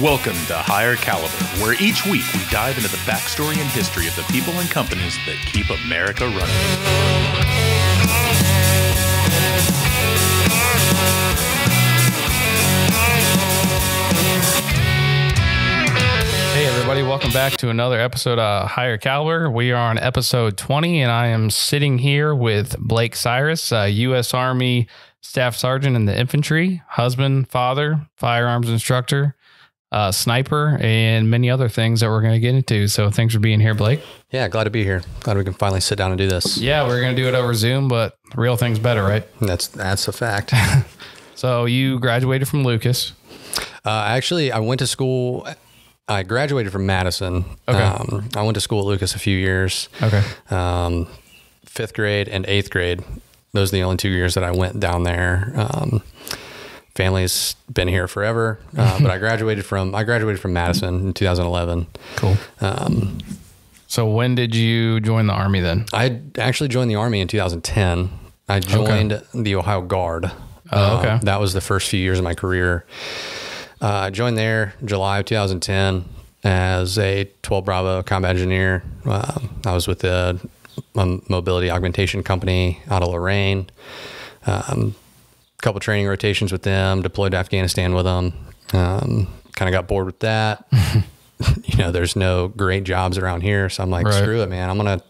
Welcome to Higher Caliber, where each week we dive into the backstory and history of the people and companies that keep America running. Hey everybody, welcome back to another episode of Higher Caliber. We are on episode 20 and I am sitting here with Blake Cyrus, U.S. Army Staff Sergeant in the infantry, husband, father, firearms instructor, sniper, and many other things that we're going to get into. So thanks for being here, Blake. Yeah, glad to be here. Glad we can finally sit down and do this. Yeah, we're going to do it over Zoom, but real thing's better, right? That's a fact. So you graduated from Lucas. Actually, I went to school. I graduated from Madison. Okay. I went to school at Lucas a few years. Okay. 5th grade and 8th grade. Those are the only 2 years that I went down there. Family's been here forever, but I graduated from Madison in 2011. Cool. So when did you join the Army then? I actually joined the Army in 2010. I joined the Ohio Guard. Okay. That was the first few years of my career. I joined there July of 2010 as a 12 Bravo combat engineer. I was with a mobility augmentation company out of Lorraine. Couple training rotations with them, deployed to Afghanistan with them. Kind of got bored with that. There's no great jobs around here. So I'm like, Screw it, man. I'm going to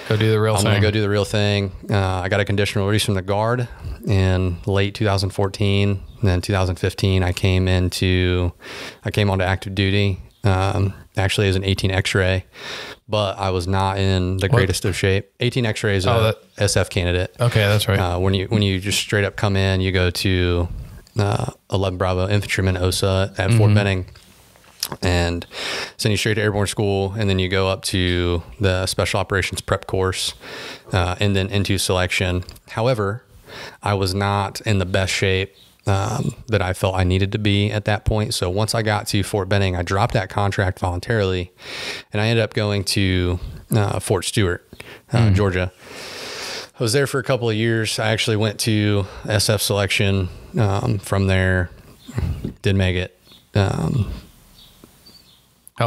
go do the real thing. I'm going to go do the real thing. I got a conditional release from the Guard in late 2014. And then 2015, I came onto active duty, actually as an 18 X-ray, but I was not in the greatest of shape. 18 X-ray is a SF candidate. Okay, that's right. When you just straight up come in, you go to 11 Bravo Infantryman OSA at Fort Benning, and send you straight to airborne school, and then you go up to the Special Operations Prep course, and then into selection. However, I was not in the best shape that I felt I needed to be at that point. So once I got to Fort Benning, I dropped that contract voluntarily, and I ended up going to Fort Stewart, Georgia. I was there for a couple of years. I actually went to SF selection. From there, did make it. How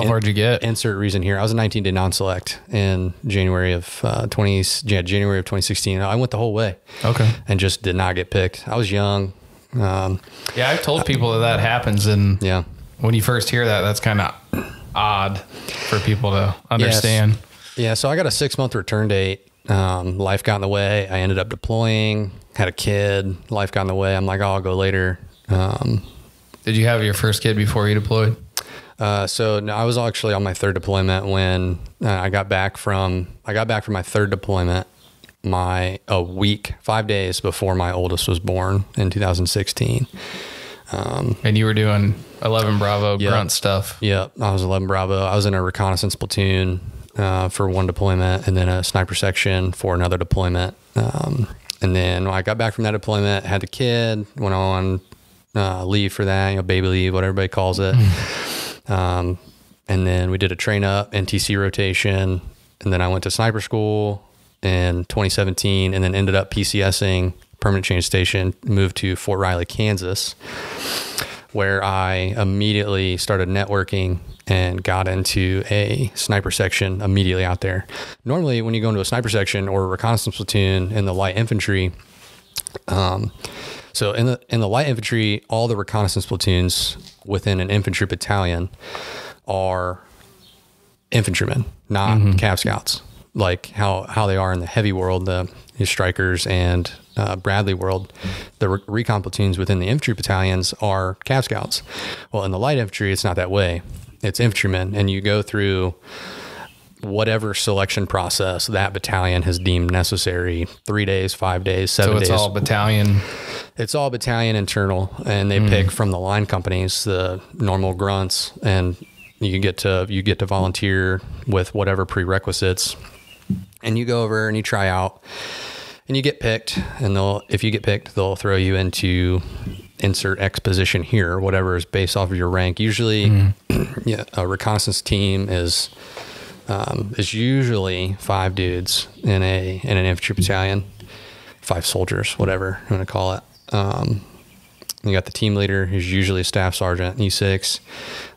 far did you get? Insert reason here. I was a 19 day non-select in January of 2016. I went the whole way. Okay. And just did not get picked. I was young. Yeah, I've told people that happens, and yeah, when you first hear that, that's kind of odd for people to understand. Yes. Yeah, so I got a 6-month return date. Life got in the way. I ended up deploying, had a kid. Life got in the way. I'm like, oh, I'll go later. Did you have your first kid before you deployed? So no, I was actually on my 3rd deployment when I got back from my 3rd deployment. 5 days before my oldest was born in 2016. And you were doing 11 Bravo grunt stuff. Yep. I was 11 Bravo. I was in a reconnaissance platoon for one deployment, and then a sniper section for another deployment. And then when I got back from that deployment, had the kid, went on leave for that, baby leave, what everybody calls it. And then we did a train up NTC rotation, and then I went to sniper school in 2017, and then ended up PCSing, permanent change station, moved to Fort Riley, Kansas, where I immediately started networking and got into a sniper section immediately out there. Normally, when you go into a sniper section or a reconnaissance platoon in the light infantry, so in the light infantry, all the reconnaissance platoons within an infantry battalion are infantrymen, not Cav Scouts, like how they are in the heavy world, the Strikers and Bradley world. The recon platoons within the infantry battalions are Cav Scouts. Well, in the light infantry, it's not that way. It's infantrymen, and you go through whatever selection process that battalion has deemed necessary. 3 days, 5 days, 7 days. So it's all battalion. It's all battalion internal, and they pick from the line companies the normal grunts, and you get to volunteer with whatever prerequisites, and you go over and you try out, and you get picked, and if you get picked, they'll throw you into insert X position here, whatever is based off of your rank. Usually, a reconnaissance team is usually 5 dudes in an infantry battalion, 5 soldiers, whatever you want to call it. You got the team leader, who's usually a staff sergeant, E6.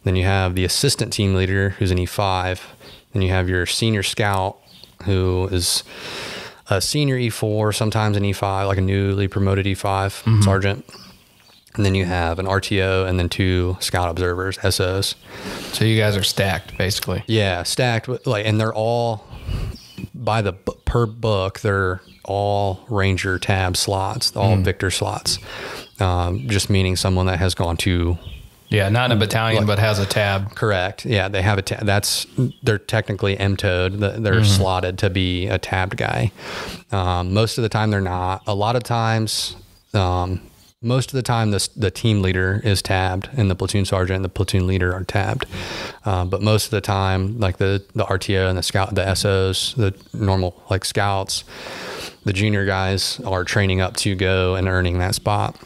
Then you have the assistant team leader, who's an E5. Then you have your senior scout, who is a senior E4, sometimes an E5, like a newly promoted E5 sergeant. And then you have an RTO and then 2 scout observers, SOs. So you guys are stacked, basically. Yeah, stacked. And they're all, by the per book, they're all Ranger tab slots, all Victor slots. Just meaning someone that has gone to... Yeah, not in a battalion, but has a tab. Correct. Yeah, they have a tab. They're technically MTO'd. They're slotted to be a tabbed guy. Most of the time they're not. A lot of times, most of the time the team leader is tabbed and the platoon sergeant and the platoon leader are tabbed. But most of the time, like the RTO and the scout, the SOs, the normal like scouts, the junior guys are training up to go and earning that spot.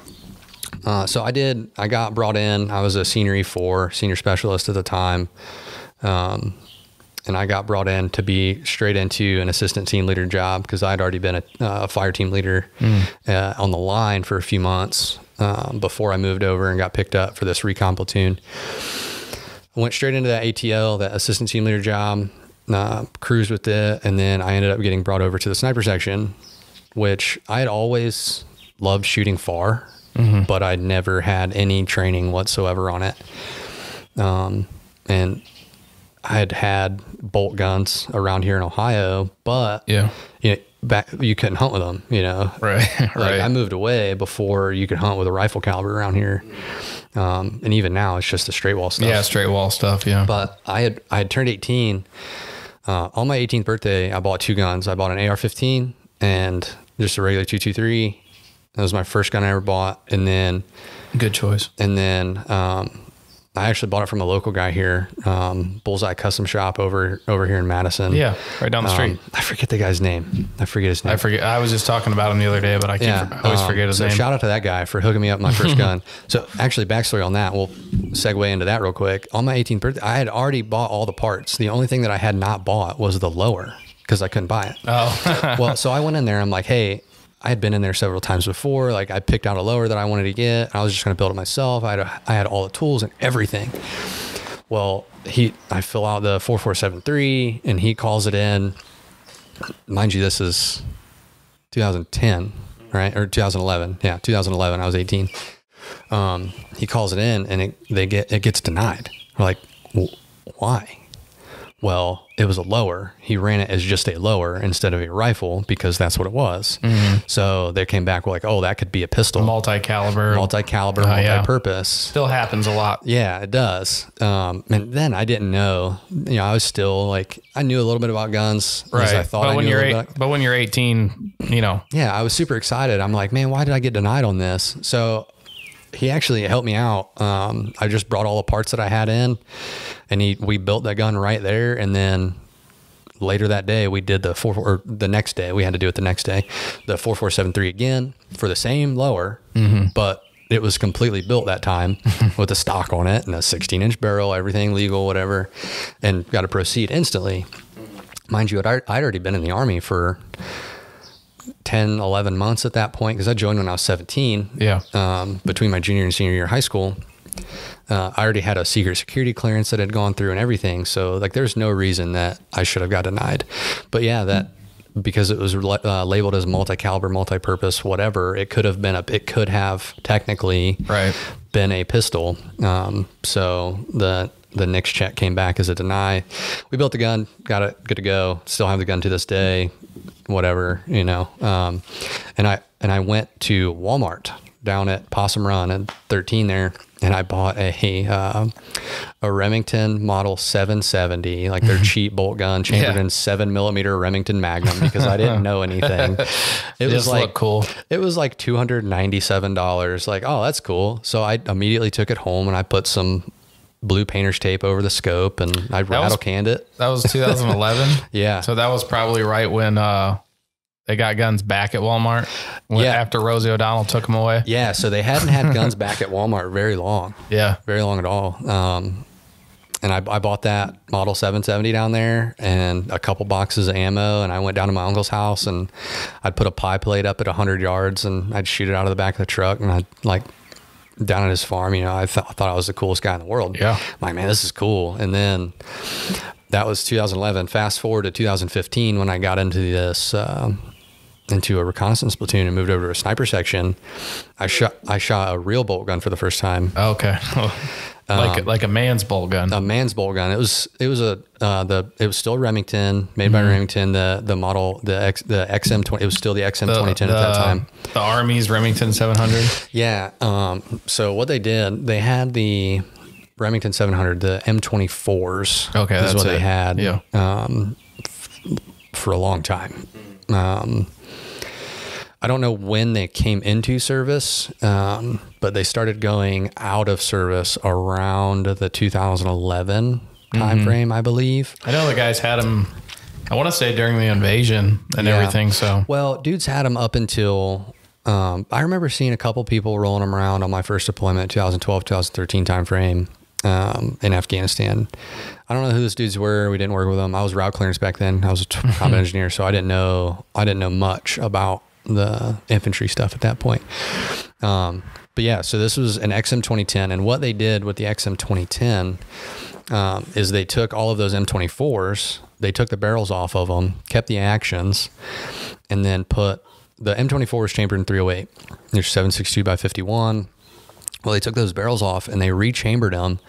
So I got brought in. I was a senior E4, senior specialist at the time. And I got brought in to be straight into an assistant team leader job because I'd already been a fire team leader on the line for a few months before I moved over and got picked up for this recon platoon. I went straight into that ATL, that assistant team leader job, cruised with it, and then I ended up getting brought over to the sniper section, which I had always loved shooting far. But I'd never had any training whatsoever on it. And I had bolt guns around here in Ohio, but you couldn't hunt with them, Right. I moved away before you could hunt with a rifle caliber around here. And even now it's just the straight wall stuff. Yeah, straight wall stuff. Yeah. But I had turned 18. On my 18th birthday, I bought 2 guns. I bought an AR-15 and just a regular 223. That was my first gun I ever bought. And then... Good choice. And then I actually bought it from a local guy here, Bullseye Custom Shop over here in Madison. Yeah, right down the street. I forget the guy's name. I was just talking about him the other day, but I always forget his name. Shout out to that guy for hooking me up my first gun. So actually, backstory on that, we'll segue into that real quick. On my 18th birthday, I had already bought all the parts. The only thing that I had not bought was the lower because I couldn't buy it. Oh. Well, so I went in there. I'm like, hey... I had been in there several times before. Like I picked out a lower that I wanted to get. I was just going to build it myself. I had all the tools and everything. Well, I fill out the 4473 and he calls it in. Mind you, this is 2010, right? Or 2011. Yeah, 2011. I was 18. He calls it in and it gets denied. We're like, why? Well, it was a lower. He ran it as just a lower instead of a rifle because that's what it was. So they came back like, oh, that could be a pistol. Multi-caliber, multi-purpose. Still happens a lot. Yeah, it does. And then I didn't know, I was still like, I knew a little bit about guns. Right. As I thought I knew but when you're 18, Yeah, I was super excited. I'm like, man, why did I get denied on this? So he actually helped me out. I just brought all the parts that I had in and we built that gun right there. And then later that day we did the next day, we had to do it the next day, the 4473 again for the same lower, but it was completely built that time with a stock on it and a 16-inch barrel, everything legal, whatever, and got to proceed instantly. Mind you, I'd already been in the Army for 10, 11 months at that point because I joined when I was 17. Yeah. Between my junior and senior year of high school, I already had a secret security clearance that had gone through and everything. So like, there's no reason that I should have got denied. But yeah, that because it was labeled as multi-caliber, multi-purpose, whatever, it could have technically been a pistol. So the NICS check came back as a deny. We built the gun, got it good to go. Still have the gun to this day, whatever, and I went to Walmart down at Possum Run at 13 there, and I bought a Remington Model 770, like their cheap bolt gun, chambered in 7mm Remington Magnum, because I didn't know anything. It was like cool. It was like $297. Like, oh, that's cool. So I immediately took it home and I put some blue painter's tape over the scope and I rattle canned it. That was 2011. Yeah. So that was probably right when they got guns back at Walmart. After Rosie O'Donnell took them away. Yeah. So they hadn't had guns back at Walmart very long. Yeah. Very long at all. And I bought that Model 770 down there and a couple boxes of ammo. And I went down to my uncle's house and I'd put a pie plate up at 100 yards and I'd shoot it out of the back of the truck and I'd like down at his farm, I thought I was the coolest guy in the world. Yeah. I'm like, man, this is cool. And then that was 2011. Fast forward to 2015 when I got into this, into a reconnaissance platoon and moved over to a sniper section. I shot a real bolt gun for the first time. Okay. Like a man's bolt gun. A man's bolt gun. It was still Remington, made by Remington. The model, the XM20. It was still the XM2010 at that time. The Army's Remington 700. Yeah. So what they did, they had the Remington 700, the M24s. Okay, that's what they had. Yeah. For a long time. I don't know when they came into service, but they started going out of service around the 2011 timeframe, I believe. I know the guys had them, I want to say during the invasion and everything. So, well, dudes had them up until, I remember seeing a couple people rolling them around on my first deployment, 2012, 2013 timeframe, in Afghanistan. I don't know who those dudes were. We didn't work with them. I was route clearance back then. I was a combat engineer, so I didn't know much about the infantry stuff at that point. But yeah, so this was an XM 2010, and what they did with the XM 2010 is they took all of those M24s, they took the barrels off of them, kept the actions, and then put the M24 was chambered in 308. They're 7.62 by 51. Well, they took those barrels off and they rechambered them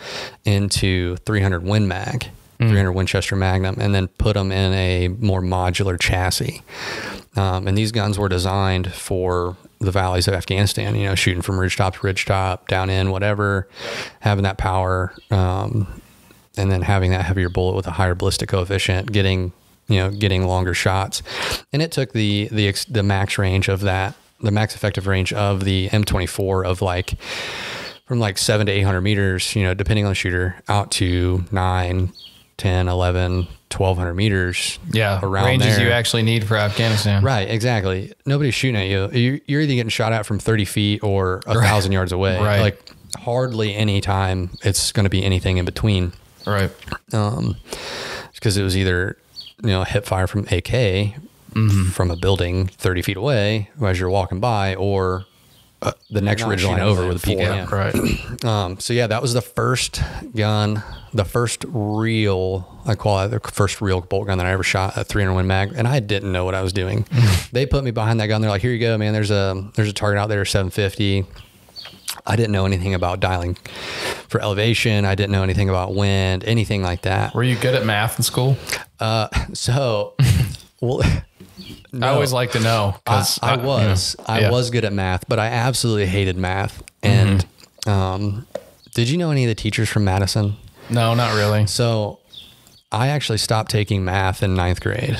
into 300 Win Mag, 300 Winchester Magnum, and then put them in a more modular chassis. And these guns were designed for the valleys of Afghanistan, shooting from ridgetop to ridgetop, down in, whatever, having that power, and then having that heavier bullet with a higher ballistic coefficient, getting longer shots. And it took the max range of that, the max effective range of the M24 of from 700 to 800 meters, depending on the shooter, out to 9, 10, 11, 1,200 meters. Yeah, around ranges there. you actually need for Afghanistan. Right, exactly. Nobody's shooting at you. You're either getting shot at from 30 feet or 1,000 yards away. Right. Hardly any time it's going to be anything in between. Right. Because it was either, hip fire from AK from a building 30 feet away as you're walking by, or the next ridge line over with a PK. Right. So yeah, that was the first gun, the first real, I call it the first real bolt gun that I ever shot at 300 Win Mag, and I didn't know what I was doing. They put me behind that gun. They're like, here you go, man. There's a target out there, 750. I didn't know anything about dialing for elevation. I didn't know anything about wind, anything like that. Were you good at math in school? Well, no. I always like to know. I was good at math, but I absolutely hated math. And did you know any of the teachers from Madison? No, not really. So I actually stopped taking math in 9th grade.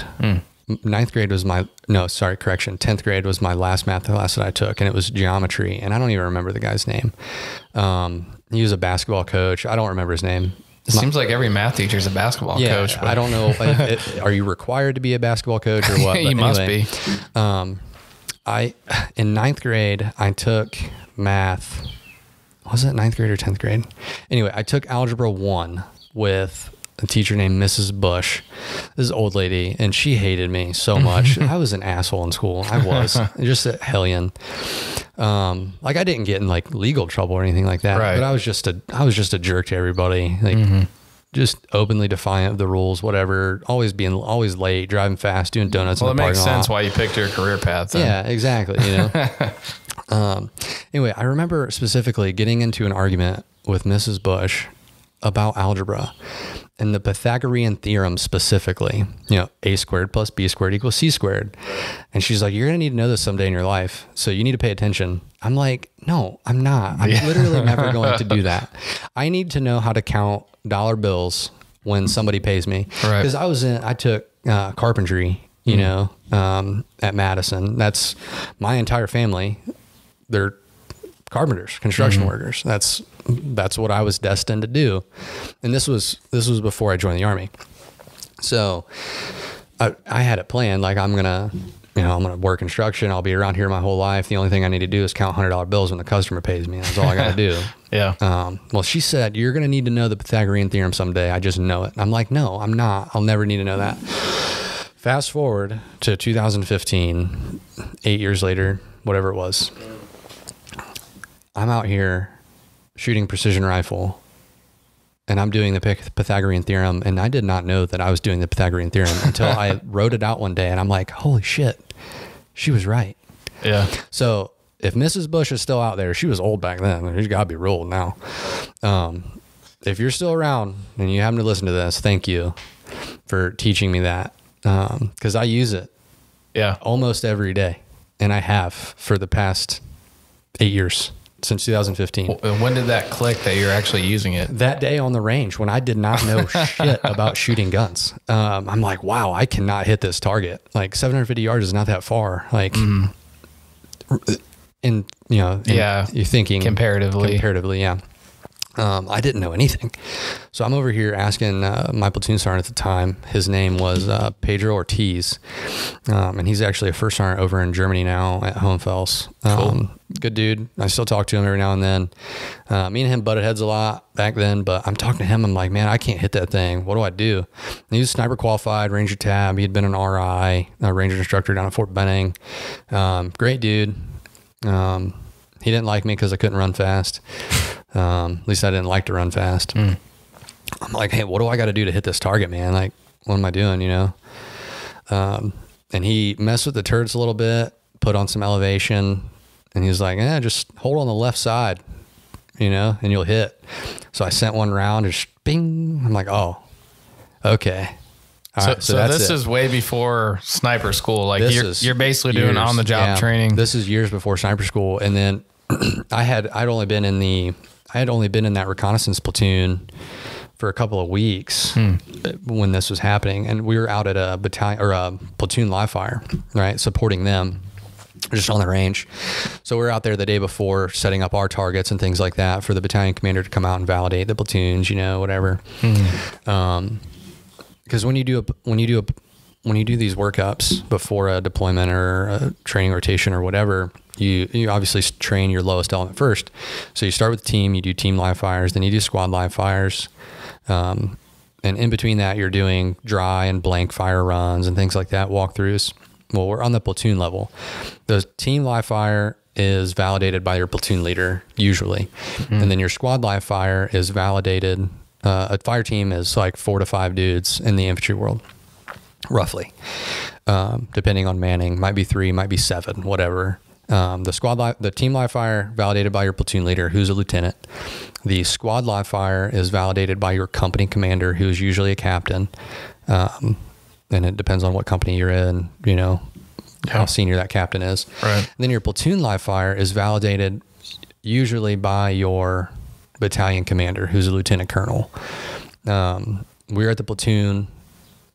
9th grade was 10th grade was my last math class that I took, and it was geometry, and I don't even remember the guy's name. He was a basketball coach. I don't remember his name. It seems like every math teacher is a basketball coach. But I don't know. Are you required to be a basketball coach or what? You must be. In 9th grade, I took math. Was it 9th grade or 10th grade? Anyway, I took Algebra 1 with a teacher named Mrs. Bush. This is an old lady, and she hated me so much. I was an asshole in school. I was just a hellion. I didn't get in legal trouble or anything like that, right. But I was just a jerk to everybody. Just openly defiant of the rules, whatever, always late, driving fast, doing donuts in the parking lot. Well, it makes sense why you picked your career path then. Yeah, exactly. Anyway, I remember specifically getting into an argument with Mrs. Bush about algebra and the Pythagorean theorem specifically, a squared plus b squared equals c squared. And she's like, you're going to need to know this someday in your life, so you need to pay attention. I'm like, no, I'm not. I'm literally never going to do that. I need to know how to count dollar bills when somebody pays me. Right. Because I took carpentry, at Madison. That's my entire family. They're carpenters, construction workers. That's what I was destined to do. And this was before I joined the Army. So I had it planned. I'm going to work construction. I'll be around here my whole life. The only thing I need to do is count $100 bills when the customer pays me. That's all I got to do. Yeah. Well, she said, you're going to need to know the Pythagorean theorem someday. I just know it. I'm like, no, I'm not. I'll never need to know that. Fast forward to 2015, 8 years later, whatever it was. I'm out here shooting precision rifle, and I'm doing the Pythagorean theorem, and I did not know that I was doing the Pythagorean theorem until I wrote it out one day, and I'm like, holy shit, she was right. Yeah. So if Mrs. Bush is still out there, she was old back then. She's got to be real old now. If you're still around and you happen to listen to this, thank you for teaching me that, because I use it almost every day, and I have for the past 8 years. Since 2015. When did that click that you're actually using it? That day on the range when I did not know shit about shooting guns. I'm like, wow, I cannot hit this target. Like 750 yards is not that far. Like, you're thinking comparatively, yeah. I didn't know anything. So I'm over here asking my platoon sergeant at the time. His name was Pedro Ortiz. And he's actually a first sergeant over in Germany now at Hohenfels. Cool. Good dude. I still talk to him every now and then. Me and him butted heads a lot back then, but I'm talking to him. I'm like, man, I can't hit that thing. What do I do? And he was sniper qualified, Ranger tab. He had been an RI, a Ranger instructor down at Fort Benning. Great dude. He didn't like me because I couldn't run fast. At least I didn't like to run fast. I'm like, hey, what do I got to do to hit this target, man? Like, what am I doing, And he messed with the turrets a little bit, put on some elevation, and he was like, just hold on the left side, and you'll hit. So I sent one round, just bing. I'm like, oh, okay. All right, so this is way before sniper school. Like you're basically doing on the job training. This is years before sniper school. And then I'd only been in that reconnaissance platoon for a couple of weeks when this was happening. And we were out at a battalion or a platoon live fire, right? Supporting them just on the range. So we're out there the day before setting up our targets and things like that for the battalion commander to come out and validate the platoons, whatever. Because when you do these workups before a deployment or a training rotation or whatever, you obviously train your lowest element first. So you start with the team, you do team live fires, then you do squad live fires. And in between that, you're doing dry and blank fire runs and things like that, walkthroughs. Well, we're on the platoon level. The team live fire is validated by your platoon leader, usually. And then your squad live fire is validated. A fire team is like 4 to 5 dudes in the infantry world, roughly. Depending on manning, might be 3, might be 7, whatever. The team live fire validated by your platoon leader, who's a lieutenant. The squad live fire is validated by your company commander, who's usually a captain. And it depends on what company you're in, how senior that captain is. Right. And then your platoon live fire is validated usually by your battalion commander, who's a lieutenant colonel. We're at the platoon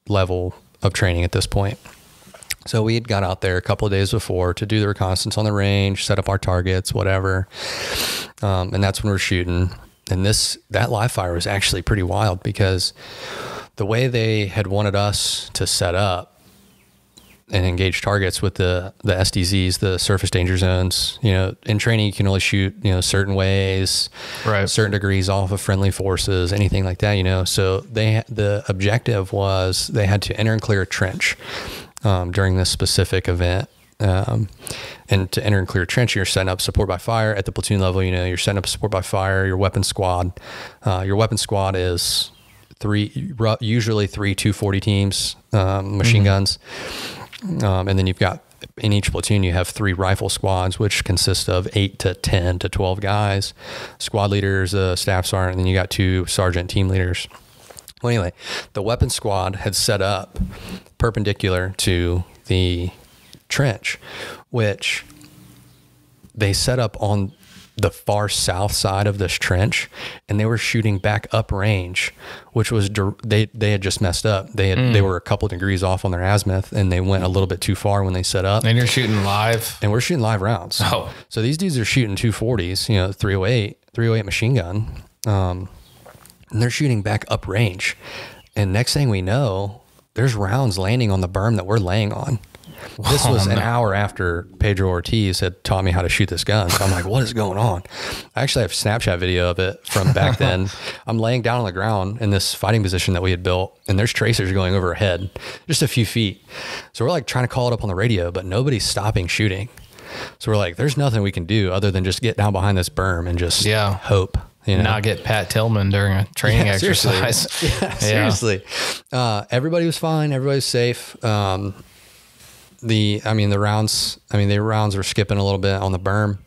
level of training at this point. So we had got out there a couple of days before to do the reconnaissance on the range, set up our targets, whatever. And that's when we're shooting. And that live fire was actually pretty wild because the way they had wanted us to set up and engage targets with the SDZs, the surface danger zones, in training, you can only shoot, certain ways, right, certain degrees off of friendly forces, anything like that, So the objective was they had to enter and clear a trench during this specific event. And to enter and clear a trench, you're setting up support by fire at the platoon level. You're setting up support by fire, your weapon squad. Your weapon squad is usually 3 240 teams, machine guns. And then you've got, in each platoon, you have 3 rifle squads, which consist of 8 to 10 to 12 guys. Squad leaders, staff sergeant, and then you got 2 sergeant team leaders. Well, anyway, the weapon squad had set up perpendicular to the trench, which they set up on the far south side of this trench, and they were shooting back uprange, which was they had just messed up. They were a couple of degrees off on their azimuth, and they went a little bit too far when they set up. And you're shooting live, and we're shooting live rounds. Oh, so these dudes are shooting 240s, 308 machine gun, and they're shooting back uprange. And next thing we know, there's rounds landing on the berm that we're laying on. This was an hour after Pedro Ortiz had taught me how to shoot this gun. So I'm like, what is going on? I actually have a Snapchat video of it from back then. I'm laying down on the ground in this fighting position that we had built, and there's tracers going over our head, just a few feet. So we're like trying to call it up on the radio, but nobody's stopping shooting. So we're like, there's nothing we can do other than just get down behind this berm and just hope. You know? Not get Pat Tillman during a training exercise. Seriously. Everybody was fine. Everybody was safe. The rounds were skipping a little bit on the berm.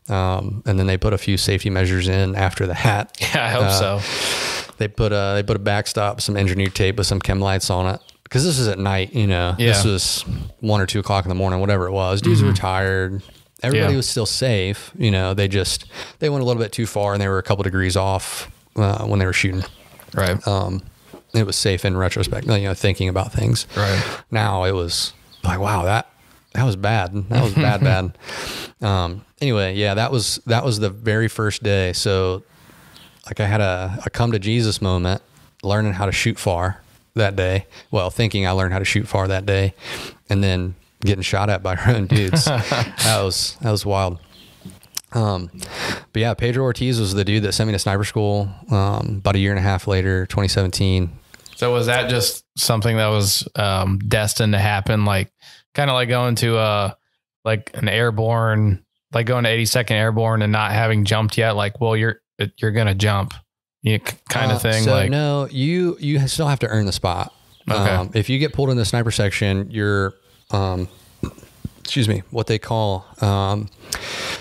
And then they put a few safety measures in after that. Yeah, I hope so. They put a backstop, some engineered tape with some chem lights on it. Cause this is at night, this was 1 or 2 o'clock in the morning, whatever it was. Dudes were tired. Everybody was still safe. They went a little bit too far and they were a couple degrees off, when they were shooting. Right. It was safe in retrospect, thinking about things. Right. Now it was like, wow, that was bad. That was bad. Anyway, yeah, that was the very first day. So like I had a come to Jesus moment, learning how to shoot far that day. Well, thinking I learned how to shoot far that day, and then getting shot at by our own dudes. that was wild. But yeah, Pedro Ortiz was the dude that sent me to sniper school, about a year and a half later, 2017. So was that just something that was, destined to happen? Like kind of like going to, like an airborne, like going to 82nd Airborne and not having jumped yet. Like, well, you're going to jump, kind of thing. So no, you still have to earn the spot. Okay. If you get pulled in the sniper section, you're, what they call,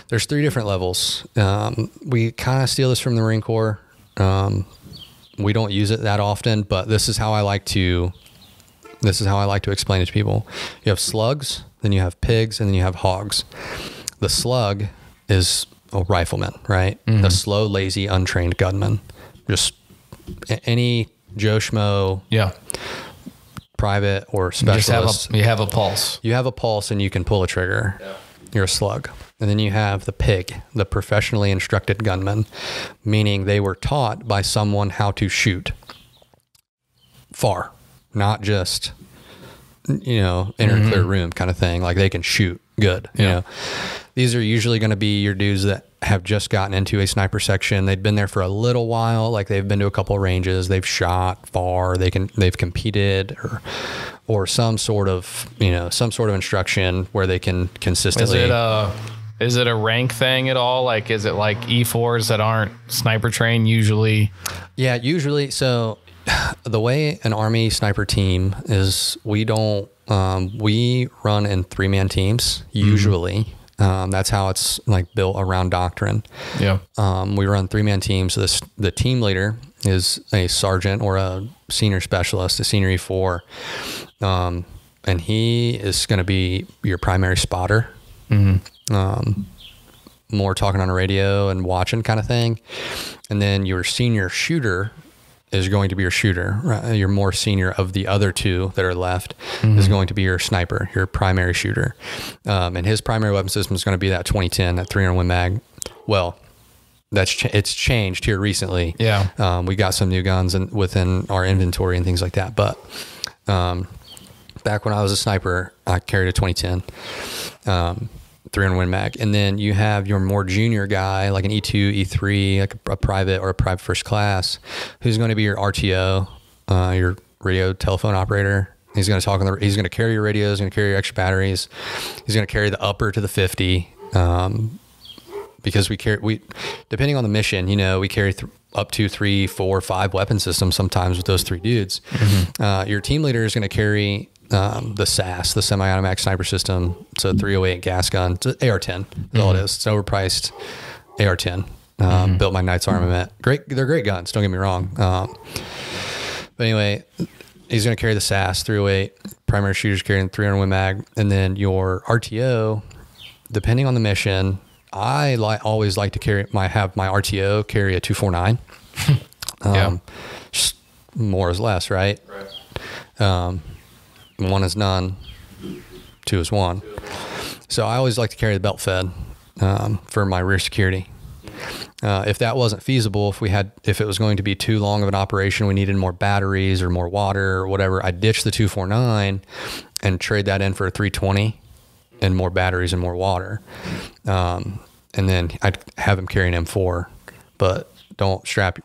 there's 3 different levels. We kind of steal this from the Marine Corps. We don't use it that often, but this is how I like to explain it to people. You have slugs, then you have pigs, and then you have hogs. The slug is a rifleman, right? The slow, lazy, untrained gunman. Just any Joe Schmo, private or specialist. You have a pulse. You have a pulse and you can pull a trigger. Yeah. You're a slug. And then you have the pig, the professionally instructed gunman, meaning they were taught by someone how to shoot far, not just, enter a clear room kind of thing. Like they can shoot good. These are usually going to be your dudes that have just gotten into a sniper section. They've been there for a little while. Like they've been to a couple of ranges. They've shot far. They've competed or some sort of instruction where they can consistently. Is it a rank thing at all? Like, is it like E4s that aren't sniper trained usually? Yeah, usually. So the way an Army sniper team is, we don't, we run in 3-man teams usually. That's how it's like built around doctrine. Yeah. We run 3-man teams. So the team leader is a sergeant or a senior specialist, a senior E4. And he is going to be your primary spotter. More talking on a radio and watching kind of thing. And then your senior shooter is going to be your shooter. Right? Your more senior of the other 2 that are left is going to be your sniper, your primary shooter. And his primary weapon system is going to be that 2010, that 300 Win Mag. Well, it's changed here recently. Yeah. We got some new guns within our inventory and things like that. But back when I was a sniper, I carried a 2010. 300 Win Mag. And then you have your more junior guy, like an E2, E3, like a private or a private first class, who's going to be your RTO, your radio telephone operator. He's going to he's going to carry your radios, he's going to carry your extra batteries. He's going to carry the upper to the 50. Because we depending on the mission, we carry up to 3, 4, 5 weapon systems sometimes with those 3 dudes. Your team leader is going to carry the SAS, the semi-automatic sniper system. So 308 gas gun. It's AR-10 is all it is. It's overpriced AR-10. Built my Knight's Armament. They're great guns. Don't get me wrong. But anyway, he's going to carry the SAS 308. Primary shooter's carrying 300 Win Mag. And then your RTO, depending on the mission, I always like to have my RTO carry a 249. Just more is less, right? 1 is none, 2 is 1. So I always like to carry the belt fed for my rear security. If that wasn't feasible, if it was going to be too long of an operation, we needed more batteries or more water or whatever, I'd ditch the 249 and trade that in for a 320 and more batteries and more water. And then I'd have him carry an M4, but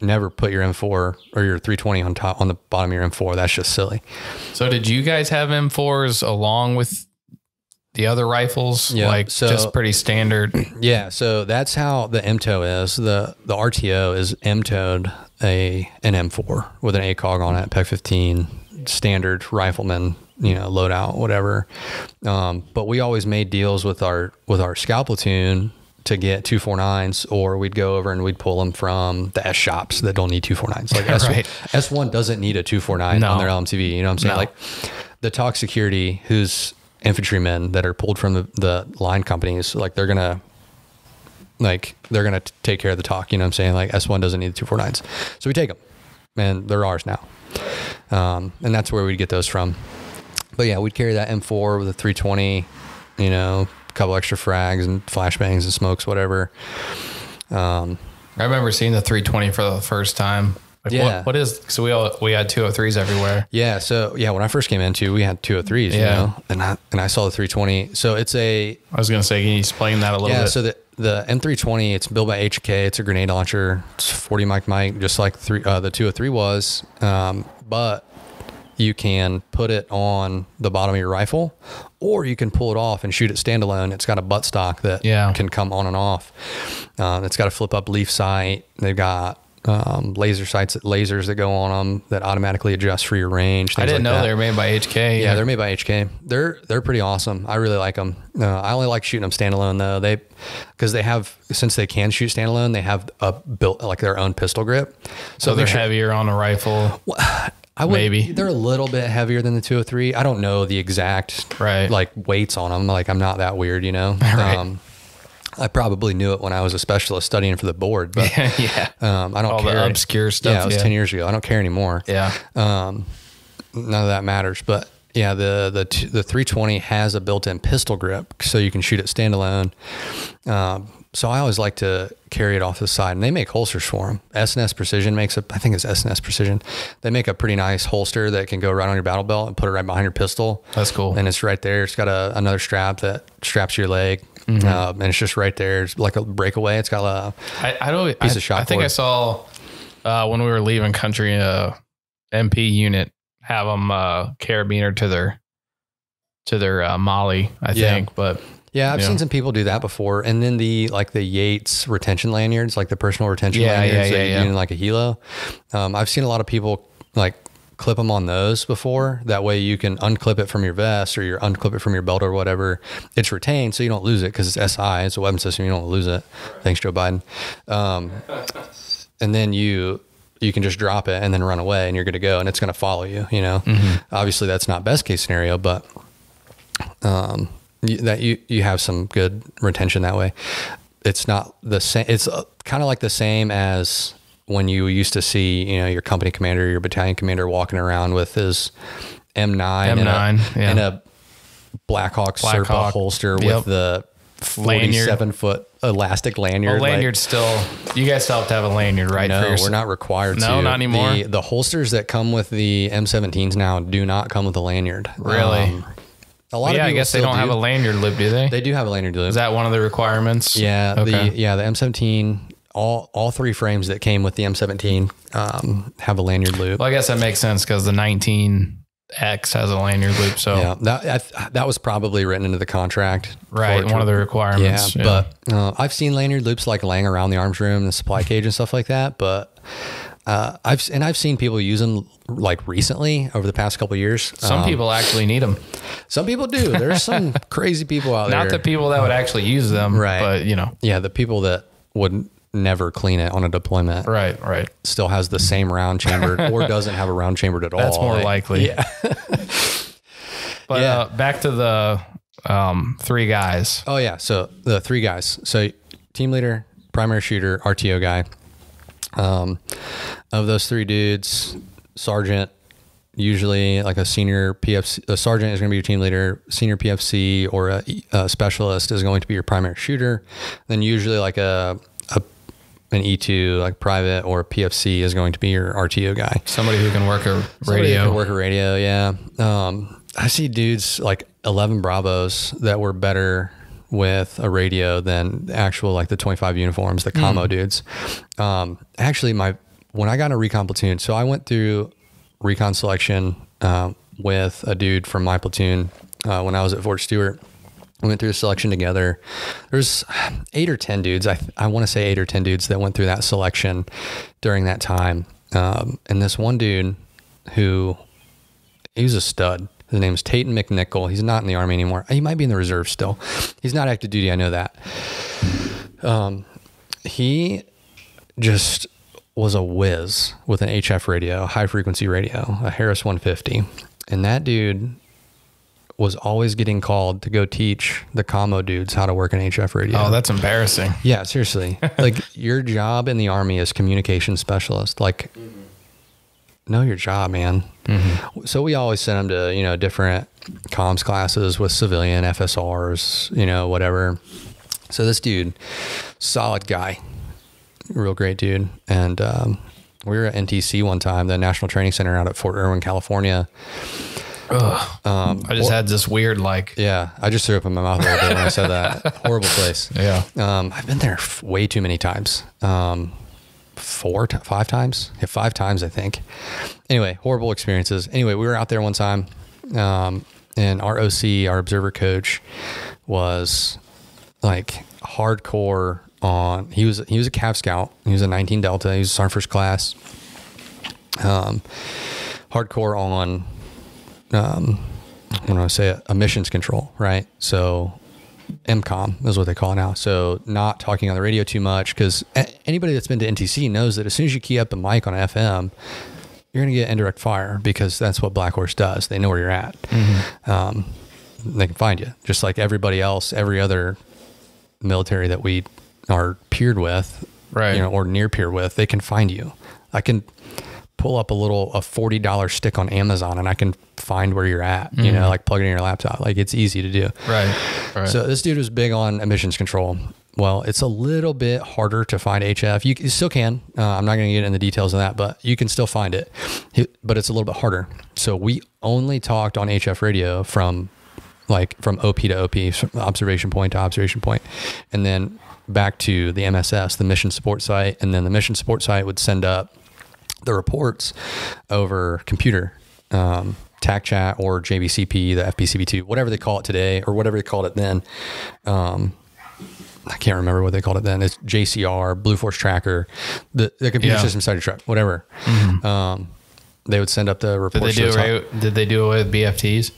never put your M4 or your 320 on the bottom of your M4. That's just silly. So did you guys have M4s along with the other rifles? Yeah, Like so- just pretty standard. Yeah, so that's how the MTOW is. The RTO is MTOW'd an M4 with an ACOG on it, PEC 15, standard rifleman, loadout, whatever. But we always made deals with our scout platoon to get 249s, or we'd go over and we'd pull them from the S shops that don't need 249s. Like Right. S1 doesn't need a 249 on their LMTV. You know what I'm saying? No. Like the TOC security, who's infantrymen that are pulled from the line companies, like they're gonna take care of the TOC. You know what I'm saying? Like S1 doesn't need the 249s, so we take them, and they're ours now. And that's where we'd get those from. But yeah, we'd carry that M4 with a 320, a couple extra frags and flashbangs and smokes, whatever. I remember seeing the 320 for the first time. Like Yeah. what is, so we had 203s everywhere. Yeah. So yeah, when I first came into, we had 203s, and I saw the 320. So it's I was going to say, can you explain that a little bit? So the M320, it's built by HK. It's a grenade launcher. It's 40 mic, just like the 203 was. But you can put it on the bottom of your rifle, or you can pull it off and shoot it standalone. It's got a buttstock that can come on and off. It's got a flip up leaf sight. They've got lasers that go on them that automatically adjust for your range. I didn't know they were made by HK. Yeah, they're made by HK. They're pretty awesome. I really like them. I only like shooting them standalone though. Because they have, since they can shoot standalone, they have built like their own pistol grip. So they're heavier on the rifle. Maybe they're a little bit heavier than the 203. I don't know the exact like weights on them. Like I'm not that weird, Right. I probably knew it when I was a specialist studying for the board, but yeah. I don't all care. the obscure stuff. Yeah, it was 10 years ago. I don't care anymore. Yeah. None of that matters. But yeah, the 320 has a built-in pistol grip, so you can shoot it standalone. So I always like to carry it off the side, and they make holsters for them. S&S Precision I think it's S&S Precision. They make a pretty nice holster that can go right on your battle belt and put it right behind your pistol. That's cool. And it's right there. It's got another strap that straps to your leg. And it's just right there. It's like a breakaway. It's got a piece of shot. I think I saw when we were leaving country, MP unit have them carabiner to their Molly, I think. But yeah, I've seen some people do that before. And then the Yates retention lanyards, like the personal retention lanyards that you do in like a helo. I've seen a lot of people like clip them on those before. That way you can unclip it from your vest or you unclip it from your belt or whatever. It's retained, so you don't lose it because it's SI. It's a weapon system. You don't lose it. Thanks, Joe Biden. And then you can just drop it and then run away, and you're good to go, and it's going to follow you. Obviously that's not best case scenario, but you have some good retention that way. It's not the same. It's kind of like the same as when you used to see, your company commander, your battalion commander walking around with his M9 and a Blackhawk Serpa holster with the 47-foot elastic lanyard. Well, lanyard you guys still have to have a lanyard, right? No, we're not required to. No, not anymore. The holsters that come with the M17s now do not come with a lanyard. Really? A lot of people I guess they don't have a lanyard loop, do they? They do have a lanyard loop. Is that one of the requirements? Yeah. Okay. The M17, all three frames that came with the M17 have a lanyard loop. Well, I guess that makes sense because the 19X has a lanyard loop. So yeah, that was probably written into the contract. Right. One of the requirements. Yeah. But I've seen lanyard loops like laying around the arms room, the supply cage and stuff like that. But I've seen people use them like recently over the past couple of years. Some people actually need them. Some people do. There's some crazy people out there. Not the people that would actually use them, right? But yeah, the people that would never clean it on a deployment. Right. Still has the same round chambered or doesn't have a round chambered at all. That's more likely. Yeah. But back to the three guys. Oh yeah. So the three guys. So team leader, primary shooter, RTO guy. Of those three dudes, sergeant, usually like a senior PFC, a sergeant is going to be your team leader, senior PFC or a specialist is going to be your primary shooter. Then usually like an E2, like private or a PFC is going to be your RTO guy. Somebody who can work a radio. Somebody who can work a radio, yeah. I see dudes like 11 Bravos that were better with a radio than the actual, like the 25 uniforms, the commo dudes. Actually, when I got in a recon platoon, so I went through recon selection with a dude from my platoon when I was at Fort Stewart. We went through a selection together. There's 8 or 10 dudes. I want to say 8 or 10 dudes that went through that selection during that time. And this one dude he was a stud. His name's Tatum McNichol. He's not in the Army anymore. He might be in the reserve still. He's not active duty. I know that. He just was a whiz with an HF radio, high frequency radio, a Harris 150. And that dude was always getting called to go teach the commo dudes how to work an HF radio. Oh, that's embarrassing. Yeah, seriously. Like, your job in the Army is communication specialist. Like, know your job, man. Mm-hmm. So we always sent him to, different comms classes with civilian FSRs, whatever. So this dude, solid guy, real great dude. And we were at NTC one time, the National Training Center out at Fort Irwin, California. I just had this weird yeah, I just threw up in my mouth a little bit when I said that. Horrible place. Yeah. I've been there way too many times. 5 times? Yeah, 5 times, I think. Anyway, horrible experiences. Anyway, we were out there one time, and our OC, our observer coach, was like hardcore on, he was a Cav Scout. He was a 19 Delta. He was Sergeant First Class. Hardcore on, when I say it, emissions control, right? So MCOM is what they call it now. So not talking on the radio too much, because anybody that's been to NTC knows that as soon as you key up a mic on FM, you're going to get indirect fire, because that's what Black Horse does. They know where you're at. Mm-hmm. They can find you, just like everybody else, every other military that we are peered with, right? Or near peer with. They can find you. I can pull up a $40 stick on Amazon and I can find where you're at, like plug it in your laptop. Like, it's easy to do. Right. So this dude was big on emissions control. Well, it's a little bit harder to find HF. You still can. I'm not going to get into the details of that, but you can still find it. But it's a little bit harder. So we only talked on HF radio from OP to OP, observation point to observation point, and then back to the MSS, the mission support site. And then the mission support site would send up the reports over computer, TAC chat or JBCP, the FBCB2, whatever they call it today, or whatever they called it then. I can't remember what they called it then. It's JCR, Blue Force Tracker, the computer system inside your truck, whatever. Mm-hmm. They would send up the reports. Did they do it with BFTs?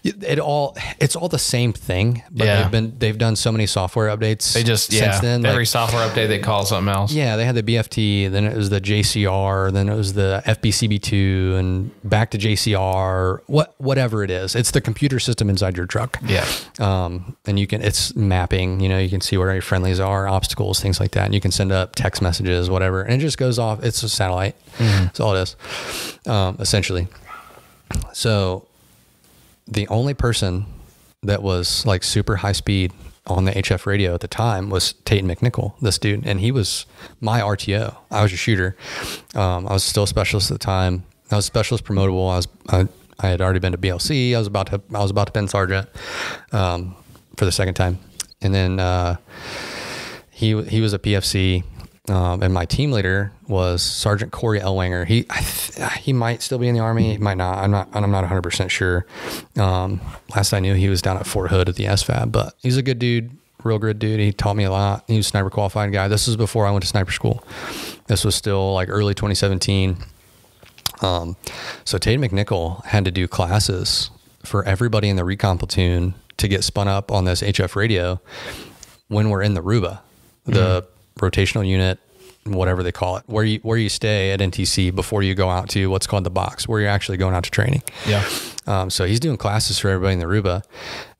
It's all the same thing, but they've done so many software updates. They just since then, every software update they call something else. Yeah, they had the BFT, then it was the JCR, then it was the FBCB2, and back to JCR. Whatever it is, it's the computer system inside your truck. Yeah. And it's mapping. You can see where your friendlies are, obstacles, things like that, and you can send up text messages, whatever, and it just goes off. It's a satellite. Mm-hmm. That's all it is, essentially. So the only person that was like super high speed on the HF radio at the time was Tatum McNichol, this dude. And he was my RTO. I was a shooter. I was still a specialist at the time. I was specialist promotable. I had already been to BLC. I was about to been sergeant, for the second time. And then, he was a PFC. And my team leader was Sergeant Corey Elwanger. He might still be in the Army. He might not. I'm not 100% sure. Last I knew, he was down at Fort Hood at the SFAB, but he's a good dude, real good dude. He taught me a lot. He was a sniper qualified guy. This was before I went to sniper school. This was still like early 2017. So Tatum McNichol had to do classes for everybody in the recon platoon to get spun up on this HF radio when we're in the RUBA, the rotational unit, whatever they call it, where you stay at NTC before you go out to what's called the box, where you're actually going out to training. Yeah. So he's doing classes for everybody in the RUBA,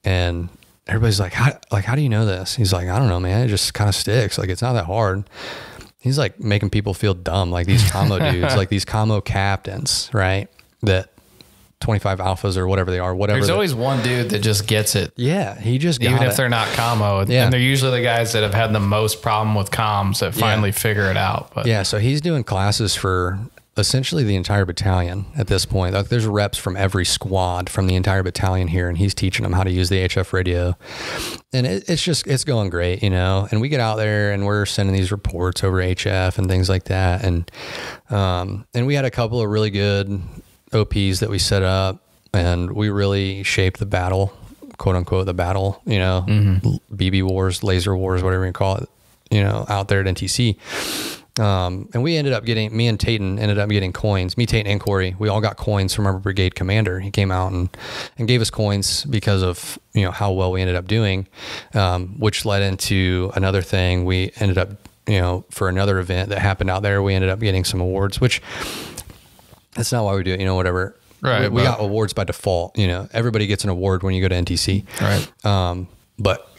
and everybody's like, how do you know this? He's like, I don't know, man. It just kind of sticks. Like, it's not that hard. He's like making people feel dumb, like these commo dudes, like these commo captains, right? That 25 alphas or whatever they are, whatever. There's always one dude that just gets it. Yeah, he just got even if it. They're not commo. Yeah. And they're usually the guys that have had the most problem with comms that finally figure it out. But yeah, so he's doing classes for essentially the entire battalion at this point. Like, there's reps from every squad from the entire battalion here, and he's teaching them how to use the HF radio. And it's going great, and we get out there and we're sending these reports over HF and things like that. And we had a couple of really good OPs that we set up, and we really shaped the battle quote unquote, the battle, you know, BB wars, laser wars, whatever you call it, you know, out there at NTC. And we ended up getting, me and Tayton ended up getting coins. Me, Tayton, and Corey, we all got coins from our brigade commander. He came out and gave us coins because of, you know, how well we ended up doing, which led into another thing. We ended up, you know, for another event that happened out there, we ended up getting some awards, which that's not why we do it, you know, whatever. Right. We got awards by default, you know, everybody gets an award when you go to NTC. Right. But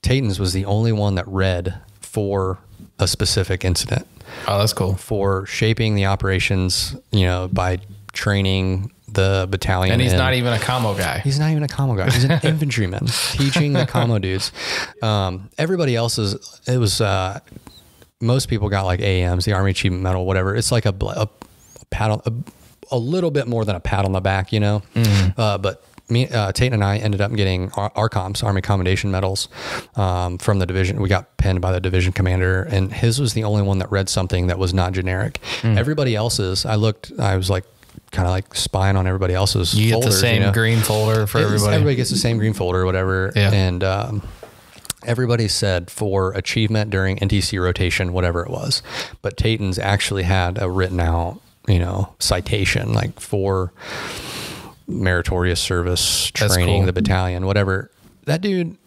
Tayton's was the only one that read for a specific incident. Oh, that's cool. For shaping the operations, you know, by training the battalion. And he's not even a commo guy. He's not even a commo guy. He's an infantryman teaching the commo dudes. Everybody else's, it was, most people got like AMs, the Army Achievement Medal, whatever. It's like a pat on, a little bit more than a pat on the back, you know? But me, Tate and I ended up getting ARCOMs, Army Commendation Medals, from the division. We got penned by the division commander, and his was the only one that read something that was not generic. Everybody else's, I was like, kind of like spying on everybody else's You get folders, the same, you know? Green folder for everybody. Everybody gets the same green folder or whatever. Yeah. And, everybody said for achievement during NTC rotation, whatever it was, but Tayton's actually had a written out, you know, citation, like for meritorious service, training the battalion, whatever. That dude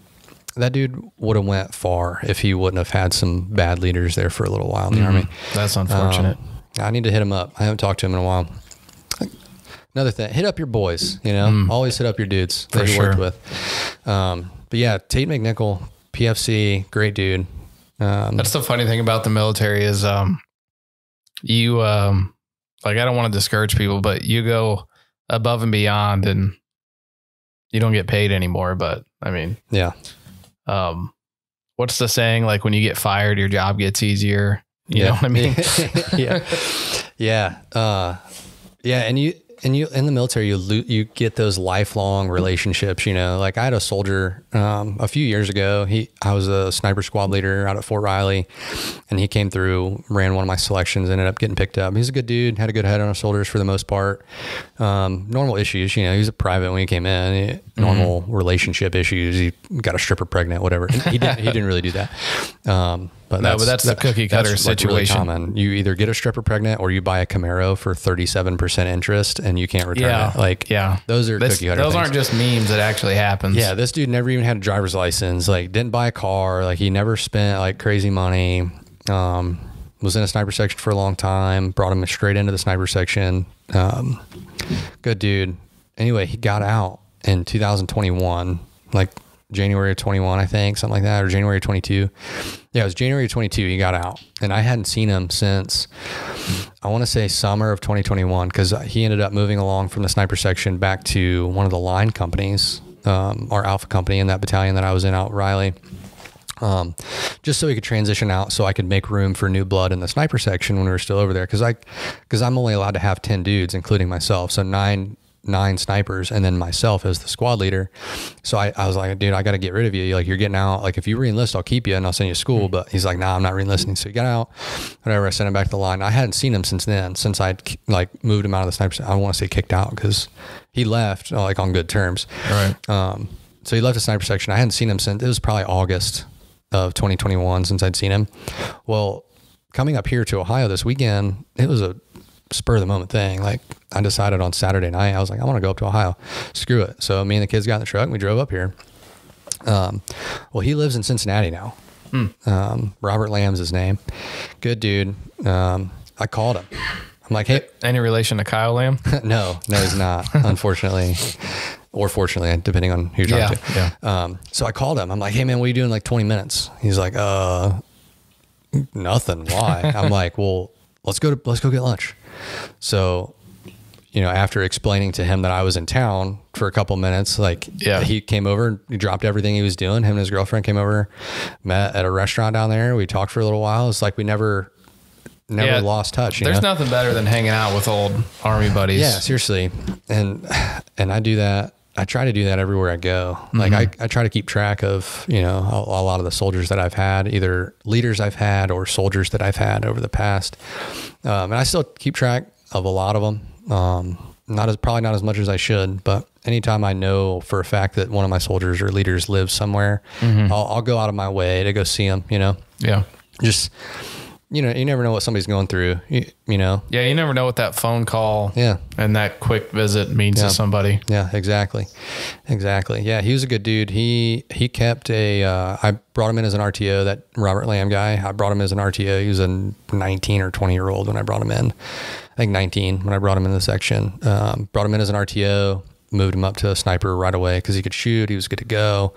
would have went far if he wouldn't have had some bad leaders there for a little while in the Army. That's unfortunate. I need to hit him up. I haven't talked to him in a while. Another thing, hit up your boys, you know, always hit up your dudes that you worked with. But yeah, Tate McNichol, PFC, great dude. That's the funny thing about the military is, you, like, I don't want to discourage people, but you go above and beyond and you don't get paid anymore. But I mean, yeah. What's the saying? Like, when you get fired, your job gets easier. You know what I mean? Yeah. Yeah. And you in the military, you get those lifelong relationships, you know. Like I had a soldier a few years ago. I was a sniper squad leader out at Fort Riley, and he came through, ran one of my selections, ended up getting picked up. He's a good dude, had a good head on his shoulders for the most part. Normal issues, you know. He was a private when he came in. Normal relationship issues. He got a stripper pregnant, whatever. He didn't really do that. But that's the cookie cutter situation. Really common. You either get a stripper pregnant or you buy a Camaro for 37% interest and you can't return it. Like, those are cookie cutter those things. aren't just memes. It actually happens. Yeah. This dude never even had a driver's license. Like, didn't buy a car. Like, he never spent like crazy money. Was in a sniper section for a long time. Brought him straight into the sniper section. Good dude. Anyway, he got out in 2021, like January of 21, I think, something like that, or January of 22. Yeah, it was January of 22. He got out, and I hadn't seen him since, I want to say, summer of 2021, because he ended up moving along from the sniper section back to one of the line companies, our Alpha company in that battalion that I was in out Riley, just so he could transition out, so I could make room for new blood in the sniper section when we were still over there, because I'm only allowed to have 10 dudes, including myself, so nine snipers, and then myself as the squad leader. So I was like, dude, I got to get rid of you. You're getting out. Like, if you re-enlist, I'll keep you and I'll send you to school. But he's like, nah, I'm not re-enlisting. So he got out, whatever. I sent him back to the line. I hadn't seen him since then, since I'd like moved him out of the sniper. I don't want to say kicked out, because he left like on good terms. Right. So he left the sniper section. I hadn't seen him since, it was probably August of 2021 since I'd seen him. Well, coming up here to Ohio this weekend, it was a spur of the moment thing. Like, I decided on Saturday night, I was like, I want to go up to Ohio. Screw it. So me and the kids got in the truck and we drove up here. Well, he lives in Cincinnati now. Robert Lamb's his name. Good dude. I called him. I'm like, hey. Any relation to Kyle Lamb? No, he's not, unfortunately. Or fortunately, depending on who you're talking to. Yeah. So I called him. I'm like, hey man, what are you doing in like 20 minutes? He's like, nothing. Why? I'm like, well, let's go get lunch. So, you know, after explaining to him that I was in town for a couple minutes, like, he came over, he dropped everything he was doing. Him and his girlfriend came over, met at a restaurant down there. We talked for a little while. It's like we never lost touch. There's nothing better than hanging out with old Army buddies. Yeah, seriously. And I do that. I try to do that everywhere I go. Like, I try to keep track of, you know, a lot of the soldiers that I've had, either leaders I've had or soldiers that I've had over the past. And I still keep track of a lot of them. probably not as much as I should, but anytime I know for a fact that one of my soldiers or leaders lives somewhere, I'll go out of my way to go see them, Yeah. Just, you never know what somebody's going through, you know? Yeah. You never know what that phone call and that quick visit means to somebody. Yeah, exactly. Yeah. He was a good dude. He kept I brought him in as an RTO, that Robert Lamb guy. I brought him as an RTO. He was a 19 or 20-year-old when I brought him in. I think 19 when I brought him in the section. Brought him in as an RTO, moved him up to a sniper right away because he could shoot. He was good to go.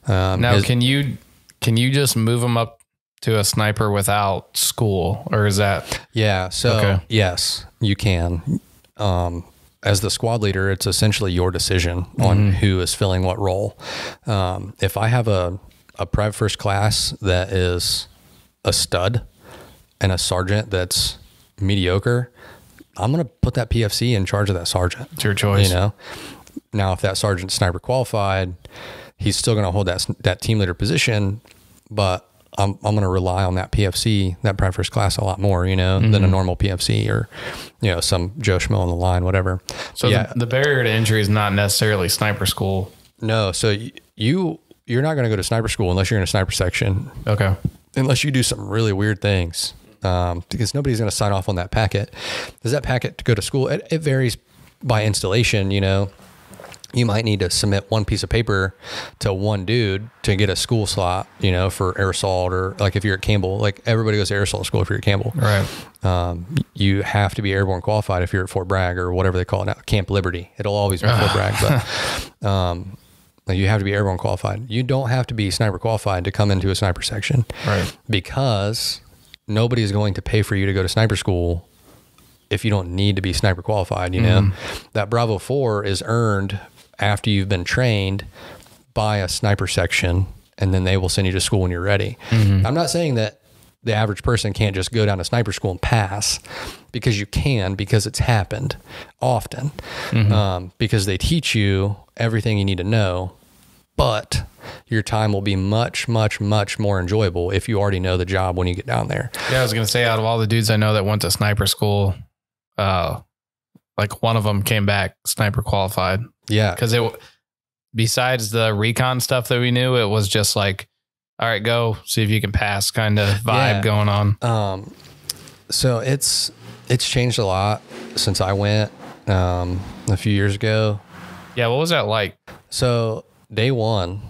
Now, can you just move him up to a sniper without school, or is that? Yeah. So yes, you can. As the squad leader, it's essentially your decision on who is filling what role. If I have a private first class that is a stud and a sergeant that's mediocre, I'm going to put that PFC in charge of that sergeant. It's your choice. Now if that sergeant's sniper qualified, he's still going to hold that team leader position, but I'm going to rely on that PFC, that private first class, a lot more, than a normal PFC or, some Joe Schmo on the line, whatever. So the barrier to entry is not necessarily sniper school. No. So you're not going to go to sniper school unless you're in a sniper section. Okay. Unless you do some really weird things. Because nobody's going to sign off on that packet. Does that packet to go to school? It varies by installation, You might need to submit one piece of paper to one dude to get a school slot, for air assault, or like if you're at Campbell, like everybody goes to air assault school if you're at Campbell. Right. You have to be airborne qualified if you're at Fort Bragg or whatever they call it now, Camp Liberty. It'll always be Fort Bragg, but you have to be airborne qualified. You don't have to be sniper qualified to come into a sniper section. Right. Because nobody is going to pay for you to go to sniper school if you don't need to be sniper qualified, That Bravo 4 is earned after you've been trained by a sniper section, and then they will send you to school when you're ready. I'm not saying that the average person can't just go down to sniper school and pass, because you can, because it's happened often, because they teach you everything you need to know, but your time will be much, much, much more enjoyable if you already know the job when you get down there. Yeah, I was going to say, out of all the dudes I know that went to sniper school, like one of them came back sniper qualified. Yeah. Because besides the recon stuff that we knew, it was just like, all right, go see if you can pass kind of vibe going on. So it's changed a lot since I went a few years ago. Yeah. What was that like? So day one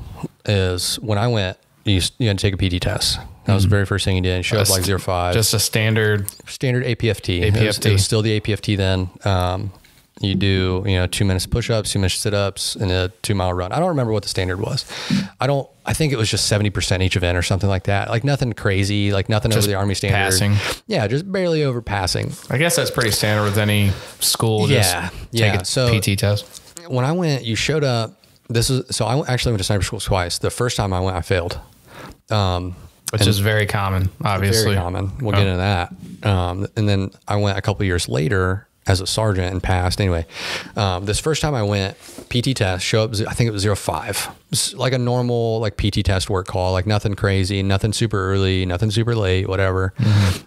is when I went, you had to take a PT test. That was the very first thing you did. You showed up like 05. Just a standard APFT. It was still the APFT then. You do, 2 minutes push-ups, 2 minutes sit-ups, and a 2-mile run. I don't remember what the standard was. I think it was just 70% each event or something like that. Like nothing crazy, like nothing just over the Army standard. Passing. Yeah, just barely over passing. I guess that's pretty standard with any school. Take a PT test. When I went, you showed up. So I actually went to sniper school twice. The first time I went, I failed. Which is very common, obviously. Very common. We'll get into that. And then I went a couple of years later as a sergeant and passed. Anyway, this first time I went, PT test, show up, I think it was 05. It's like a normal like PT test work call, like nothing crazy, nothing super early, nothing super late, whatever.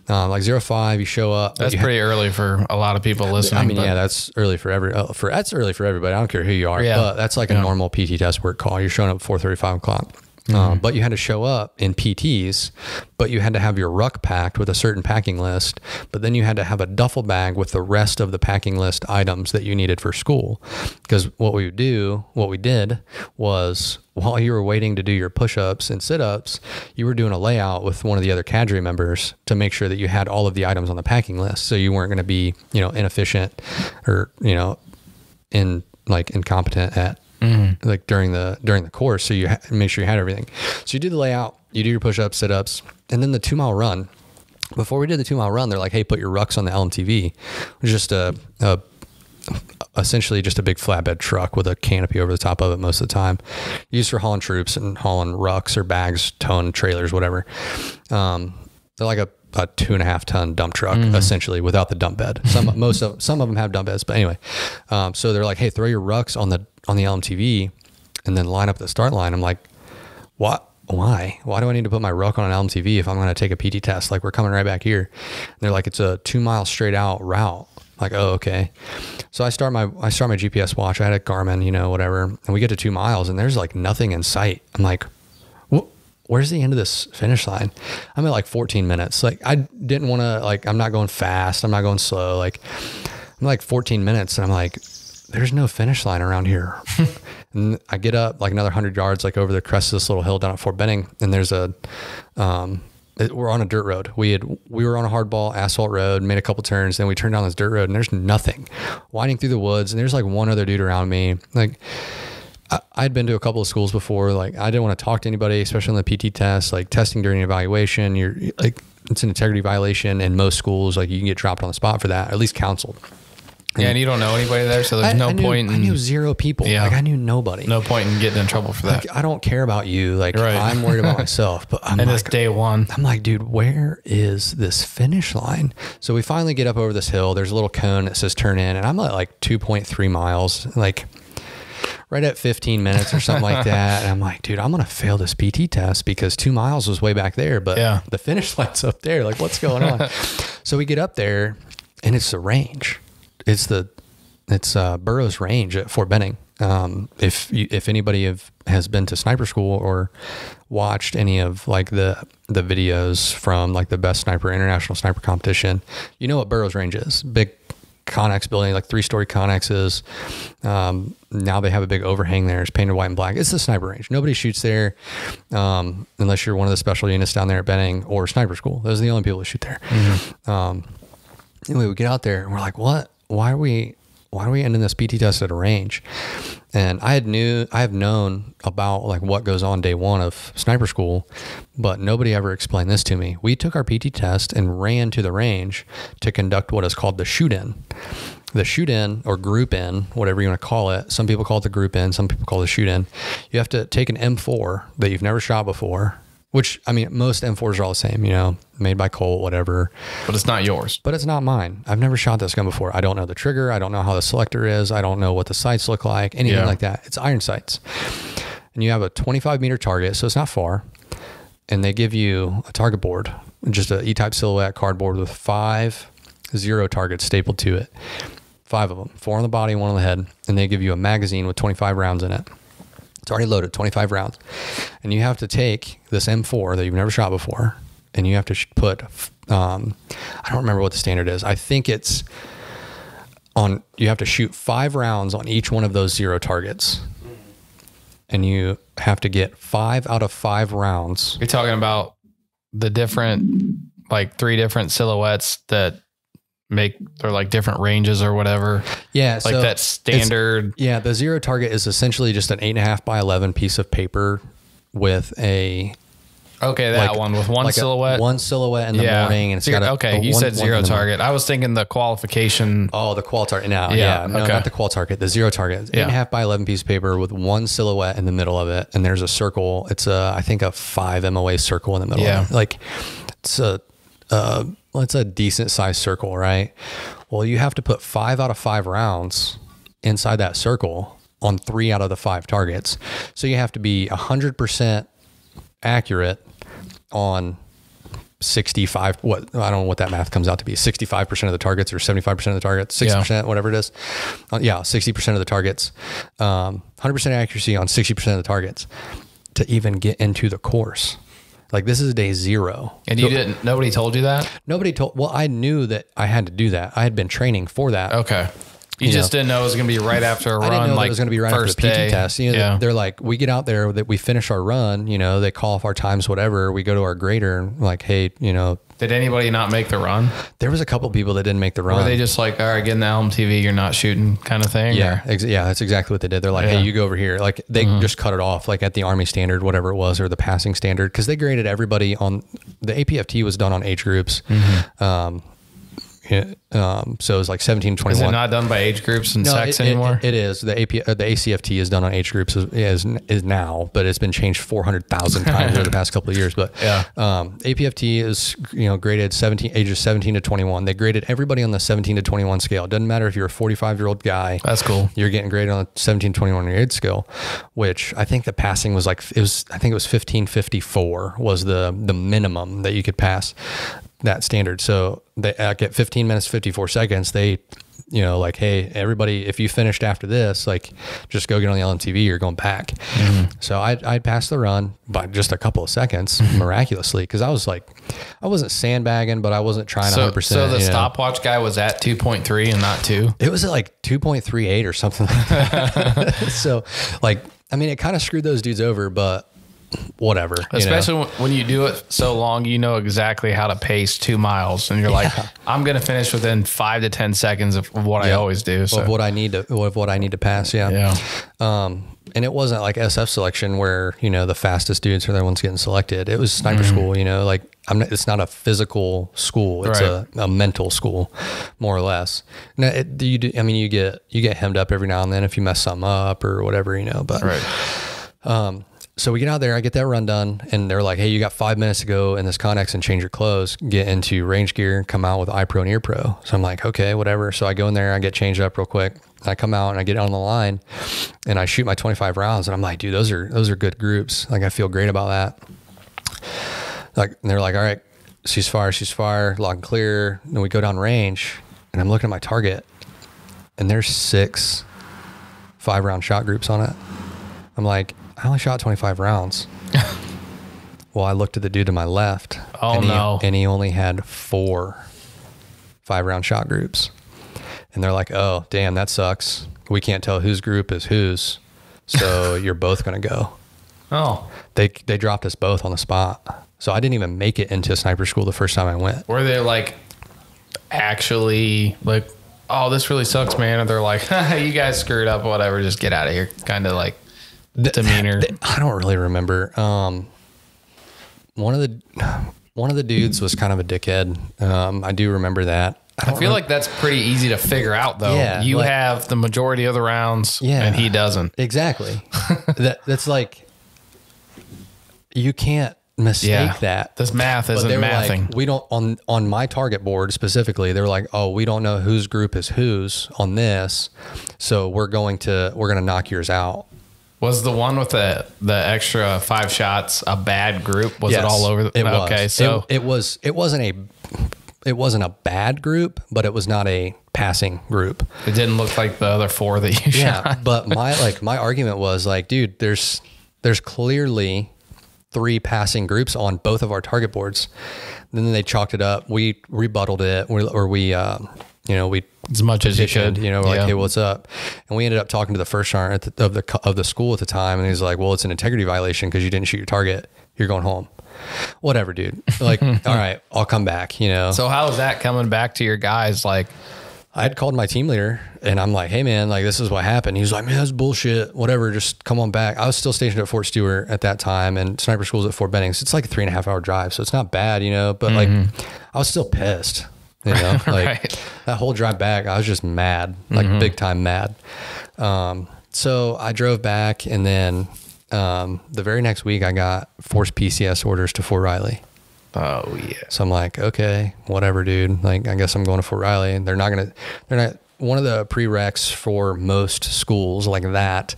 Like 05, you show up. That's pretty early for a lot of people listening. I mean, that's early for that's early for everybody. I don't care who you are, but that's like a normal PT test work call. You're showing up at 4:30, 5 o'clock. But you had to show up in PTs, but you had to have your ruck packed with a certain packing list, but then you had to have a duffel bag with the rest of the packing list items that you needed for school. Because what we did was, while you were waiting to do your push-ups and sit-ups, you were doing a layout with one of the other cadre members to make sure that you had all of the items on the packing list. So you weren't going to be, inefficient or, incompetent at, like during the course. So you make sure you had everything. So you do the layout, you do your push-ups, sit-ups, and then the 2-mile run. Before we did the 2-mile run, they're like, hey, put your rucks on the LMTV, which is just essentially just a big flatbed truck with a canopy over the top of it most of the time, used for hauling troops and hauling rucks or bags, towing trailers, whatever. They're like a 2.5 ton dump truck, essentially, without the dump bed. Some of them have dump beds, but anyway. So they're like, hey, throw your rucks on the LMTV and then line up the start line. I'm like, what? Why do I need to put my ruck on an LMTV if I'm going to take a PT test? Like, we're coming right back here. And they're like, it's a 2 mile straight out route. Like, oh, okay. So I start my GPS watch. I had a Garmin, whatever. And we get to 2 miles and there's like nothing in sight. I'm like, where's the end of this finish line? I'm at like 14 minutes. Like I didn't want to, like, I'm not going fast. I'm not going slow. Like I'm like 14 minutes and I'm like, there's no finish line around here. And I get up like another 100 yards, like over the crest of this little hill down at Fort Benning. And there's we're on a dirt road. We were on a hardball asphalt road, made a couple turns, then we turned down this dirt road and there's nothing, winding through the woods. And there's like one other dude around me. Like I'd been to a couple of schools before. Like I didn't want to talk to anybody, especially on the PT test, like testing during evaluation. You're like, it's an integrity violation in most schools. Like you can get dropped on the spot for that, or at least counseled. Yeah, and you don't know anybody there, so there's no point. I knew 0 people. Yeah. Like I knew nobody. No point in getting in trouble for that. Like, I don't care about you. Like right. I'm worried about myself. But and it's day one. I'm like, dude, where is this finish line? So we finally get up over this hill. There's a little cone that says turn in, and I'm at like 2.3 miles, like right at 15 minutes or something like that. And I'm like, dude, I'm gonna fail this PT test because 2 miles was way back there, but the finish line's up there. Like, what's going on? So we get up there, and it's the range. It's Burroughs Range at Fort Benning. If anybody has been to sniper school or watched any of like the videos from like the best sniper international sniper competition, you know what Burroughs Range is. Big Connex building, like 3-story Connexes. Now they have a big overhang there. It's painted white and black. It's the sniper range. Nobody shoots there unless you're one of the special units down there at Benning or sniper school. Those are the only people that shoot there. Mm-hmm. Anyway, we get out there and we're like, what? Why are we ending this PT test at a range? And I have known about like what goes on day one of sniper school, but nobody ever explained this to me. We took our PT test and ran to the range to conduct what is called the shoot-in. The shoot-in or group-in, whatever you want to call it. Some people call it the group-in, some people call it the shoot-in. You have to take an M4 that you've never shot before, which, I mean, most M4s are all the same, made by Colt, whatever. But it's not yours. But it's not mine. I've never shot this gun before. I don't know the trigger. I don't know how the selector is. I don't know what the sights look like, anything like that. It's iron sights. And you have a 25-meter target, so it's not far. And they give you a target board, just an E-type silhouette cardboard with 5 0 targets stapled to it. 5 of them, 4 on the body, 1 on the head. And they give you a magazine with 25 rounds in it. It's already loaded, 25 rounds. And you have to take this M4 that you've never shot before, and you have to put, I don't remember what the standard is. I think it's you have to shoot 5 rounds on each one of those 0 targets. And you have to get 5 out of 5 rounds. You're talking about the different, like 3 different silhouettes that they're like different ranges or whatever. Yeah. Like so that standard. Yeah. The 0 target is essentially just an 8.5 by 11 piece of paper with a. Okay. That one with one silhouette. One silhouette in the morning. And it's got you said 0 target. I was thinking the qualification. Oh, the qual target. No, not the qual target. The 0 target. It's 8.5 by 11 piece of paper with one silhouette in the middle of it. And there's a circle. It's I think a 5 MOA circle in the middle of it. Like it's a decent sized circle, right? Well, you have to put 5 out of 5 rounds inside that circle on 3 out of the 5 targets. So you have to be 100% accurate on 65, I don't know what that math comes out to be, 65% of the targets or 75% of the targets, 60%, whatever it is. 60% of the targets, 100% accuracy on 60% of the targets to even get into the course. Like this is day 0. And nobody told you that? Well, I knew that I had to do that. I had been training for that. Okay. You just didn't know it was going to be right after a run. I didn't know like it was going to be right after the PT test. They're like, we get out there, that we finish our run, they call off our times, whatever. We go to our grader and like, hey, Did anybody not make the run? There was a couple people that didn't make the run. Or were they just like, all right, get in the LMTV, you're not shooting kind of thing? Yeah. That's exactly what they did. They're like, hey, you go over here. Like they just cut it off like at the Army standard, whatever it was, or the passing standard. Cause they graded everybody on the APFT was done on age groups. So it's like 17 to 21. Is it not done by age groups and sex anymore? It is. The ACFT is done on age groups is now, but it's been changed 400,000 times over the past couple of years. But APFT is graded ages 17 to 21. They graded everybody on the 17 to 21 scale. It doesn't matter if you're a 45-year-old guy. That's cool. You're getting graded on the 17 to 21 year age scale, which I think the passing was I think it was 1554 was the minimum that you could pass that standard. So they at 15 minutes 54 seconds, they you know, like, hey, everybody, if you finished after this, like, just go get on the LMTV, you're going back. So I'd passed the run by just a couple of seconds, miraculously, because I was like, I wasn't sandbagging, but I wasn't trying 100%. So the stopwatch guy was at 2.3 and not 2? It was at like 2.38 or something like that. So, like, I mean, it kind of screwed those dudes over, but whatever. Especially when you do it so long, you know exactly how to pace 2 miles, and you're like, I'm going to finish within 5 to 10 seconds of what I always do. So of what I need to pass. Yeah. And it wasn't like SF selection where, you know, the fastest dudes are the ones getting selected. It was sniper school, you know, like it's not a physical school. It's a mental school, more or less. Now, you get hemmed up every now and then if you mess something up or whatever, you know, but, so we get out there, I get that run done, and they're like, hey, you got 5 minutes to go in this Connex and change your clothes, get into range gear, come out with iPro and EarPro. So I'm like, okay, whatever. So I go in there, I get changed up real quick. I come out and I get on the line and I shoot my 25 rounds, and I'm like, dude, those are good groups. Like, I feel great about that. Like, and they're like, all right, cease fire, lock and clear. And then we go down range, and I'm looking at my target, and there's 6 5-round shot groups on it. I'm like, I only shot 25 rounds. Well, I looked at the dude to my left. And he only had 4 5-round shot groups. And they're like, oh, damn, that sucks. We can't tell whose group is whose. So you're both going to go. Oh. They dropped us both on the spot. So I didn't even make it into sniper school the first time I went. Were they like, actually, like, oh, this really sucks, man? Or they're like, you guys screwed up, whatever, just get out of here. Kind of like demeanor. I don't really remember. One of the dudes was kind of a dickhead. I do remember that. I feel like that's pretty easy to figure out, though. Yeah, you have the majority of the rounds, and he doesn't. Exactly. That's like, you can't mistake that. This math isn't mathing. Like, we don't on my target board specifically. They're like, oh, we don't know whose group is whose on this, so we're gonna knock yours out. Was the one with the extra 5 shots a bad group? Was it all over? It was. Okay, so it wasn't a bad group, but it was not a passing group. It didn't look like the other 4 that you shot. But my argument was like, dude, there's clearly 3 passing groups on both of our target boards. And then they chalked it up. We rebutted it, we as much as you could, like, hey, what's up? And we ended up talking to the first sergeant of the school at the time, and he's like, well, it's an integrity violation because you didn't shoot your target. You're going home. Whatever, dude. Like, all right, I'll come back. So how is that coming back to your guys? Like, I had called my team leader, and I'm like, hey man, like, this is what happened. He was like, man, that's bullshit. Whatever, just come on back. I was still stationed at Fort Stewart at that time, and sniper school's at Fort Benning. So it's like a 3.5 hour drive, so it's not bad, but like, I was still pissed. Like that whole drive back, I was just mad, like big time mad. So I drove back, and then the very next week I got forced PCS orders to Fort Riley. Oh yeah. So I'm like, okay, whatever, dude. Like, I guess I'm going to Fort Riley, and they're not one of the prereqs for most schools like that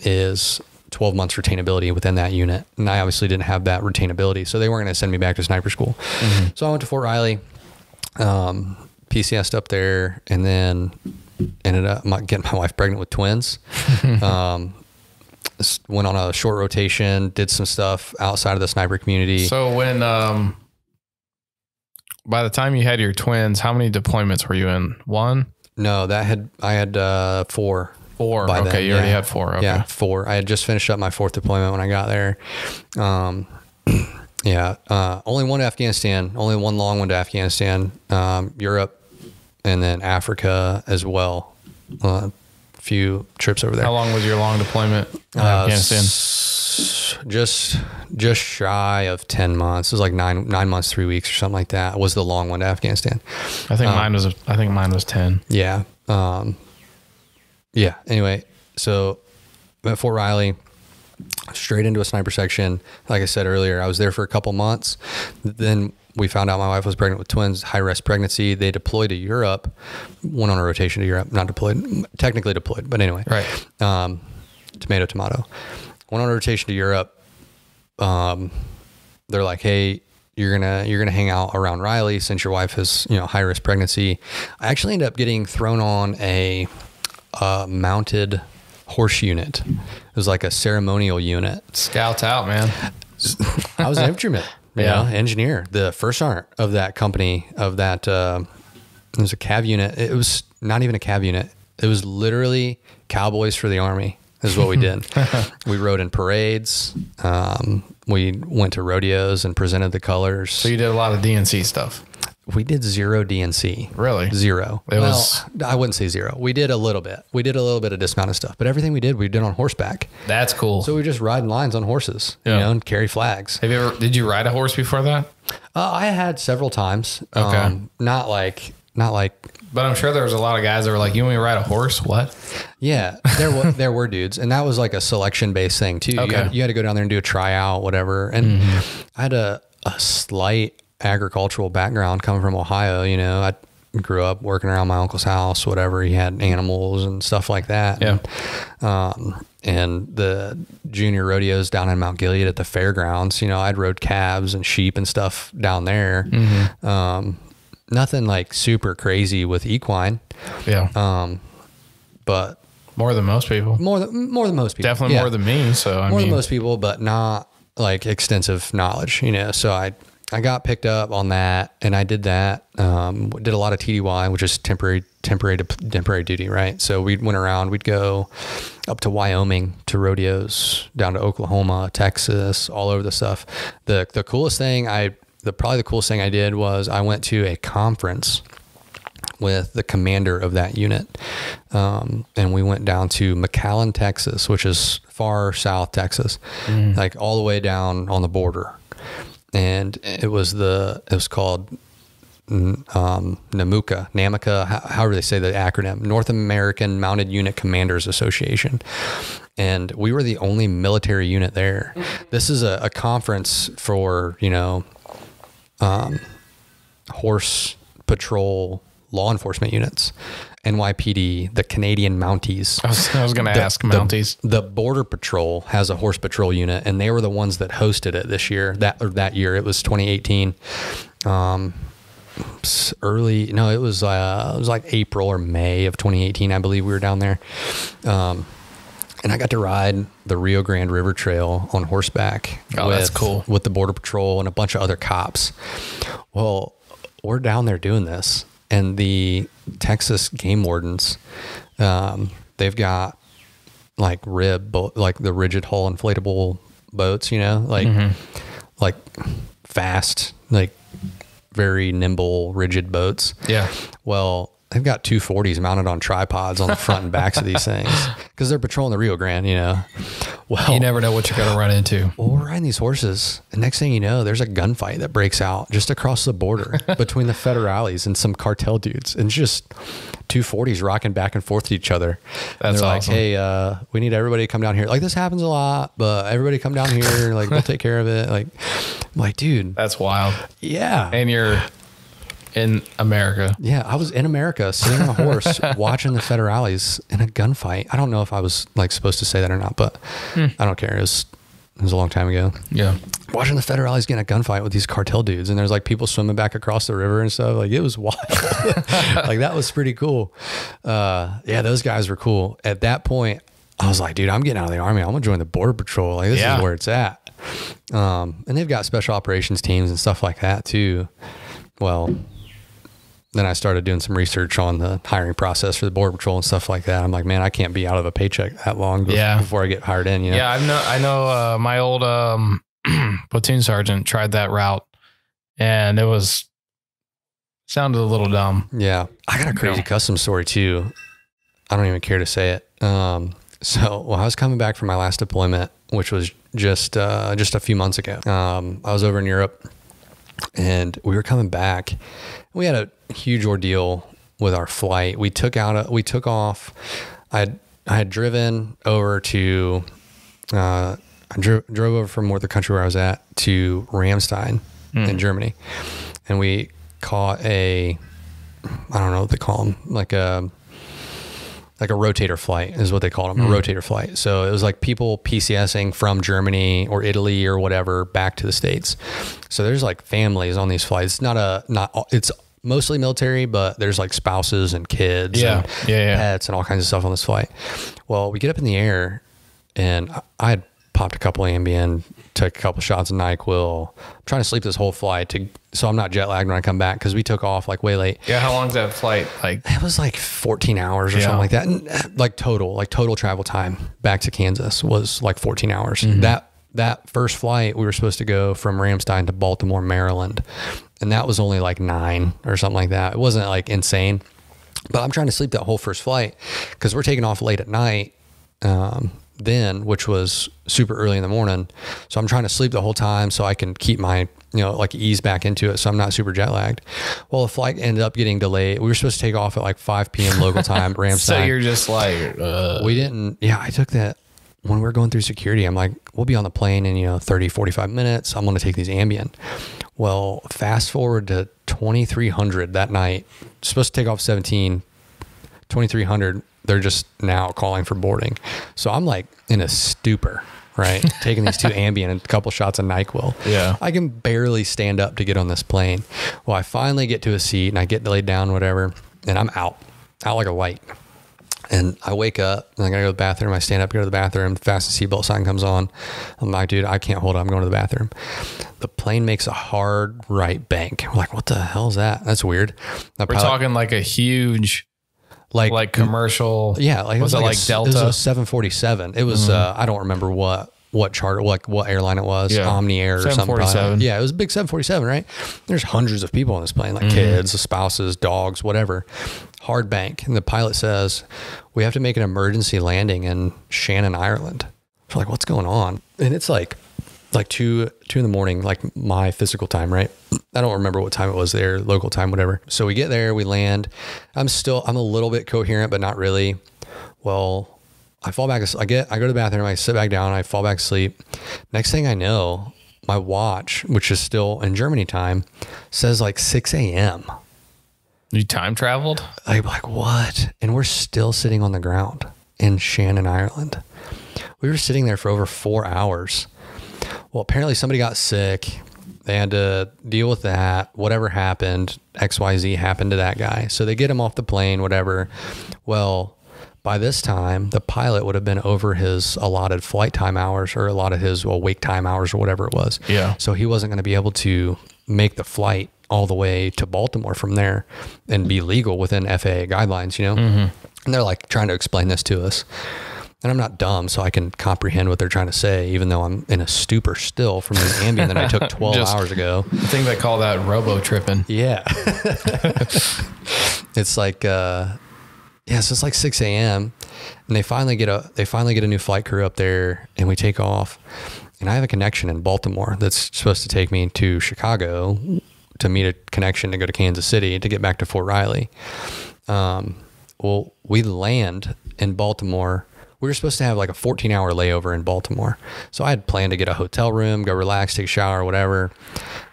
is 12 months retainability within that unit. And I obviously didn't have that retainability, so they weren't going to send me back to sniper school. So I went to Fort Riley, PCS'd up there, and then ended up getting my wife pregnant with twins. Went on a short rotation, did some stuff outside of the sniper community. So when, by the time you had your twins, how many deployments were you in? 1? No, I had 4. 4. Okay. Then. You already had 4. Okay. Yeah, 4. I had just finished up my 4th deployment when I got there. Only one to Afghanistan, only one long one to Afghanistan, Europe, and then Africa as well. Few trips over there. How long was your long deployment in Afghanistan? Just shy of 10 months. It was like 9 months, 3 weeks or something like that. Was the long one to Afghanistan. I think mine was 10. Yeah. Anyway, so I'm at Fort Riley, straight into a sniper section. Like I said earlier, I was there for a couple months. Then we found out my wife was pregnant with twins, high risk pregnancy. They deployed to Europe, went on a rotation to Europe, not deployed, technically deployed, but anyway, right. Tomato. Went on a rotation to Europe. They're like, hey, you're gonna hang out around Riley since your wife has, you know, high risk pregnancy. I actually ended up getting thrown on a mounted horse unit. It was like a ceremonial unit. Scouts out, man. I was an infantryman, you know, engineer, the first sergeant of that company, of that, it was a cav unit. It was not even a cav unit. It was literally cowboys for the Army is what we did. We rode in parades. We went to rodeos and presented the colors. So you did a lot of DNC stuff. We did 0 DNC. Really? 0. I wouldn't say 0. We did a little bit. We did a little bit of dismounted stuff, but everything we did on horseback. That's cool. So we just ride in lines on horses, you know, and carry flags. Did you ride a horse before that? I had several times. Okay. Not like. But I'm sure there was a lot of guys that were like, "You want me to ride a horse? What?" Yeah, there were dudes, and that was like a selection based thing too. Okay. You had to go down there and do a tryout, whatever. And I had a slight agricultural background coming from Ohio. You know, I grew up working around my uncle's house, whatever. He had animals and stuff like that. Yeah. And the junior rodeos down in Mount Gilead at the fairgrounds, you know, I'd rode calves and sheep and stuff down there. Nothing like super crazy with equine. Yeah. But more than most people. More than most people. Definitely more than me. So more than most people, but not like extensive knowledge, you know. So I got picked up on that, and I did that. Did a lot of TDY, which is temporary duty, right? So we went around. We'd go up to Wyoming to rodeos, down to Oklahoma, Texas, all over the stuff. The coolest thing probably the coolest thing I did was I went to a conference with the commander of that unit. And we went down to McAllen, Texas, which is far south Texas, like all the way down on the border. And it was called NAMUCA, however they say the acronym, North American Mounted Unit Commanders Association. And we were the only military unit there. This is a conference for, you know, horse patrol law enforcement units, NYPD, the Canadian Mounties. I was going to ask Mounties. The Border Patrol has a horse patrol unit, and they were the ones that hosted it this year. That year, it was 2018. It was like April or May of 2018, I believe we were down there. And I got to ride the Rio Grande River Trail on horseback. That's cool. With the Border Patrol and a bunch of other cops. Well, we're down there doing this, and the Texas game wardens, they've got like like the rigid hull inflatable boats, you know, like fast, like very nimble, rigid boats. Yeah. Well, they've got 240s mounted on tripods on the front and backs of these things because they're patrolling the Rio Grande, you know. Well, you never know what you're going to run into. Well, we're riding these horses, and next thing you know, there's a gunfight that breaks out just across the border between the federales and some cartel dudes, and just 240s rocking back and forth to each other. That's they're awesome. Like, hey, we need everybody to come down here. Like, this happens a lot, but everybody come down here. Like, we'll take care of it. Like, I'm like, dude, that's wild. Yeah. And you're in America. Yeah, I was in America sitting on a horse watching the federales in a gunfight. I don't know if I was like supposed to say that or not, but I don't care. It was a long time ago. Yeah. Watching the federales get in a gunfight with these cartel dudes, and there's like people swimming back across the river and stuff. Like, it was wild. Like, that was pretty cool. Yeah, those guys were cool. At that point, I was like, dude, I'm getting out of the Army. I'm gonna join the Border Patrol. Like, this is where it's at. And they've got special operations teams and stuff like that too. Well, then I started doing some research on the hiring process for the Border Patrol and stuff like that. I'm like, man, I can't be out of a paycheck that long before I get hired in. You know? Yeah, I know. My old platoon sergeant tried that route, and it sounded a little dumb. Yeah, I got a crazy custom story too. I don't even care to say it. So when I was coming back from my last deployment, which was just a few months ago, I was over in Europe, and we were coming back. We had a huge ordeal with our flight. We took off. I had driven over to, I drove over from the country where I was at to Ramstein in Germany. And we caught I don't know what they call them, like like a rotator flight is what they called them, a rotator flight. So it was like people PCSing from Germany or Italy or whatever back to the States. So there's like families on these flights. It's mostly military, but there's like spouses and kids and pets and all kinds of stuff on this flight. Well, we get up in the air and I had popped a couple Ambien, took a couple shots of NyQuil. I'm trying to sleep this whole flight so I'm not jet lagged when I come back, because we took off like way late. Yeah, how long's that flight? Like it was like 14 hours or something like that. And like total travel time back to Kansas was like 14 hours. That first flight, we were supposed to go from Ramstein to Baltimore, Maryland. And that was only like 9 or something like that. It wasn't like insane, but I'm trying to sleep that whole first flight because we're taking off late at night. Then, which was super early in the morning. So I'm trying to sleep the whole time so I can keep my, like ease back into it. So I'm not super jet lagged. Well, the flight ended up getting delayed. We were supposed to take off at like 5 p.m. local time, Ramstein. So you're just like, we didn't. Yeah, I took that when we were going through security. I'm like, we'll be on the plane in, 30, 45 minutes. I'm going to take these Ambien. Well, fast forward to 2300 that night, supposed to take off 2300. They're just now calling for boarding. So I'm like in a stupor, right? Taking these 2 Ambien and a couple shots of NyQuil. Yeah. I can barely stand up to get on this plane. Well, I finally get to a seat and I get laid down, whatever, and I'm out like a light. And I wake up and I gotta go to the bathroom. I stand up, go to the bathroom. Fasten seatbelt sign comes on. I'm like, dude, I can't hold it. I'm going to the bathroom. The plane makes a hard right bank. We're like, what the hell is that? That's weird. We're talking like a huge, like commercial. Yeah. Like, was it like Delta? It was a 747. It was, I don't remember what charter, like what airline it was, Omni Air or something. 747. Yeah, it was a big 747, right? There's hundreds of people on this plane, like kids, spouses, dogs, whatever. Hard bank. And the pilot says, we have to make an emergency landing in Shannon, Ireland. So like, what's going on? And it's like 2 in the morning, like my physical time, right? I don't remember what time it was there, local time, whatever. So we get there, we land. I'm a little bit coherent, but not really. Well, I fall back. I go to the bathroom. I sit back down. I fall back asleep. Next thing I know, my watch, which is still in Germany time, says like 6 a.m. You time traveled? I'm like, what? And we're still sitting on the ground in Shannon, Ireland. We were sitting there for over 4 hours. Well, apparently somebody got sick. They had to deal with that. Whatever happened, XYZ happened to that guy. So they get him off the plane, whatever. Well, by this time, the pilot would have been over his allotted flight time hours, or a lot of his wake time hours, or whatever it was. Yeah. So he wasn't going to be able to make the flight all the way to Baltimore from there and be legal within FAA guidelines, And they're like trying to explain this to us. And I'm not dumb, so I can comprehend what they're trying to say, even though I'm in a stupor still from the Ambien that I took 12 hours ago. I think they call that robo-tripping. Yeah. It's like, so it's like 6 a.m. and they finally get a new flight crew up there, and we take off. And I have a connection in Baltimore that's supposed to take me to Chicago to meet a connection to go to Kansas City to get back to Fort Riley. Well, we land in Baltimore. We were supposed to have like a 14-hour layover in Baltimore. So I had planned to get a hotel room, go relax, take a shower, whatever.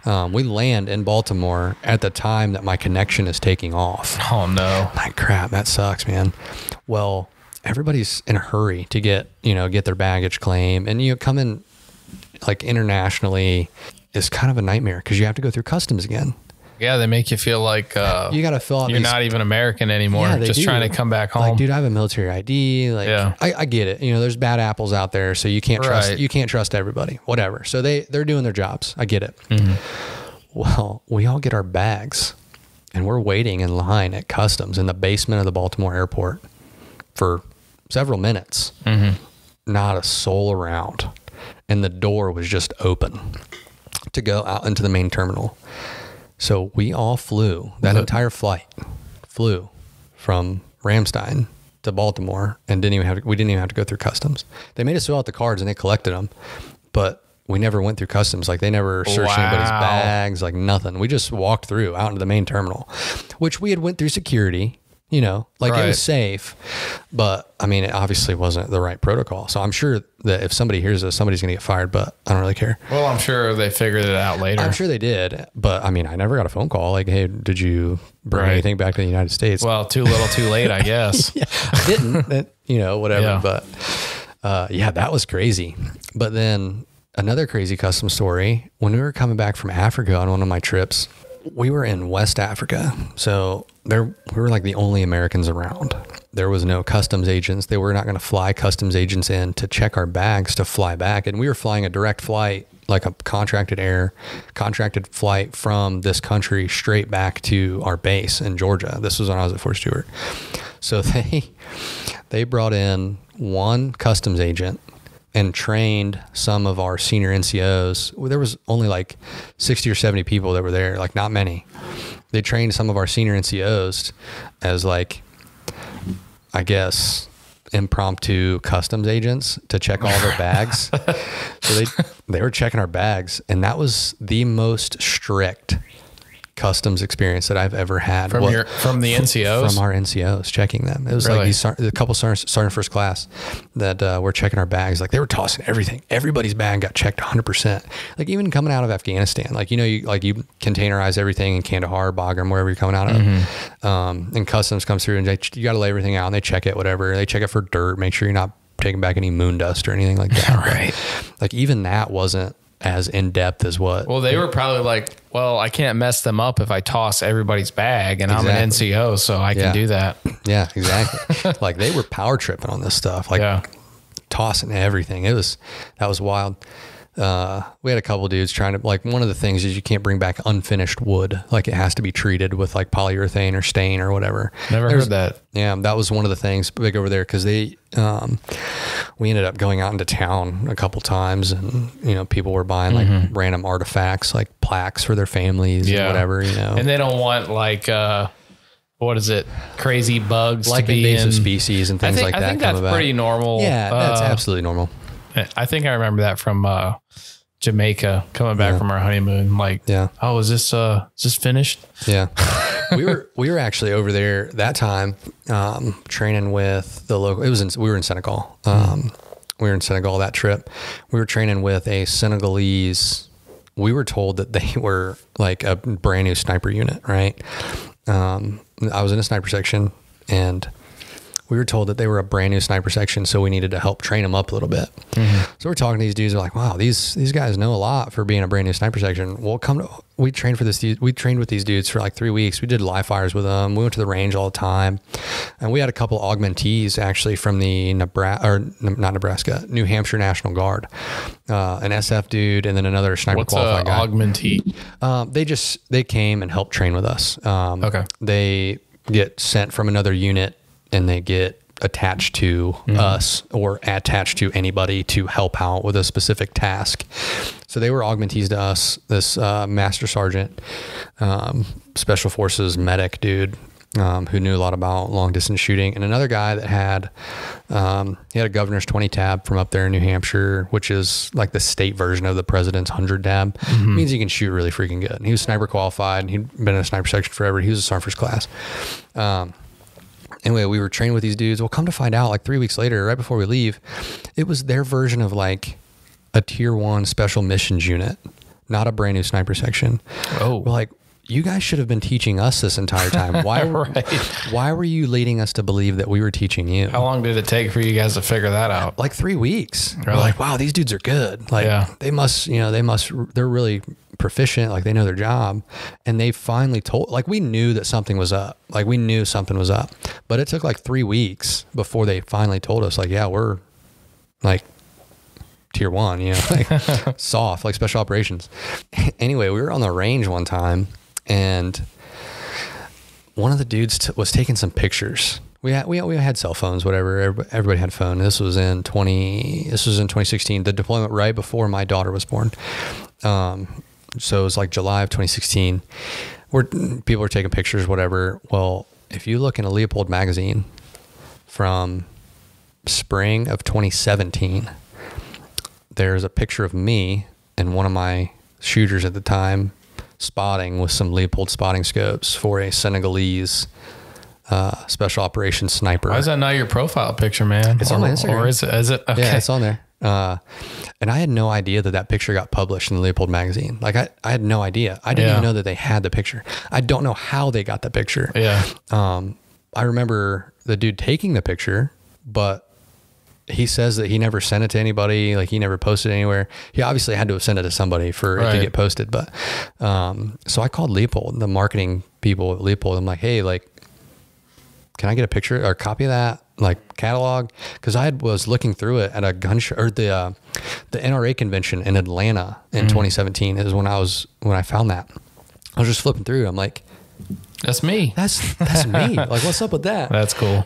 We land in Baltimore at the time that my connection is taking off. Oh, no. Like, crap, that sucks, man. Well, everybody's in a hurry to get their baggage claim. And, coming like internationally is kind of a nightmare because you have to go through customs again. Yeah, they make you feel like you got to fill out. You're not even American anymore. Yeah, just trying to come back home. Like, dude, I have a military ID. Like, yeah. I get it. There's bad apples out there, so you can't trust. You can't trust everybody. Whatever. So they're doing their jobs. I get it. Mm-hmm. Well, we all get our bags, and we're waiting in line at customs in the basement of the Baltimore airport for several minutes. Mm-hmm. Not a soul around, and the door was just open to go out into the main terminal. So we all flew, entire flight flew from Ramstein to Baltimore, and we didn't even have to go through customs. They made us fill out the cards and they collected them, but we never went through customs. Like, they never searched anybody's bags, like nothing. We just walked through out into the main terminal, which we had went through security you know, like it Right. was safe, but I mean, it obviously wasn't the right protocol. So I'm sure that if somebody hears this, somebody's going to get fired, but I don't really care. Well, I'm sure they figured it out later. I'm sure they did, but I mean, I never got a phone call like, hey, did you bring Right. anything back to the United States? Well, too little, too late, I guess. Yeah, I didn't, you know, whatever. Yeah. But yeah, that was crazy. But then another crazy custom story, when we were coming back from Africa on one of my trips, we were in West Africa. So we were like the only Americans around. There was no customs agents. They were not going to fly customs agents in to check our bags to fly back. And we were flying a direct flight, like a contracted flight from this country straight back to our base in Georgia. This was when I was at Fort Stewart. So they brought in one customs agent and trained some of our senior NCOs. There was only like 60 or 70 people that were there, like not many. They trained some of our senior NCOs as like, I guess, impromptu customs agents to check all their bags. So they were checking our bags, and that was the most strict customs experience that I've ever had. From the NCOs? From our NCOs checking them. It was Really? like a couple sergeant first class that were checking our bags. Like they were tossing everything. Everybody's bag got checked 100%. Like even coming out of Afghanistan, like, you know, you containerize everything in Kandahar, Bagram, wherever you're coming out of. And customs comes through and you got to lay everything out and they check it, whatever. They check it for dirt, make sure you're not taking back any moon dust or anything like that. Right. Like even that wasn't as in depth as what. Well, they were probably like, well, I can't mess them up if I toss everybody's bag, and Exactly. I'm an NCO, so I can do that. Yeah, exactly. Like they were power tripping on this stuff, like tossing everything. That was wild. We had a couple dudes trying to, like, one of the things is you can't bring back unfinished wood. Like it has to be treated with like polyurethane or stain or whatever. Never heard that. Yeah, that was one of the things big over there because we ended up going out into town a couple times, and you know, people were buying like random artifacts, like plaques for their families and whatever, you know. And they don't want like what is it? Crazy bugs, like to be invasive in species and things like that. I think that's pretty normal. Yeah, that's absolutely normal. I think I remember that from Jamaica coming back from our honeymoon. Like, oh, is this finished? Yeah. we were actually over there that time, training with the local, we were in Senegal. We were in Senegal that trip. We were training with a Senegalese. We were told that they were like a brand new sniper unit, right? I was in a sniper section, and we were told that they were a brand new sniper section, so we needed to help train them up a little bit. So we're talking to these dudes. They're like, "Wow, these guys know a lot for being a brand new sniper section." Well, we trained with these dudes for like 3 weeks. We did live fires with them. We went to the range all the time, and we had a couple augmentees actually from the New Hampshire National Guard, an SF dude, and then another sniper qualified guy. What's augmentee? They came and helped train with us. Okay. They get sent from another unit, and they get attached to us or attached to anybody to help out with a specific task. So they were augmentees to us. This master sergeant, special forces medic dude, who knew a lot about long distance shooting, and another guy that had he had a governor's 20 tab from up there in New Hampshire, which is like the state version of the president's 100 tab. Means you can shoot really freaking good. And he was sniper qualified, and he'd been in a sniper section forever. He was a sergeant first class. Anyway, we were training with these dudes. Well, come to find out, like 3 weeks later, right before we leave, it was their version of like a tier 1 special missions unit, not a brand new sniper section. Oh, We're like, you guys should have been teaching us this entire time. Why were you leading us to believe that we were teaching you? how long did it take for you guys to figure that out? Like 3 weeks. Really? We're like, wow, these dudes are good. Like they're really proficient. Like they know their job. And they finally told, like, we knew that something was up. Like we knew something was up, but it took like 3 weeks before they finally told us, like, yeah, we're like tier 1, you know, like soft, like special operations. Anyway, we were on the range one time, and one of the dudes was taking some pictures. We had cell phones, whatever. Everybody had a phone. This was in 2016, the deployment right before my daughter was born. So it was like July of 2016, where people were taking pictures, whatever. Well, if you look in a Leopold magazine from spring of 2017, there's a picture of me and one of my shooters at the time spotting with some Leopold spotting scopes for a Senegalese special operations sniper. Why is that not your profile picture, man? It's on my Instagram. Or is it? Okay. Yeah, it's on there. And I had no idea that picture got published in the Leopold magazine. Like I had no idea. I didn't even know that they had the picture. I don't know how they got the picture. Yeah. I remember the dude taking the picture, but he says that he never sent it to anybody. Like he never posted it anywhere. He obviously had to have sent it to somebody for it to get posted. But, so I called Leopold, the marketing people at Leopold. I'm like, hey, like, can I get a picture or a copy of that? Like catalog? Cause was looking through it at a gun show or the NRA convention in Atlanta in 2017 is when I found that. I was just flipping through. I'm like, that's me. That's me. Like, what's up with that? That's cool.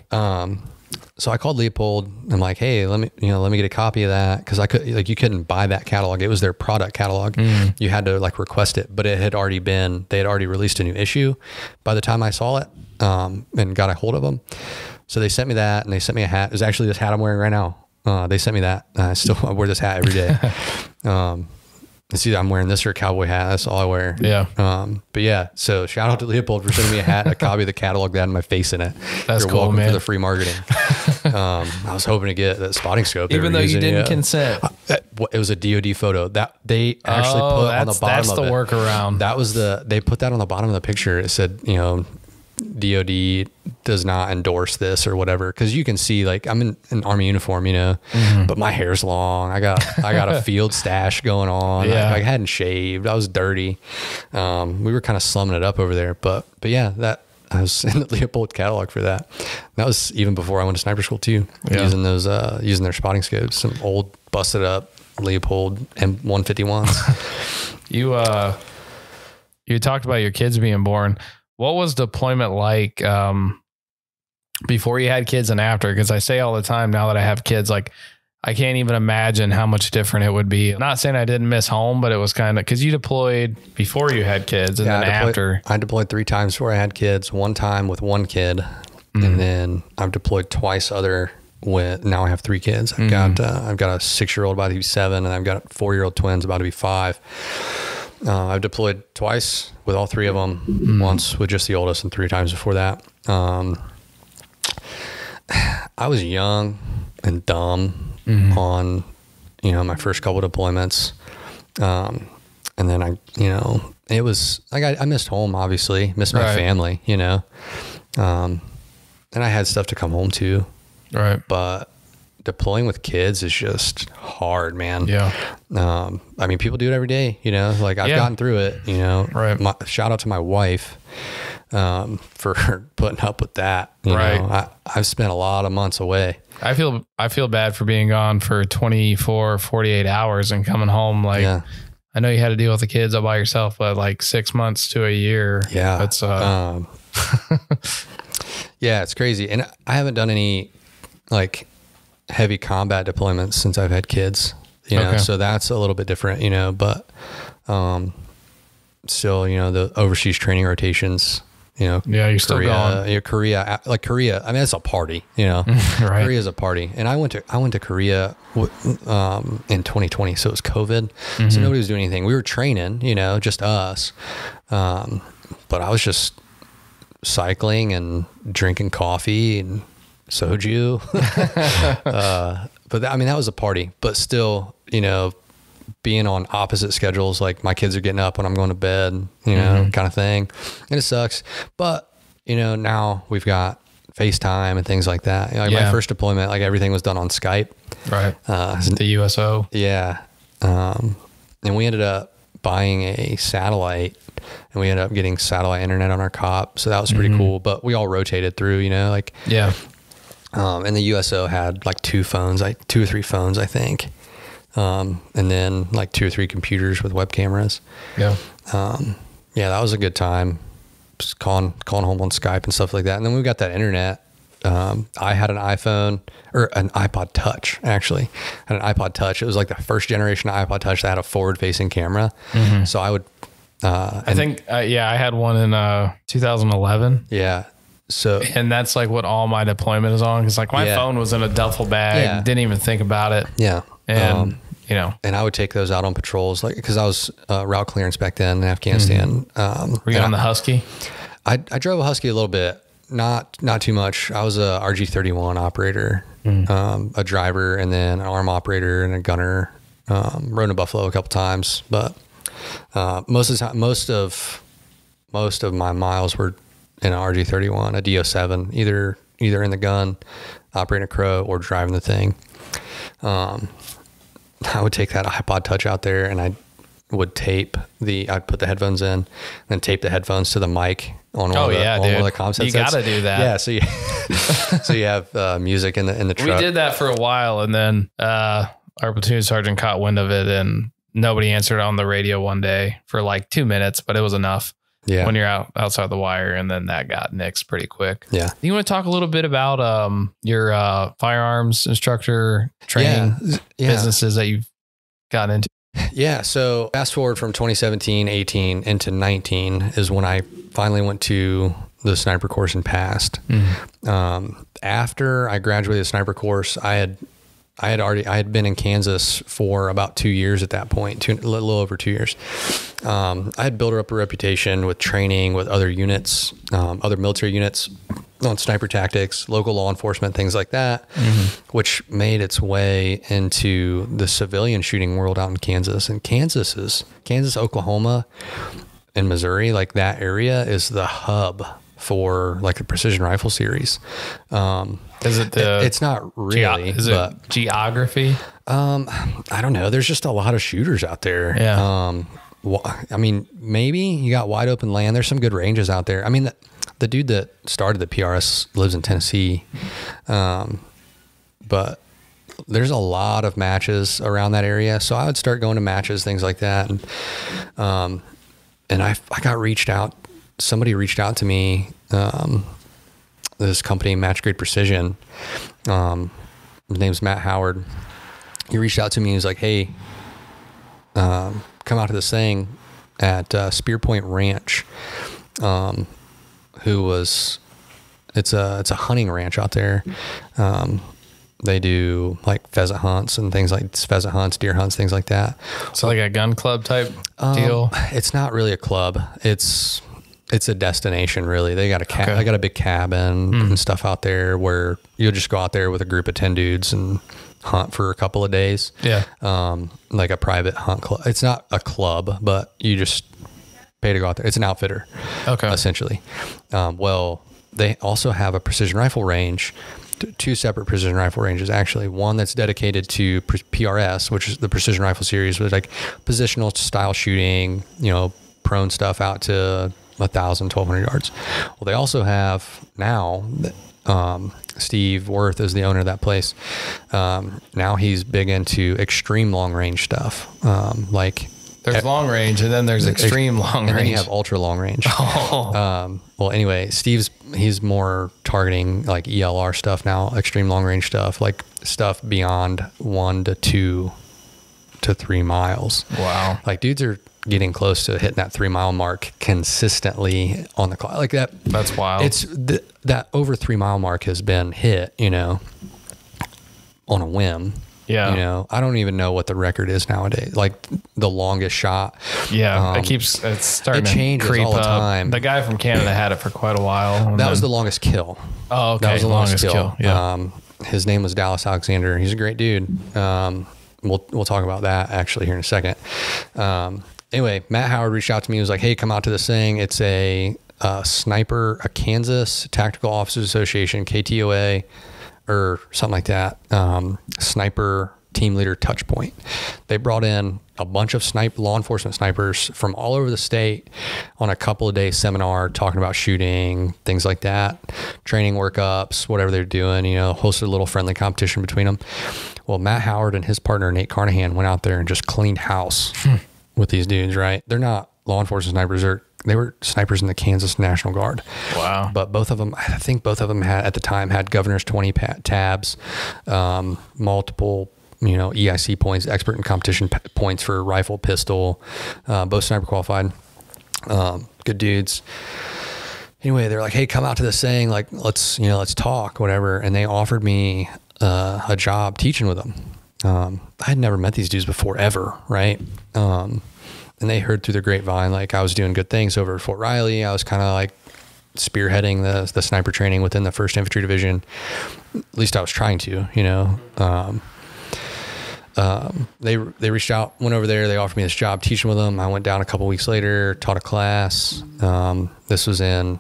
So I called Leopold. I'm like, hey, let me get a copy of that. Cause you couldn't buy that catalog. It was their product catalog. You had to like request it, but they had already released a new issue by the time I saw it, and got a hold of them. So they sent me that, and they sent me a hat. It was actually this hat I'm wearing right now. They sent me that. I wear this hat every day. It's either I'm wearing this or a cowboy hat. That's all I wear. Yeah. But yeah, so shout out to Leopold for sending me a hat and a copy of the catalog that had my face in it. That's You're cool, welcome man. for the free marketing. I was hoping to get that spotting scope. Even though you didn't consent. It was a DOD photo that they actually put on the bottom of it. That's the workaround. That was they put that on the bottom of the picture. It said, DOD does not endorse this or whatever. Cause you can see like I'm in an Army uniform, but my hair's long. I got a field stash going on. Yeah. I hadn't shaved. I was dirty. We were kind of slumming it up over there, but yeah, I was in the Leopold catalog for that. That was even before I went to sniper school too, using their spotting scopes, some old busted up Leopold M151s. You talked about your kids being born. What was deployment like before you had kids and after? Because I say all the time now that I have kids, like I can't even imagine how much different it would be. I'm not saying I didn't miss home, but it was kind of because you deployed before you had kids and then after. I deployed 3 times before I had kids. 1 time with 1 kid, and then I've deployed twice now I have 3 kids. I've got a 6-year-old about to be 7, and I've got 4-year-old twins about to be 5. I've deployed twice with all 3 of them, once with just the oldest and 3 times before that. I was young and dumb on, my first couple of deployments. And then it was like, I missed home, obviously, missed my family, and I had stuff to come home to. Right. But deploying with kids is just hard, man. Yeah. People do it every day, like I've gotten through it, Right. Shout out to my wife, for putting up with that. I've spent a lot of months away. I feel bad for being gone for 24, 48 hours and coming home. Like, I know you had to deal with the kids all by yourself, but like 6 months to a year. Yeah. That's, yeah, it's crazy. And I haven't done any like heavy combat deployments since I've had kids, so that's a little bit different, but, still, the overseas training rotations, you're still going. Korea, it's a party, right. Korea is a party. And I went to Korea, in 2020. So it was COVID. So nobody was doing anything. We were training, just us. But I was just cycling and drinking coffee and soju. But that was a party, but still, being on opposite schedules, like my kids are getting up when I'm going to bed, kind of thing. And it sucks. But, now we've got FaceTime and things like that. My first deployment, like everything was done on Skype. Right. The USO. Yeah. And we ended up buying a satellite, and we ended up getting satellite internet on our COP. So that was pretty cool, but we all rotated through, and the USO had like 2 phones, like 2 or 3 phones, I think. And then like 2 or 3 computers with web cameras. Yeah. That was a good time. Just calling home on Skype and stuff like that. And then we got that internet. I had an iPhone or an iPod Touch, actually. I had an iPod Touch. It was like the first generation of iPod Touch that had a forward facing camera. So I would, I think, I had one in, 2011. Yeah. And that's like what all my deployment is on. Cause like my phone was in a duffel bag, didn't even think about it. Yeah. And, and I would take those out on patrols, like, cause I was route clearance back then in Afghanistan. Were you on the Husky? I drove a Husky a little bit, Not too much. I was a RG-31 operator, a driver, and then an arm operator and a gunner. Rode in Buffalo a couple times, but most of my miles were in an RG-31, a DO7, either in the gun, operating a Crow, or driving the thing. I would take that iPod Touch out there, and I'd put the headphones in, and tape the headphones to the mic on one of the comms headsets. You gotta do that. Yeah, so you have music in the truck. We did that for a while, and then our platoon sergeant caught wind of it, and nobody answered on the radio one day for like 2 minutes, but it was enough. Yeah. When you're outside the wire, and then that got nixed pretty quick. Yeah. You want to talk a little bit about your firearms instructor training businesses that you've gotten into? Yeah. So fast forward from 2017, 18 into 19 is when I finally went to the sniper course and passed. After I graduated the sniper course, I had been in Kansas for about 2 years at that point, a little over 2 years. I had built up a reputation with training with other units, other military units on sniper tactics, local law enforcement, things like that, which made its way into the civilian shooting world out in Kansas. And Kansas, Oklahoma, and Missouri, like that area is the hub for like the precision rifle series. Is it it's not really, is it geography? I don't know. There's just a lot of shooters out there. Yeah. I mean, maybe you got wide open land. There's some good ranges out there. I mean, the dude that started the PRS lives in Tennessee. But there's a lot of matches around that area. So I would start going to matches, things like that. And I got reached out. Somebody reached out to me, this company, Match Grade Precision. His name's Matt Howard. He reached out to me. He was like, hey, come out to this thing at Spear Point Ranch, it's a hunting ranch out there. They do like pheasant hunts and things like pheasant hunts, deer hunts, things like that. So like a gun club type deal? It's not really a club. It's a destination, really. They got they got a big cabin and stuff out there where you'll just go out there with a group of 10 dudes and hunt for a couple of days. Yeah. Like a private hunt club. It's not a club, but you just pay to go out there. It's an outfitter. Okay. Essentially. Well, they also have a precision rifle range, two separate precision rifle ranges, actually. One that's dedicated to PRS, which is the precision rifle series, with like positional style shooting, prone stuff out to 1,000, 1,200 yards. Well, they also have now, Steve Worth is the owner of that place. Now he's big into extreme long range stuff. Like there's long range and then there's extreme long range. And then you have ultra long range. Well, anyway, he's more targeting like ELR stuff now, extreme long range stuff, like stuff beyond 1 to 2 to 3 miles. Wow. Like dudes are getting close to hitting that 3 mile mark consistently on the clock like that. That's wild. It's that over 3 mile mark has been hit, on a whim. Yeah. I don't even know what the record is nowadays. Like the longest shot. Yeah. It's starting to creep all the time. The guy from Canada had it for quite a while. That was the longest kill. Oh, okay. That was the longest kill. Yeah. His name was Dallas Alexander. He's a great dude. We'll talk about that actually here in a second. Anyway, Matt Howard reached out to me. He was like, hey, come out to this thing. It's a Kansas Tactical Officers Association, KTOA, or something like that. Sniper team leader touch point. They brought in a bunch of law enforcement snipers from all over the state on a couple of days seminar talking about shooting, things like that, training workups, whatever they're doing, hosted a little friendly competition between them. Well, Matt Howard and his partner, Nate Carnahan, went out there and just cleaned house with these dudes, right? They're not law enforcement snipers. They were snipers in the Kansas National Guard. Wow. But both of them, I think both of them at the time had Governor's 20 tabs, multiple, EIC points, expert in competition points for rifle, pistol, both sniper qualified, good dudes. Anyway, they're like, hey, come out to this thing. Like, let's talk, whatever. And they offered me a job teaching with them. I had never met these dudes before ever. Right. And they heard through the grapevine, like I was doing good things over at Fort Riley. I was kind of like spearheading the sniper training within the 1st Infantry Division. At least I was trying to, you know. They reached out, went over there. They offered me this job teaching with them. I went down a couple weeks later, taught a class. This was in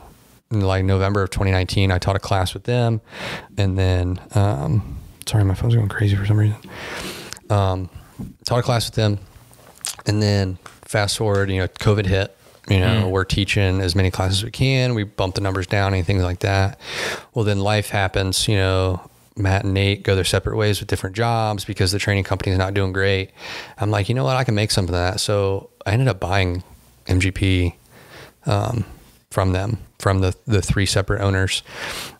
like November of 2019. I taught a class with them, and then sorry, my phone's going crazy for some reason. Taught a class with them, and then fast forward, you know, COVID hit. You know, we're teaching as many classes as we can. We bump the numbers down, anything like that. Well, then life happens. You know, Matt and Nate go their separate ways with different jobs because the training company is not doing great. I'm like, you know what? I can make something of that. So I ended up buying MGP from them, from the 3 separate owners.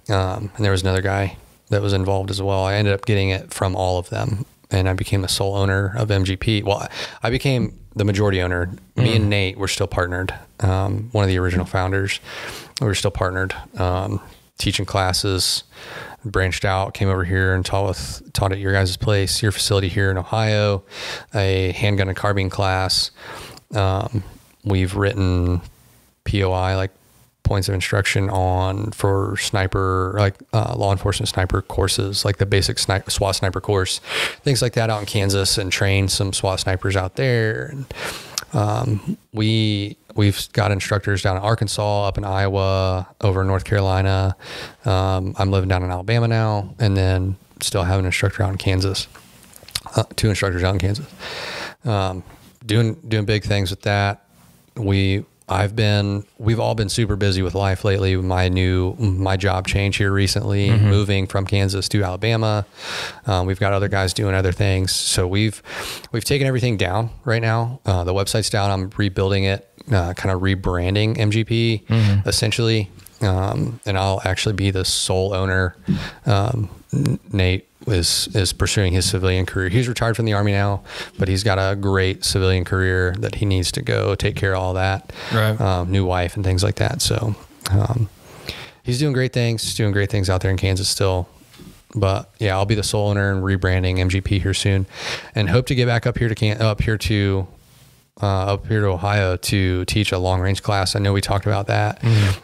And there was another guy that was involved as well. I ended up getting it from all of them, and I became the sole owner of MGP. Well, I became the majority owner. Me and Nate were still partnered. One of the original founders. We were still partnered, teaching classes. Branched out, came over here and taught at your guys' place, your facility here in Ohio, a handgun and carbine class. We've written POI, like points of instruction for sniper, like law enforcement sniper courses, like the basic SWAT sniper course, things like that out in Kansas, and trained some SWAT snipers out there. And we've got instructors down in Arkansas, up in Iowa, over in North Carolina. I'm living down in Alabama now, and then still have an instructor out in Kansas, 2 instructors out in Kansas. Doing big things with that. We've all been super busy with life lately. My job change here recently, moving from Kansas to Alabama. We've got other guys doing other things. So we've taken everything down right now. The website's down. I'm rebuilding it, kind of rebranding MGP essentially. And I'll actually be the sole owner. Nate is pursuing his civilian career. He's retired from the Army now, but he's got a great civilian career that he needs to go take care of all that. Right. New wife and things like that. So he's doing great things. He's doing great things out there in Kansas still. But yeah, I'll be the sole owner and rebranding MGP here soon, and hope to get back up here to Ohio to teach a long range class. I know we talked about that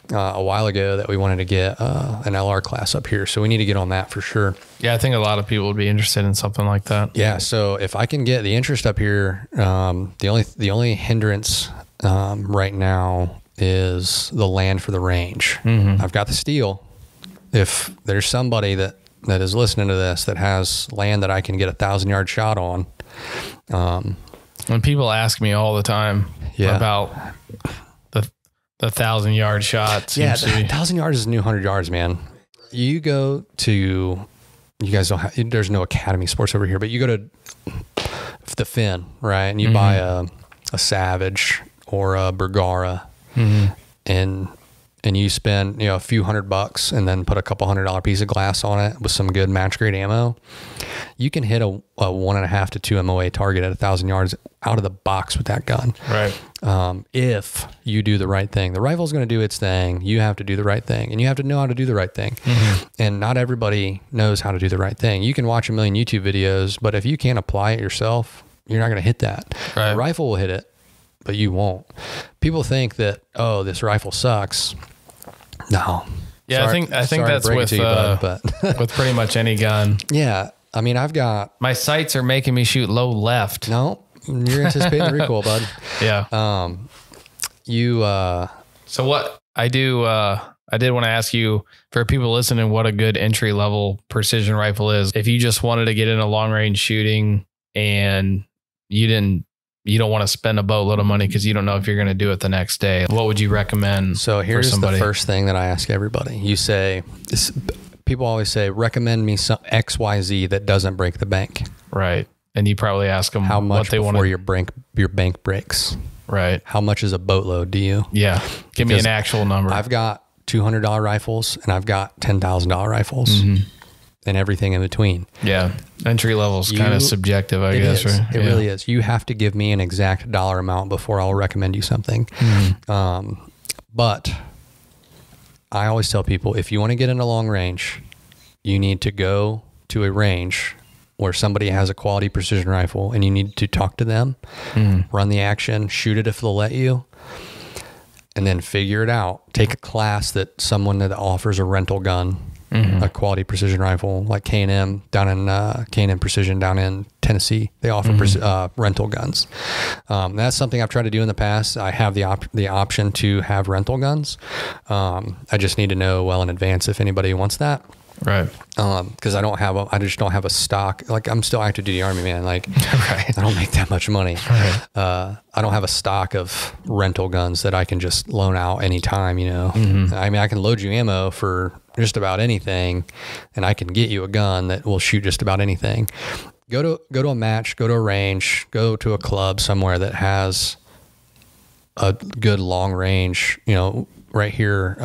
a while ago, that we wanted to get an LR class up here. So we need to get on that for sure. Yeah, I think a lot of people would be interested in something like that. Yeah. So if I can get the interest up here, the only hindrance right now is the land for the range. I've got the steel. If there's somebody that is listening to this that has land that I can get 1,000-yard shot on, when people ask me all the time about the 1,000-yard shot. Yeah, 1,000 yards is a new 100 yards, man. You go to, you guys don't have, there's no academy sports over here, but you go to the Finn, right? And you buy a Savage or a Bergara, and you spend, a few $100 and then put a couple $100 piece of glass on it with some good match grade ammo. You can hit a 1.5 to 2 MOA target at 1,000 yards out of the box with that gun. Right. If you do the right thing. The rifle's going to do its thing. You have to do the right thing, and you have to know how to do the right thing. And not everybody knows how to do the right thing. You can watch a million YouTube videos, but if you can't apply it yourself, you're not going to hit that. Right. The rifle will hit it, but you won't. People think that, oh, this rifle sucks. No. Yeah, I think that's with with pretty much any gun. Yeah. I mean, I've got... My sights are making me shoot low left. No, you're anticipating the recoil, bud. Yeah. So what I do, I did want to ask you, for people listening, what a good entry level precision rifle is. If you just wanted to get into long range shooting and you don't want to spend a boatload of money because you don't know if you're going to do it the next day, what would you recommend? So here's the first thing that I ask everybody. You say, people always say, recommend me some XYZ that doesn't break the bank. Right. And you probably ask them how much what they before your bank breaks. Right. How much is a boatload to you? Yeah. Give me an actual number. I've got $200 rifles and I've got $10,000 rifles. And everything in between. Yeah. Entry level is kind of subjective, I guess. Is. Right? It really is. You have to give me an exact dollar amount before I'll recommend you something. But I always tell people, if you want to get into long range, you need to go to a range where somebody has a quality precision rifle and you need to talk to them, run the action, shoot it if they'll let you, and then figure it out. Take a class that someone that offers a rental gun, a quality precision rifle, like K&M down in K&M Precision down in Tennessee. They offer rental guns. That's something I've tried to do in the past. I have the option to have rental guns. I just need to know well in advance if anybody wants that. Right. Cause I just don't have a stock. Like I'm still active duty Army, man. Like Right. I don't make that much money. Right. I don't have a stock of rental guns that I can just loan out anytime, you know. I mean, I can load you ammo for just about anything, and I can get you a gun that will shoot just about anything. Go to a match, go to a range, go to a club somewhere that has a good long range, you know, right here.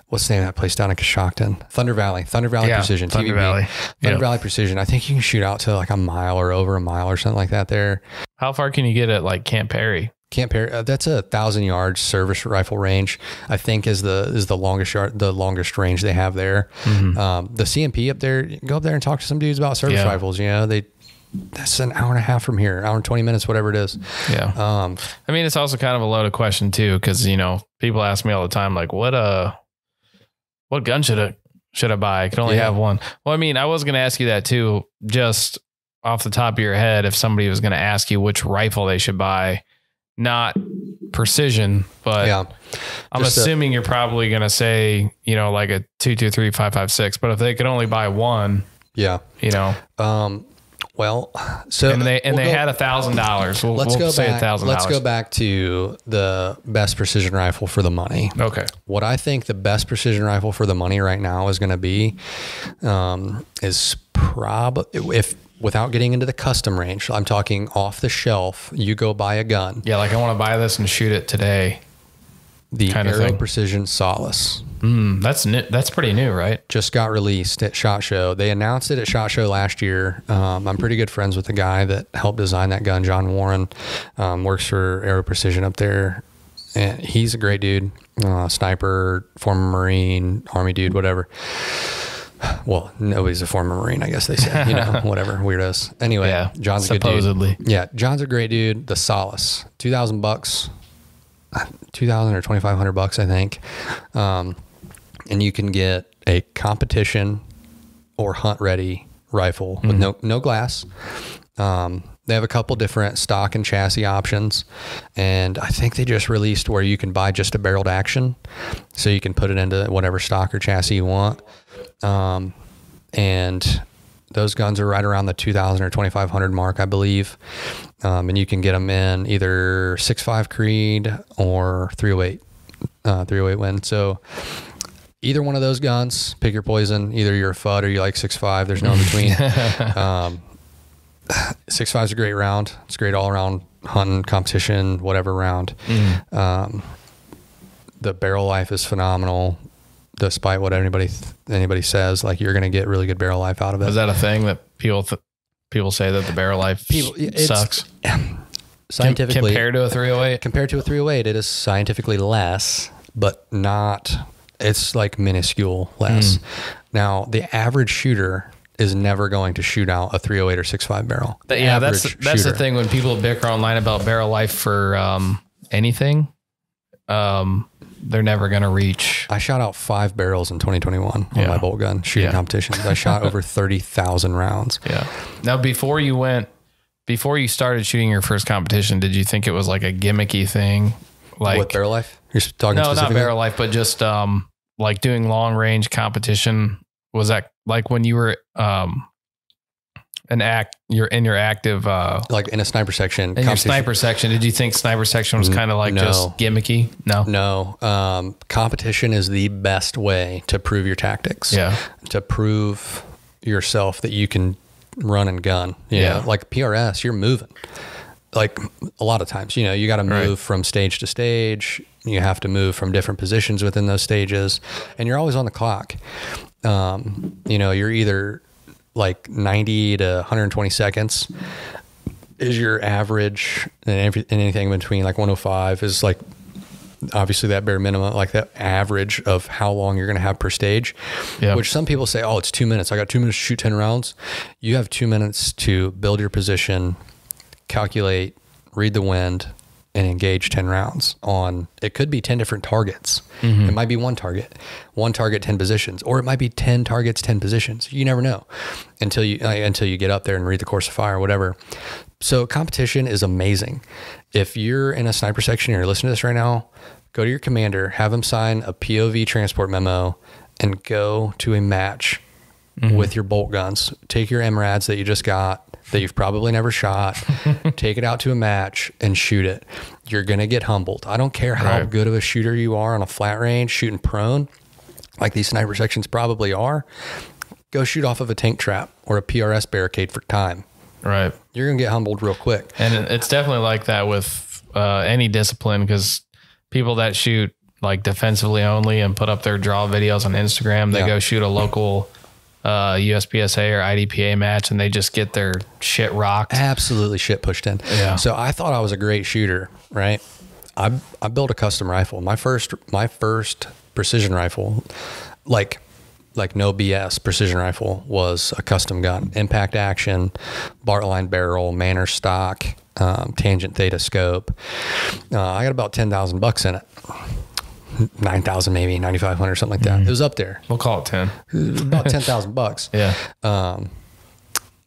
What's the name of that place down in Coshocton? Thunder Valley Precision. Thunder TVB. Valley. Thunder Valley Precision. I think you can shoot out to like a mile or over a mile or something like that there. How far can you get at like Camp Perry? Camp Perry, that's 1,000 yards service rifle range, I think is the longest range they have there. The CMP up there, you can go up there and talk to some dudes about service rifles. You know, that's an hour and a half from here, hour and 20 minutes, whatever it is. Yeah. I mean, it's also kind of a loaded question too, because, you know, people ask me all the time, like, what gun should I buy? I could only have one. Well, I mean, I was going to ask you that too, just off the top of your head, if somebody was going to ask you which rifle they should buy, not precision, but I'm assuming you're probably going to say, you know, like a 223 5.56, but if they could only buy one, you know, well, so and they had $1,000. Let's go say back. $1,000. Let's go back to the best precision rifle for the money. Okay. What I think the best precision rifle for the money right now is going to be, is probably without getting into the custom range. I'm talking off the shelf. You go buy a gun. Yeah, like I want to buy this and shoot it today. The Aero Precision Solace. That's new. That's pretty new, right? Just got released at SHOT Show. They announced it at SHOT Show last year. I'm pretty good friends with the guy that helped design that gun, John Warren. Works for Aero Precision up there. And he's a great dude. Sniper, former Marine, Army dude, whatever. Well, nobody's a former Marine, I guess they say, you know, whatever, weirdos. Anyway, John's a good dude. Yeah, John's a great dude. The Solace, $2,000, $2,000 or $2,500, I think. And you can get a competition or hunt ready rifle with no glass. They have a couple different stock and chassis options, and I think they just released where you can buy just a barreled action, so you can put it into whatever stock or chassis you want. And those guns are right around the 2,000 or 2,500 mark, I believe. And you can get them in either 6.5 Creed or 308 Win. So either one of those guns, pick your poison. Either you're a FUD or you like 6.5. There's no in between. 6.5 is a great round. It's great all around hunting, competition, whatever round. The barrel life is phenomenal. Despite what anybody says, like you're going to get really good barrel life out of it. Is that a thing that people say that the barrel life sucks? Scientifically, compared to a 308? Compared to a 308, it is scientifically less, but not, it's like minuscule less. Now, the average shooter is never going to shoot out a 308 or 6.5 barrel. That's the thing when people bicker online about barrel life for anything. They're never going to reach. I shot out 5 barrels in 2021 on my bolt gun shooting competitions. I shot over 30,000 rounds. Yeah. Now, before you started shooting your first competition, did you think it was like a gimmicky thing? Like what, barrel life? You're talking no, specifically? Not barrel life, but just like doing long range competition. Was that like when you were you're in your active like in a sniper section? In your sniper section, did you think sniper section was kind of like just gimmicky? No. Competition is the best way to prove your tactics. Yeah. To prove yourself that you can run and gun. You know, like PRS, you're moving. Like a lot of times, you know, you got to move from stage to stage. You have to move from different positions within those stages, and you're always on the clock. You know, you're either like 90 to 120 seconds is your average, and anything between like 105 is like obviously that bare minimum, like that average of how long you're going to have per stage, which some people say, oh, it's 2 minutes. I got 2 minutes to shoot 10 rounds. You have 2 minutes to build your position, calculate, read the wind, and engage 10 rounds on, it could be 10 different targets. It might be one target, 10 positions, or it might be 10 targets, 10 positions. You never know until you get up there and read the course of fire or whatever. So competition is amazing. If you're in a sniper section and you're listening to this right now, go to your commander, have him sign a POV transport memo, and go to a match with your bolt guns. Take your MRADs that you just got, that you've probably never shot, take it out to a match and shoot it. You're going to get humbled. I don't care how good of a shooter you are on a flat range, shooting prone, like these sniper sections probably are. Go shoot off of a tank trap or a PRS barricade for time. Right. You're going to get humbled real quick. And it's definitely like that with any discipline, because people that shoot like defensively only and put up their draw videos on Instagram, they go shoot a local USPSA or IDPA match and they just get their shit rocked. Absolutely shit pushed in. Yeah. So I thought I was a great shooter, right? I built a custom rifle. My first precision rifle, like no BS precision rifle, was a custom gun. Impact action, Bartline barrel, Manor stock, tangent theta scope. I got about $10,000 in it. 9,000 maybe, 9,500, something like that. It was up there. We'll call it 10. About $10,000. Yeah.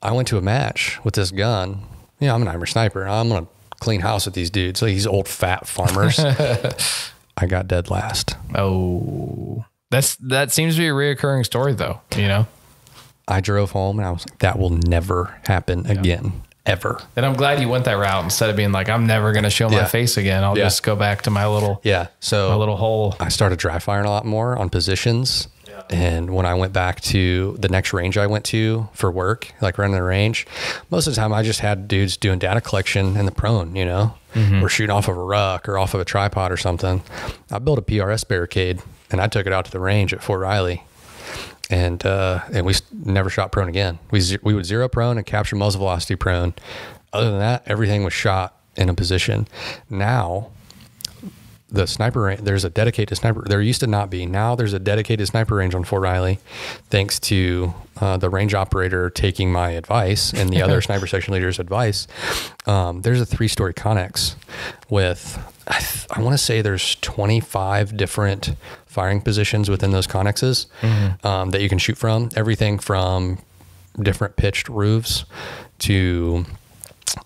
I went to a match with this gun. Yeah, I'm an Irish sniper. I'm gonna clean house with these dudes. Like these old fat farmers. I got dead last. Oh, that seems to be a reoccurring story though. You know, I drove home and I was like, that will never happen again. Ever. And I'm glad you went that route instead of being like, I'm never going to show my face again. I'll just go back to my little, so my little hole. I started dry firing a lot more on positions. And when I went back to the next range I went to for work, like running the range, most of the time I just had dudes doing data collection in the prone, you know, or shooting off of a ruck or off of a tripod or something. I built a PRS barricade and I took it out to the range at Fort Riley. And we never shot prone again. We would zero prone and capture muzzle velocity prone. Other than that, everything was shot in a position. Now, the sniper range, there's a dedicated sniper. There used to not be. Now there's a dedicated sniper range on Fort Riley, thanks to the range operator taking my advice and the other sniper section leader's advice. There's a 3-story connex with, I want to say there's 25 different firing positions within those connexes that you can shoot from. Everything from different pitched roofs to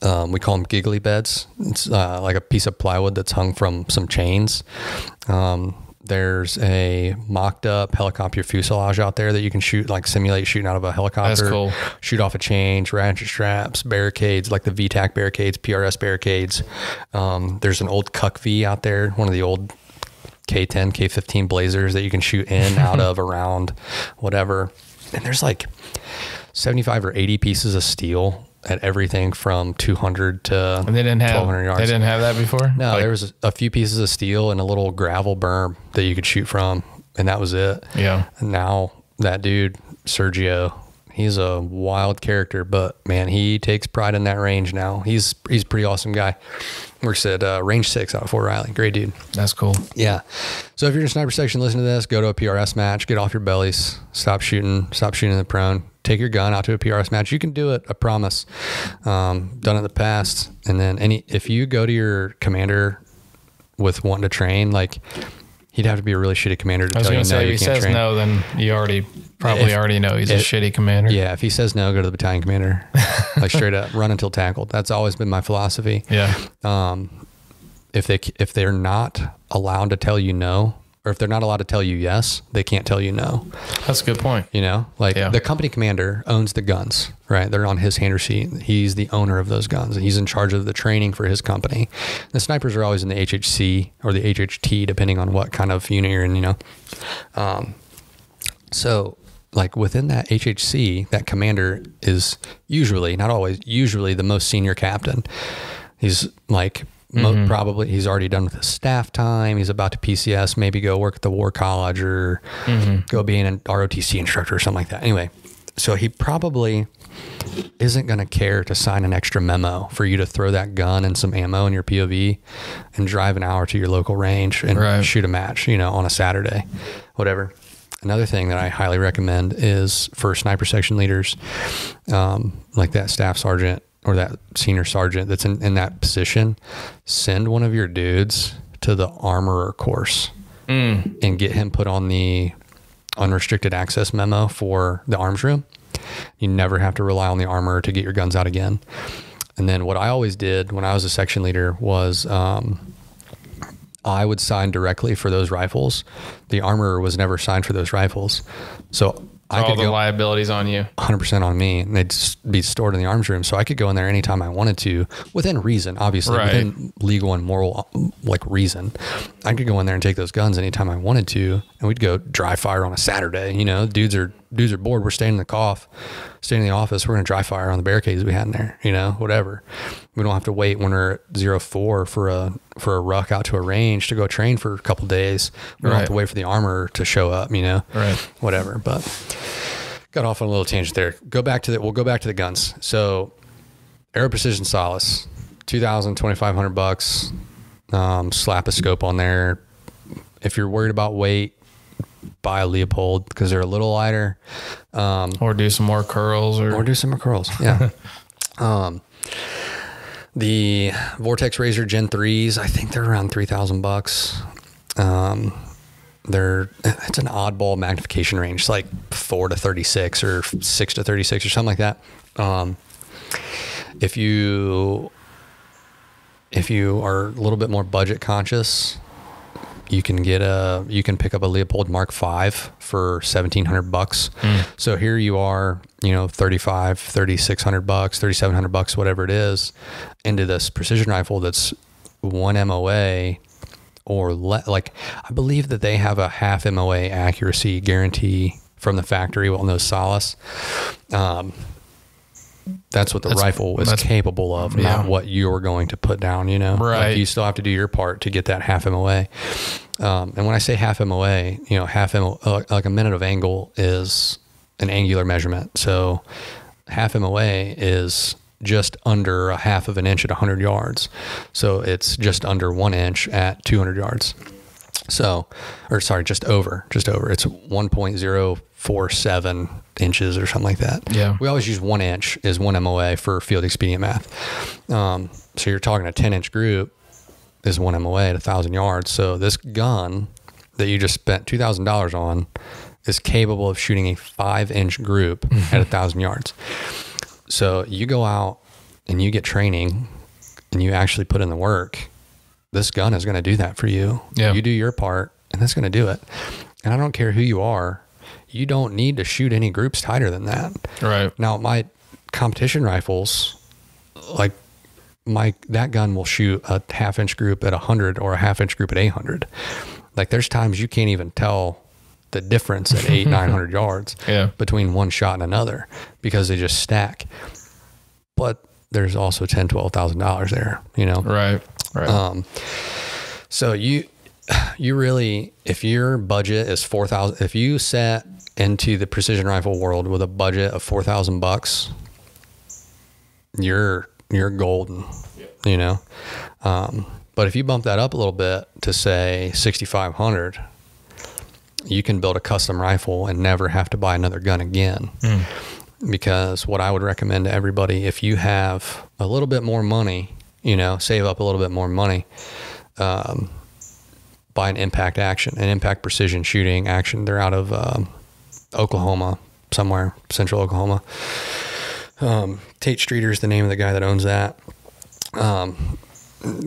we call them giggly beds. It's like a piece of plywood that's hung from some chains. There's a mocked up helicopter fuselage out there that you can shoot, like simulate shooting out of a helicopter. That's cool. Shoot off a chain, ratchet straps, barricades, like the VTAC barricades, PRS barricades. There's an old Cuck V out there, one of the old K10, K15 Blazers that you can shoot in, out of, around, whatever. And there's like 75 or 80 pieces of steel at everything from 200 to 1,200 yards. They didn't have that before? No, there was a few pieces of steel and a little gravel berm that you could shoot from, and that was it. Yeah. And now that dude, Sergio, he's a wild character, but man, he takes pride in that range now. He's a pretty awesome guy. Works at range 6 out of Fort Riley. Great dude. That's cool. Yeah. So if you're in a sniper section, listen to this, go to a PRS match, get off your bellies, stop shooting in the prone, take your gun out to a PRS match. You can do it. I promise. Done it in the past. And then if you go to your commander with wanting to train, like, he'd have to be a really shitty commander to tell you no, you can't train. If he says no, then you already know he's a shitty commander. Yeah, if he says no, go to the battalion commander. Like straight up, run until tackled. That's always been my philosophy. Yeah. If they're not allowed to tell you no, or if they're not allowed to tell you yes, they can't tell you no. That's a good point. You know, like the company commander owns the guns, right? They're on his hand or seat. He's the owner of those guns. He's in charge of the training for his company. The snipers are always in the HHC or the HHT, depending on what kind of unit you're in, you know? So like within that HHC, that commander is usually, not always, usually the most senior captain. He's like, probably he's already done with his staff time. He's about to PCS, maybe go work at the War College or go be an ROTC instructor or something like that. Anyway, so he probably isn't going to care to sign an extra memo for you to throw that gun and some ammo in your POV and drive an hour to your local range and shoot a match, you know, on a Saturday, whatever. Another thing that I highly recommend is for sniper section leaders, like that staff sergeant, or that senior sergeant that's in that position, send one of your dudes to the armorer course and get him put on the unrestricted access memo for the arms room. You never have to rely on the armorer to get your guns out again. And then what I always did when I was a section leader was I would sign directly for those rifles. The armorer was never signed for those rifles. So I could all the liabilities on you. 100% on me, and they'd just be stored in the arms room. So I could go in there anytime I wanted to, within reason, obviously, within legal and moral, like, reason. I could go in there and take those guns anytime I wanted to, and we'd go dry fire on a Saturday. You know, dudes are bored. We're staying in the office. We're going to dry fire on the barricades we had in there, you know, whatever. We don't have to wait when we're at 04 for a ruck out to a range to go train for a couple days. We don't have to wait for the armor to show up, you know, whatever. But got off on a little tangent there. We'll go back to the guns. So Aero Precision Solace, $2,000, $2,500, slap a scope on there. If you're worried about weight, buy a Leopold because they're a little lighter. Or do some more curls or do some more curls. Yeah. The Vortex Razor Gen 3s, I think they're around $3,000. It's an oddball magnification range. It's like 4 to 36 or 6 to 36 or something like that. If you are a little bit more budget conscious, you can pick up a Leopold Mark V for $1,700. So here you are, you know, $3,600, $3,700, whatever it is, into this precision rifle that's 1 MOA or like, I believe that they have a half MOA accuracy guarantee from the factory on those Solace. That's what the rifle is capable of, not what you're going to put down, you know? Right. Like, you still have to do your part to get that half MOA. And when I say half MOA, you know, like a minute of angle is an angular measurement. So half MOA is just under a half of an inch at 100 yards. So it's just under 1 inch at 200 yards. So, just over. It's 1.047 inches or something like that. Yeah. We always use 1 inch as 1 MOA for field expedient math. So you're talking a 10-inch group is 1 MOA at 1,000 yards. So this gun that you just spent $2,000 on is capable of shooting a 5-inch group at 1,000 yards. So you go out and you get training and you actually put in the work. This gun is going to do that for you. Yeah. You do your part and that's going to do it. And I don't care who you are. You don't need to shoot any groups tighter than that. Right. Now, my competition rifles, like that gun will shoot a 1/2-inch group at 100 or a 1/2-inch group at 800. Like, there's times you can't even tell the difference at 800-900 yards between one shot and another because they just stack. But there's also $10,000-$12,000 there, you know? Right. So you really, if your budget is $4,000, if you set into the precision rifle world with a budget of $4,000, you're golden, you know? But if you bump that up a little bit to say $6,500, you can build a custom rifle and never have to buy another gun again. Because what I would recommend to everybody, if you have a little bit more money, you know, save up a little bit more money, buy an impact precision shooting action. They're out of Oklahoma, somewhere, central Oklahoma. Tate Streeter's the name of the guy that owns that.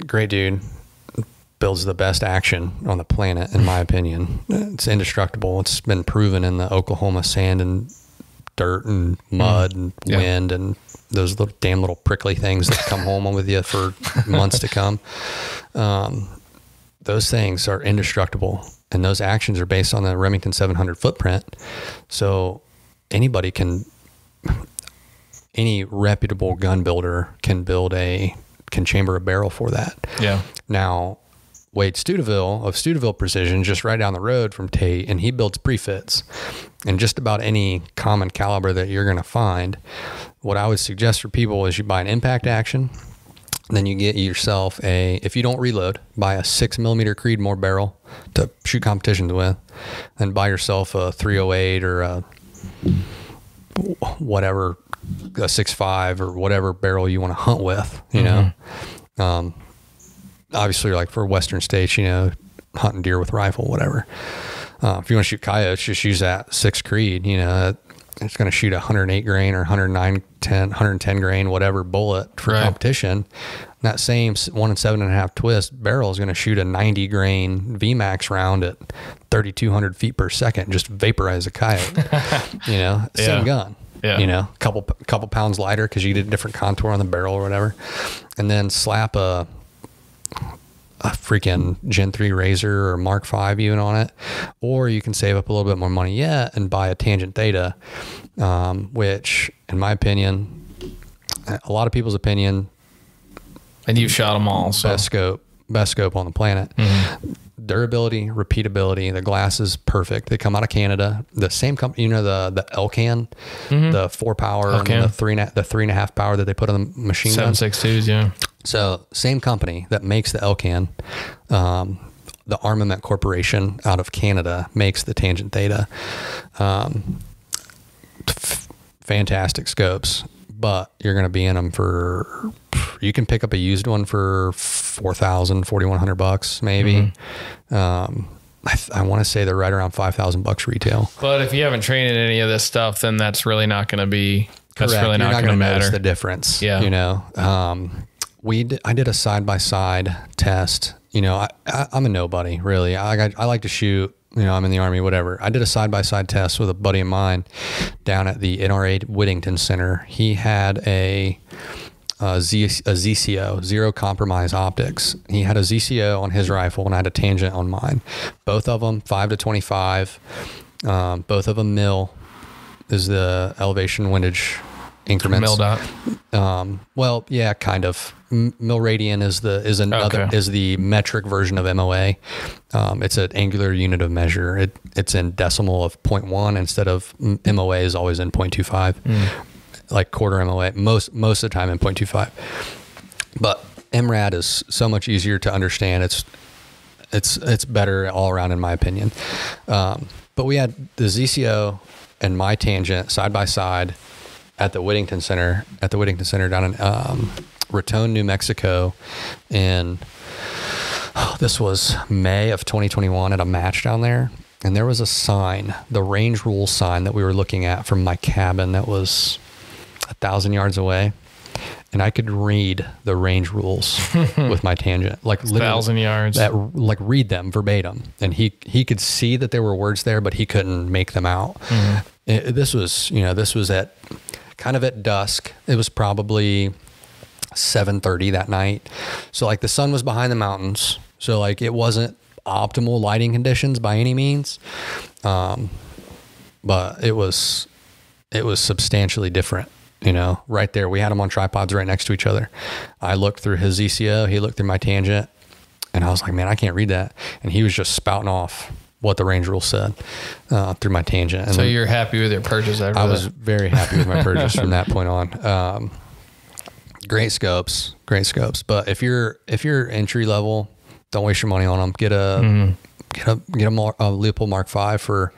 Great dude. Builds the best action on the planet, in my opinion. It's indestructible. It's been proven in the Oklahoma sand and dirt and mud and wind and those little prickly things that come home with you for months to come. Those things are indestructible, and those actions are based on the Remington 700 footprint. So any reputable gun builder can chamber a barrel for that. Yeah. Now, Wade Studeville of Studeville Precision, just right down the road from Tate, and he builds prefits. And just about any common caliber that you're going to find, what I would suggest for people is you buy an impact action, then you get yourself if you don't reload, buy a 6mm Creedmoor barrel to shoot competitions with, then buy yourself a 308 or a whatever a 6.5 or whatever barrel you want to hunt with, you know. Obviously, like for Western states, you know, hunting deer with rifle, whatever. If you want to shoot coyotes, just use that 6 Creed, you know. It's going to shoot 108 grain or 110 grain, whatever bullet for competition. That same 1 7.5 twist barrel is going to shoot a 90 grain VMAX round at 3,200 feet per second, just vaporize a coyote. You know, same gun. Yeah. You know, couple pounds lighter because you get a different contour on the barrel or whatever, and then slap a freaking Gen 3 Razor or Mark 5 even on it, or you can save up a little bit more money yet and buy a Tangent Theta, which in my opinion, a lot of people's opinion, and you've shot them all, so best scope on the planet. Durability, repeatability, the glass is perfect. They come out of Canada. The same company, you know, the Elcan, the 4 power and the 3.5 power that they put on the machine gun. 7.62s, yeah. So same company that makes the Elcan, the Armament Corporation out of Canada makes the Tangent Theta. Fantastic scopes, but you're going to be in them for, you can pick up a used one for $4,000, $4,100 maybe. I want to say they're right around $5,000 retail. But if you haven't trained in any of this stuff, then that's really not going to be, that's really not going to matter. Notice the difference. Yeah. You know, I did a side-by-side test. You know, I'm a nobody really. I like to shoot, you know, I'm in the Army, whatever. I did a side-by-side test with a buddy of mine down at the NRA Whittington Center. He had a ZCO, zero compromise optics. He had a ZCO on his rifle and I had a Tangent on mine. Both of them 5-25. Both of them mil is the elevation windage increments. Mil dot. Well, yeah, kind of. Mil radian is the metric version of MOA. It's an angular unit of measure. It's in decimal of 0.1 instead of MOA is always in 0.25. Like quarter MOA, most of the time in 0.25. But MRAD is so much easier to understand. It's better all around in my opinion. But we had the ZCO and my Tangent side by side at the Whittington Center down in Raton, New Mexico, and this was May of 2021 at a match down there. And there was a sign, the range rule sign that we were looking at from my cabin that was 1,000 yards away, and I could read the range rules with my Tangent, like 1,000 yards, like read them verbatim. And he could see that there were words there, but he couldn't make them out. This was at kind of at dusk. It was probably 7:30 that night. So like the sun was behind the mountains. So like it wasn't optimal lighting conditions by any means. But it was substantially different. You know, right there, we had them on tripods right next to each other. I looked through his ZCO, he looked through my Tangent, and I was like, man, I can't read that. And he was just spouting off what the range rule said through my Tangent. And so you're happy with your purchase? I was very happy with my purchase from that point on. Great scopes. But if you're entry level, don't waste your money on them. Get a Leupold Mark 5 for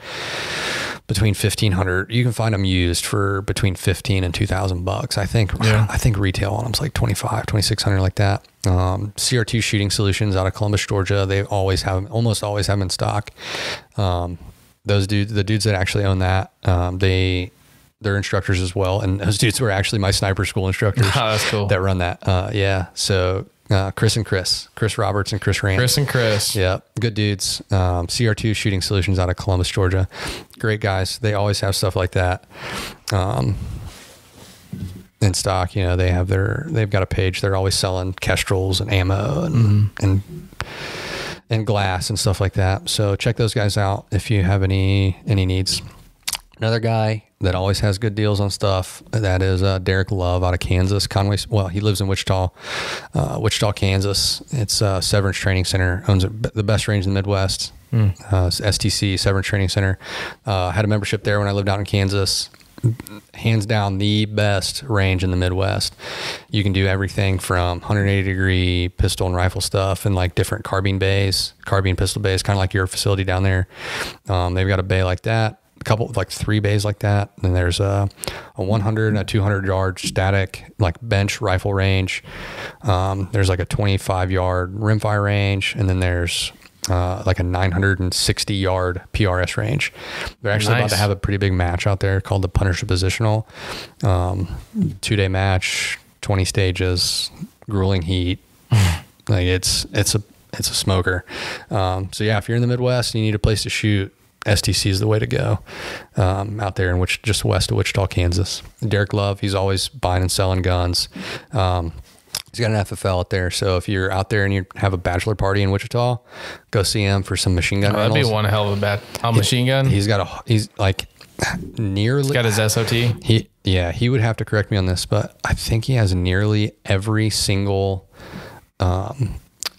between $1,500. You can find them used for between $1,500 and $2,000. I think retail on them's like $2,500, $2,600, like that. CR2 Shooting Solutions out of Columbus, Georgia. They almost always have them in stock. The dudes that actually own that, they're instructors as well, and those dudes were actually my sniper school instructors. Oh, that's cool. That run that. Yeah. So Chris Roberts and Chris Rand. Yeah, good dudes. CR2 Shooting Solutions out of Columbus, Georgia. Great guys. They always have stuff like that in stock. You know, they've got a page. They're always selling Kestrels and ammo and glass and stuff like that. So check those guys out if you have any needs. Another guy that always has good deals on stuff, that is Derek Love out of Kansas. He lives in Wichita, Kansas. It's Severance Training Center, owns the best range in the Midwest. STC, Severance Training Center. Had a membership there when I lived out in Kansas. Hands down the best range in the Midwest. You can do everything from 180-degree pistol and rifle stuff and like different carbine pistol bays, kind of like your facility down there. They've got a bay like that. couple, like 3 bays like that. Then there's a 100 and a 200 yard static, like bench rifle range. There's like a 25 yard rimfire range. And then there's like a 960 yard PRS range. They're actually about to have a pretty big match out there called the Punisher Positional. 2-day match, 20 stages, grueling heat. Like it's a smoker. So yeah, if you're in the Midwest and you need a place to shoot, STC is the way to go. Out there in just west of Wichita, Kansas. Derek Love, he's always buying and selling guns. He's got an FFL out there. So if you're out there and you have a bachelor party in Wichita, go see him for some machine gun rentals. That'd be one hell of a machine gun. He's like nearly. He's got his SOT. He would have to correct me on this, but I think he has nearly every single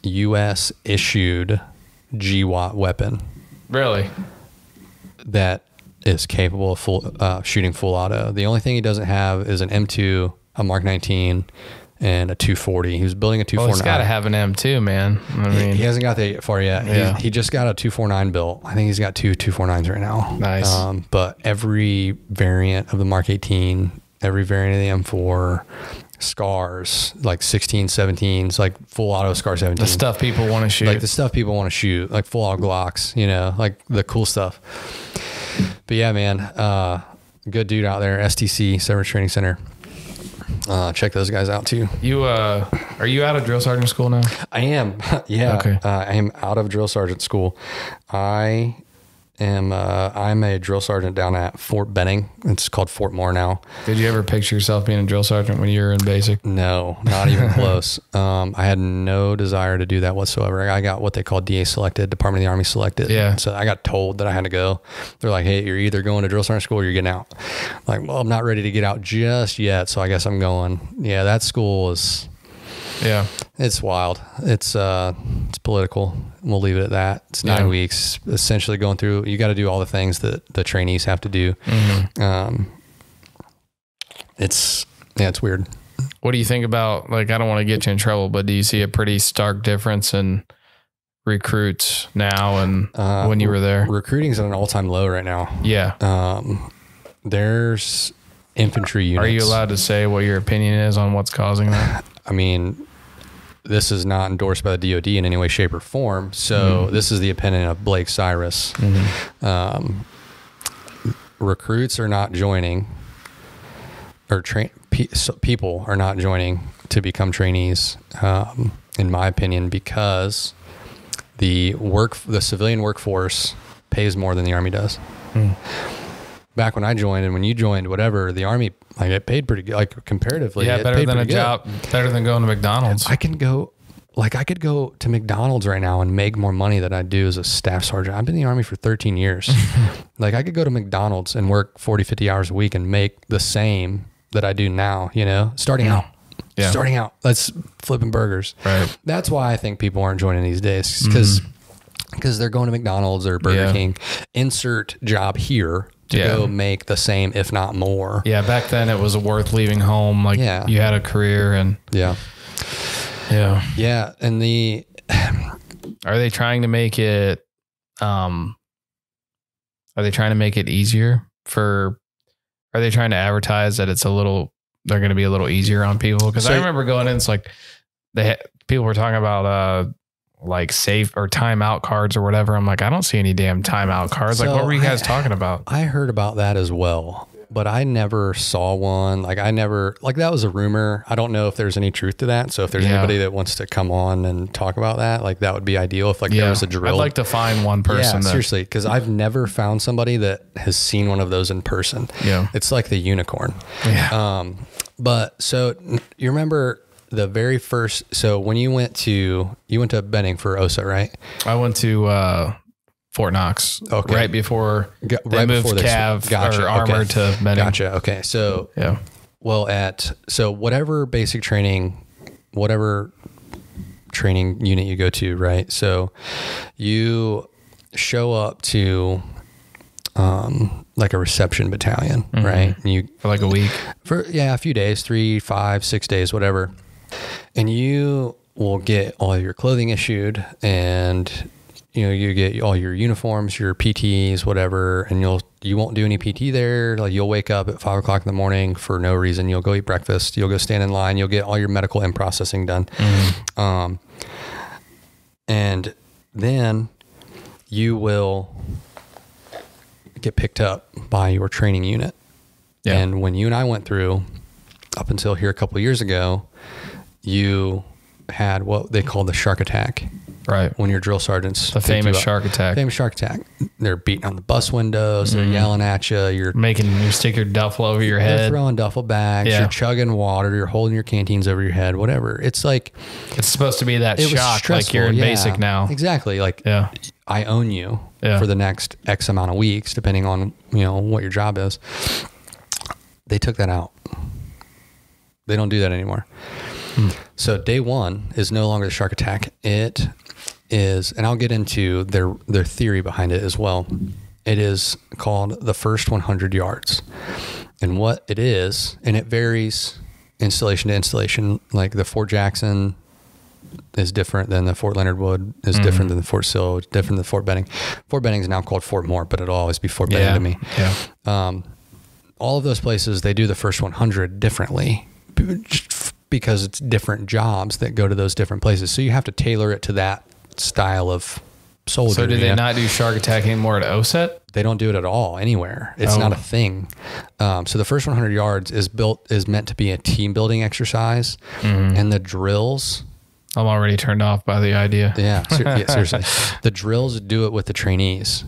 U.S. issued GWAT weapon. Really? That is capable of shooting full auto. The only thing he doesn't have is an M2, a Mark 19, and a 240. He was building a 249. Well, he's got to have an M2, man. I mean, he hasn't got that far yet. Yeah. He just got a 249 built. I think he's got 2 249s right now. Nice. But every variant of the Mark 18, every variant of the M4, scars, like 16, 17s, like full auto SCAR 17. The stuff people want to shoot. Like the stuff people want to shoot, like full auto Glocks, like the cool stuff. But yeah, man, good dude out there, STC, Severance Training Center. Check those guys out too. You are you out of drill sergeant school now? I am. Yeah. Okay. I am out of drill sergeant school. I'm a drill sergeant down at Fort Benning. It's called Fort Moore now. Did you ever picture yourself being a drill sergeant when you were in basic? No, not even close. I had no desire to do that whatsoever. I got what they call DA selected, Department of the Army selected. Yeah. So I got told that I had to go. They're like, hey, you're either going to drill sergeant school or you're getting out. I'm like, well, I'm not ready to get out just yet, so I guess I'm going. Yeah, that school is... Yeah. It's wild. It's political. We'll leave it at that. It's 9 weeks, essentially going through. You got to do all the things that the trainees have to do. Mm-hmm. It's weird. What do you think about, like, I don't want to get you in trouble, but do you see a pretty stark difference in recruits now and when you were there? Recruiting's at an all-time low right now. Yeah. There's infantry units. Are you allowed to say what your opinion is on what's causing that? I mean, this is not endorsed by the DOD in any way, shape, or form. So this is the opinion of Blake Cyrus. Mm-hmm. Recruits are not joining, or people are not joining to become trainees, in my opinion, because the civilian workforce pays more than the Army does. Mm. Back when I joined and when you joined, whatever, the Army, like, it paid pretty good, like, comparatively. Yeah, better than a job, better than going to McDonald's. I could go to McDonald's right now and make more money than I do as a staff sergeant. I've been in the Army for 13 years. Like, I could go to McDonald's and work 40, 50 hours a week and make the same that I do now, starting out. Yeah. Starting out. That's flipping burgers. Right. That's why I think people aren't joining these days, because they're going to McDonald's or Burger King. Insert job here to go make the same, if not more. Yeah. Back then it was worth leaving home. Like, you had a career and Yeah. And are they trying to make it, easier are they trying to advertise that they're going to be a little easier on people? Cause I remember going in, it's like people were talking about, like safe or timeout cards or whatever. I'm like, I don't see any damn timeout cards. Like, what were you guys talking about? I heard about that as well, but I never saw one. Like, that was a rumor. I don't know if there's any truth to that. So if there's anybody that wants to come on and talk about that, like, that would be ideal. If there was a drill. I'd like to find one person. Yeah, seriously. Cause I've never found somebody that has seen one of those in person. Yeah. It's like the unicorn. Yeah. But so you remember the very first, so when you went to Benning for OSA, right? I went to Fort Knox right before they moved Cav or Armor to Benning. Gotcha. Okay. So, well, so whatever basic training, whatever training unit you go to, right? So you show up to like a reception battalion, right? And for like a week? A few days, 3, 5, 6 days, whatever. And you will get all of your clothing issued and, you get all your uniforms, your PTs, whatever, and you won't do any PT there. Like you'll wake up at 5 o'clock in the morning for no reason. You'll go eat breakfast. You'll go stand in line. You'll get all your medical and processing done. And then you will get picked up by your training unit. Yeah. And when you and I went through, up until here a couple of years ago, you had what they call the shark attack. Right. When your drill sergeants. The famous shark attack. Famous shark attack. They're beating on the bus windows. They're yelling at you. You're making you stick your duffel over your head. They're throwing duffel bags. Yeah. You're chugging water. You're holding your canteens over your head, whatever. It's like. It's supposed to be that shock. Like you're in basic now. Exactly. Like I own you for the next X amount of weeks, depending on, what your job is. They took that out. They don't do that anymore. So day one is no longer the shark attack. It is, and I'll get into their theory behind it as well. It is called the first 100 yards. And what it is, and it varies installation to installation, like the Fort Jackson is different than the Fort Leonard Wood, is different than the Fort Sill, different than Fort Benning. Fort Benning is now called Fort Moore, but it'll always be Fort Benning to me. Yeah. All of those places, they do the first 100 differently because it's different jobs that go to those different places. So you have to tailor it to that style of soldier. So do they not do shark attack anymore at OSET? They don't do it at all anywhere. It's not a thing. So the first 100 yards is meant to be a team building exercise, and the drills. I'm already turned off by the idea. Yeah, seriously. The drills do it with the trainees.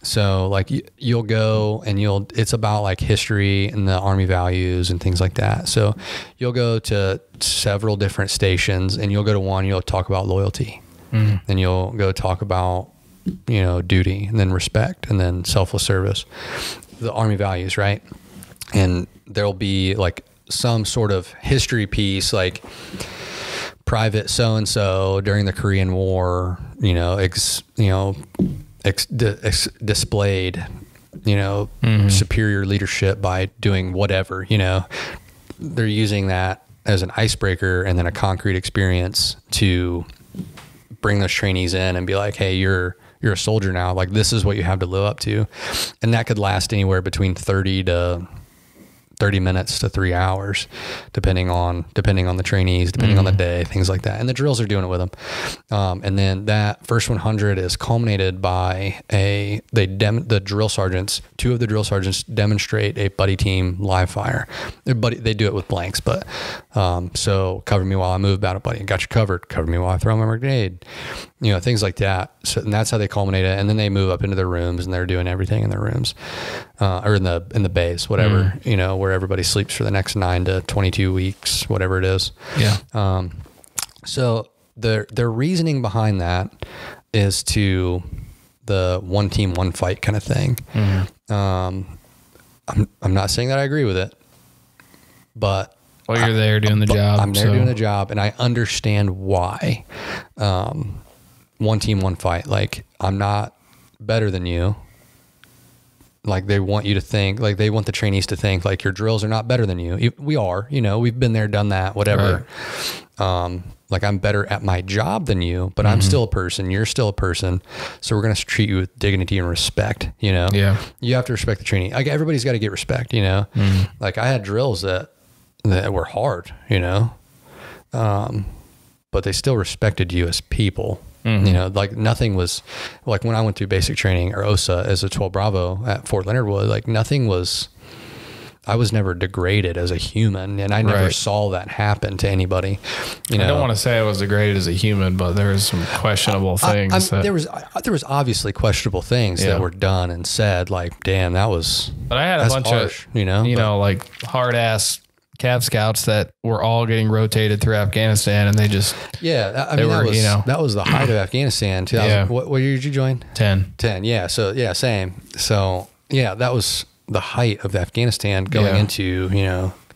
So like you'll go and it's about like history and the Army values and things like that. So you'll go to several different stations, and you'll go to one, you'll talk about loyalty. Then you'll go talk about, duty, and then respect, and then selfless service, the Army values, right? And there'll be like some sort of history piece, like Private so-and-so during the Korean War, displayed, superior leadership by doing whatever, they're using that as an icebreaker and then a concrete experience to bring those trainees in and be like, hey, you're a soldier now. Like, this is what you have to live up to. And that could last anywhere between 30 minutes to 3 hours, depending on the trainees, depending on the day, things like that. And the drills are doing it with them. And then that first 100 is culminated by the drill sergeants. 2 of the drill sergeants demonstrate a buddy team live fire. They do it with blanks, but so cover me while I move, battle buddy. Got you covered. Cover me while I throw my grenade. Things like that. So, and that's how they culminate it. And then they move up into their rooms, and they're doing everything in their rooms, or in the bays, whatever, where everybody sleeps for the next 9 to 22 weeks, whatever it is. Yeah. So their reasoning behind that is to the one team, one fight kind of thing. I'm not saying that I agree with it, but you're there doing the job. I'm there doing the job, and I understand why. One team, one fight. Like, I'm not better than you. Like, they want you to think, like, they want the trainees to think like your drills are not better than you. We are, we've been there, done that, whatever. Right. Like, I'm better at my job than you, but I'm still a person. You're still a person. So we're going to treat you with dignity and respect, Yeah. You have to respect the trainee. Like, everybody's got to get respect, Like, I had drills that were hard, but they still respected you as people. Like, nothing was like when I went through basic training or OSA as a 12 Bravo at Fort Leonard Wood, like I was never degraded as a human, and I never saw that happen to anybody. I don't want to say I was degraded as a human, but there was some questionable things. There was obviously questionable things that were done and said, like, damn, that was. But I had a bunch harsh, of, like hard ass Cav Scouts that were all getting rotated through Afghanistan, and they just that was the height of Afghanistan. 2000. What year did you join? 10. Yeah. So same. So that was the height of Afghanistan going into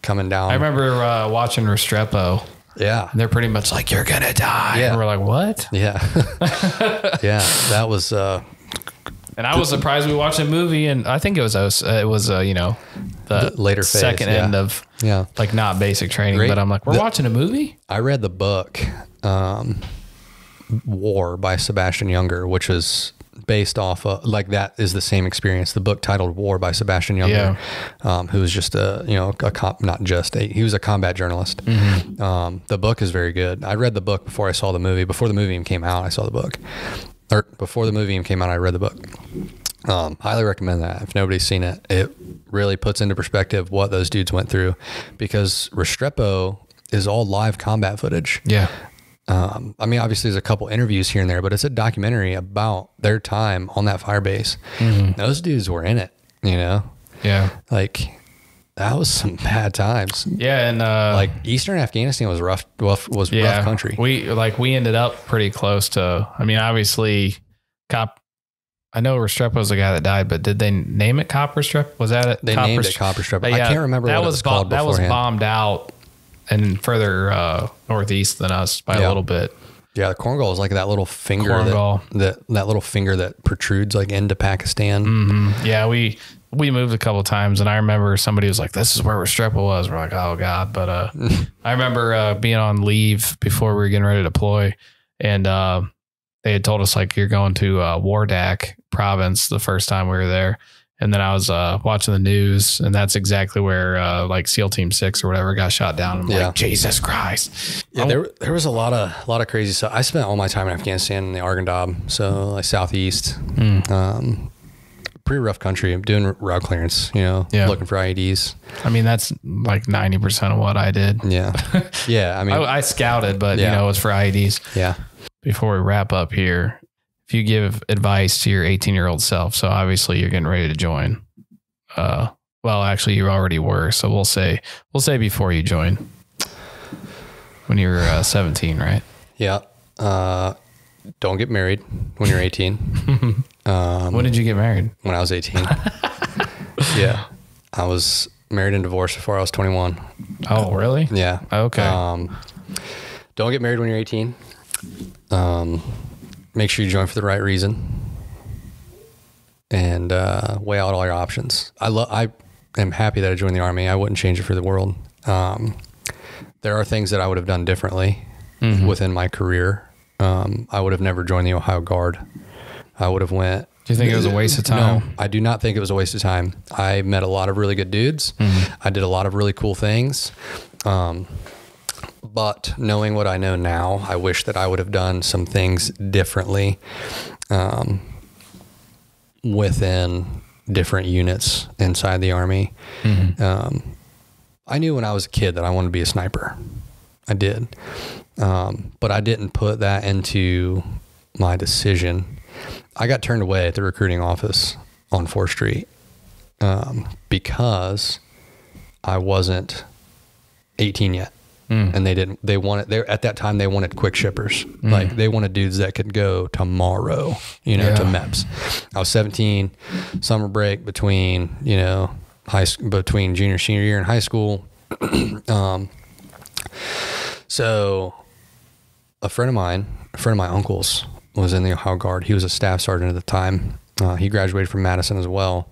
coming down. I remember watching Restrepo. Yeah, and they're pretty much like, you're gonna die. And we're like, what? Yeah. That was. And I was surprised we watched a movie, and I think it was the later phase, second end of like not basic training. But I'm like, we're watching a movie. I read the book, War by Sebastian Junger, which is based off of, like, that is the same experience. The book titled War by Sebastian Junger, who was just he was a combat journalist. The book is very good. I read the book before I saw the movie. Before the movie even came out, I saw the book. Or before the movie even came out, I read the book. Highly recommend that. If nobody's seen it, it really puts into perspective what those dudes went through, because Restrepo is all live combat footage. Yeah. I mean, obviously there's a couple interviews here and there, but it's a documentary about their time on that fire base. Those dudes were in it, you know? Yeah. Like, that was some bad times. Yeah. And, like, Eastern Afghanistan was rough country. We ended up pretty close to, I mean, obviously I know Restrepo was the guy that died, but did they name it Cop Restrepo? Was that it? They named it Cop Restrepo. I can't remember what it was called beforehand. That was bombed out and further northeast than us by a little bit. Yeah, the Korngal is like that little finger that little finger that protrudes like into Pakistan. Yeah, we moved a couple of times, and I remember somebody was like, "This is where Restrepo was." We're like, "Oh God!" But I remember being on leave before we were getting ready to deploy, and they had told us, like, you're going to Wardak province the first time we were there. And then I was watching the news, and that's exactly where like SEAL Team 6 or whatever got shot down. I'm like, Jesus Christ. Yeah, there was a lot of crazy stuff. I spent all my time in Afghanistan in the Arghandab, so like southeast. Pretty rough country. I'm doing route clearance, you know, looking for IEDs. I mean, that's like 90% of what I did. Yeah. Yeah. I mean, I scouted, but you know, it's for IEDs. Yeah. Before we wrap up here, if you give advice to your 18-year-old self, so obviously you're getting ready to join. Well, actually, you already were. So we'll say before you join, when you were 17, right? Yeah. Don't get married when you're 18. When did you get married? When I was 18. Yeah. I was married and divorced before I was 21. Oh, really? Yeah. Okay. Don't get married when you're 18. Make sure you join for the right reason, and weigh out all your options. I am happy that I joined the Army. I wouldn't change it for the world. There are things that I would have done differently within my career. I would have never joined the Ohio Guard. I would have went. Do you think it was a waste of time? No, I do not think it was a waste of time. I met a lot of really good dudes. I did a lot of really cool things. But knowing what I know now, I wish that I would have done some things differently within different units inside the Army. I knew when I was a kid that I wanted to be a sniper. I did. But I didn't put that into my decision. I got turned away at the recruiting office on 4th Street because I wasn't 18 yet. And at that time they wanted quick shippers. Like, they wanted dudes that could go tomorrow, you know, to MEPS. I was 17, summer break between, you know, between junior, senior year in high school. So a friend of my uncle's was in the Ohio Guard. He was a staff sergeant at the time. He graduated from Madison as well.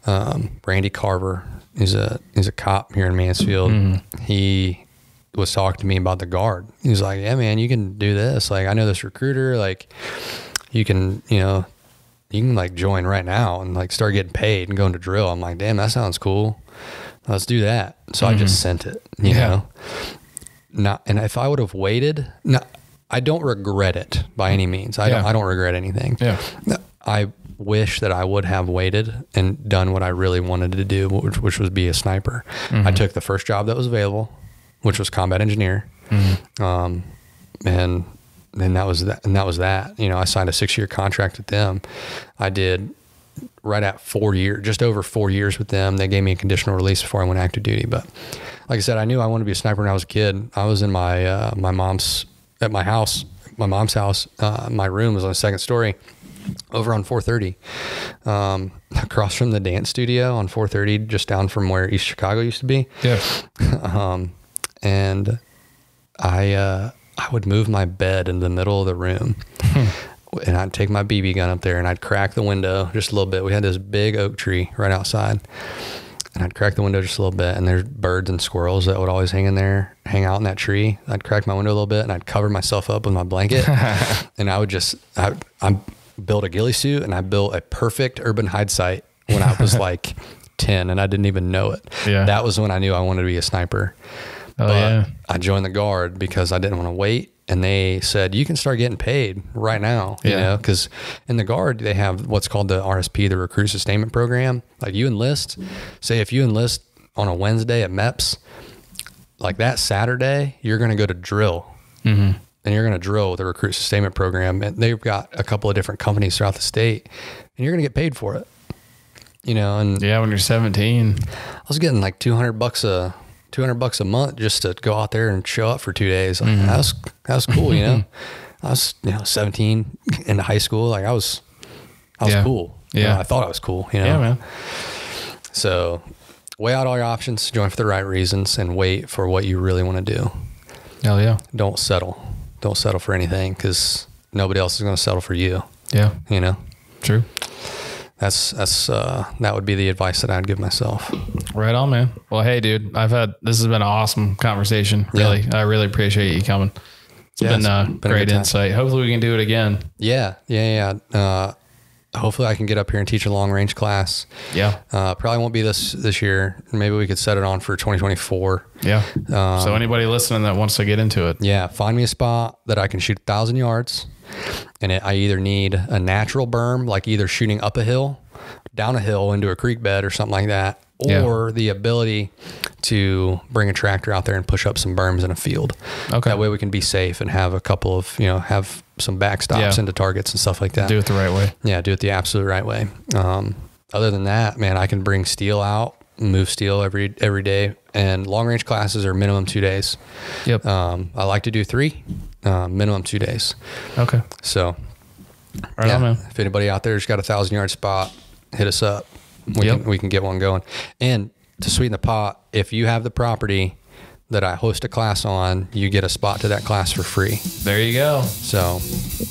Randy Carver, he's a cop here in Mansfield. He was talking to me about the Guard. He was like, "Yeah, man, you can do this. Like, I know this recruiter. Like, you can like join right now and like start getting paid and going to drill." I'm like, "Damn, that sounds cool. Let's do that." So I just sent it, you know. And if I would have waited, I don't regret it by any means. I don't regret anything. Yeah. I wish that I would have waited and done what I really wanted to do, which was be a sniper. I took the first job that was available, which was combat engineer. And that was that. And that was that. You know, I signed a 6-year contract with them. I did right at 4 years, just over 4 years with them. They gave me a conditional release before I went active duty. But like I said, I knew I wanted to be a sniper when I was a kid. I was in my mom's house. My room was on the 2nd story over on 430, across from the dance studio on 430, just down from where East Chicago used to be. Yeah. And I would move my bed in the middle of the room and I'd take my BB gun up there and I'd crack the window just a little bit. We had this big oak tree right outside and I'd crack the window just a little bit, and there's birds and squirrels that would always hang out in that tree. I'd crack my window a little bit, and I'd cover myself up with my blanket, and I would I built a ghillie suit, and I built a perfect urban hide site when I was like 10, and I didn't even know it. Yeah. That was when I knew I wanted to be a sniper. But I joined the Guard because I didn't want to wait. And they said, you can start getting paid right now, you know, because in the Guard, they have what's called the RSP, the Recruit Sustainment Program. Like you enlist, say if you enlist on a Wednesday at MEPS, like that Saturday, you're going to go to drill. And you're going to drill with the Recruit Sustainment Program. And they've got a couple of different companies throughout the state, and you're going to get paid for it. You know, and when you're 17, I was getting like $200 a month just to go out there and show up for 2 days. Like, that was cool, you know. I was 17 into high school. Like I was cool. Yeah, you know, I thought I was cool. You know. Yeah, man. So weigh out all your options, join for the right reasons, and wait for what you really want to do. Hell yeah. Don't settle for anything, because nobody else is going to settle for you. Yeah, you know. True. That would be the advice that I'd give myself. Right on, man. Well, hey, dude, this has been an awesome conversation. Really, I really appreciate you coming. It's been great insight. Hopefully we can do it again. Yeah. Hopefully I can get up here and teach a long range class. Yeah. Probably won't be this year. Maybe we could set it on for 2024. Yeah. So anybody listening that wants to get into it. Yeah. Find me a spot that I can shoot 1,000 yards. And I either need a natural berm, like either shooting up a hill, down a hill into a creek bed or something like that, or the ability to bring a tractor out there and push up some berms in a field. Okay. That way we can be safe and have a couple of, have some backstops into targets and stuff like that. Do it the right way. Yeah, do it the absolute right way. Other than that, man, I can bring steel out, move steel every day, and long range classes are minimum 2 days. Yep. I like to do 3. Minimum 2 days. Okay. So, right on, man. If anybody out there's got a 1,000-yard spot, hit us up. We can get one going. And to sweeten the pot, if you have the property that I host a class on, you get a spot to that class for free. There you go. So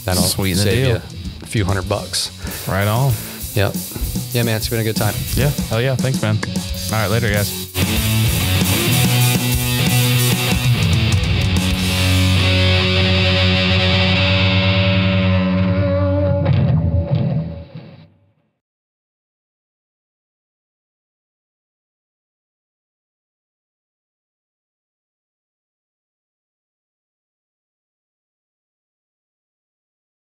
that'll sweeten the deal. You a few $100. Right on. Yep. Yeah, man. It's been a good time. Yeah. Hell yeah. Thanks, man. All right. Later, guys.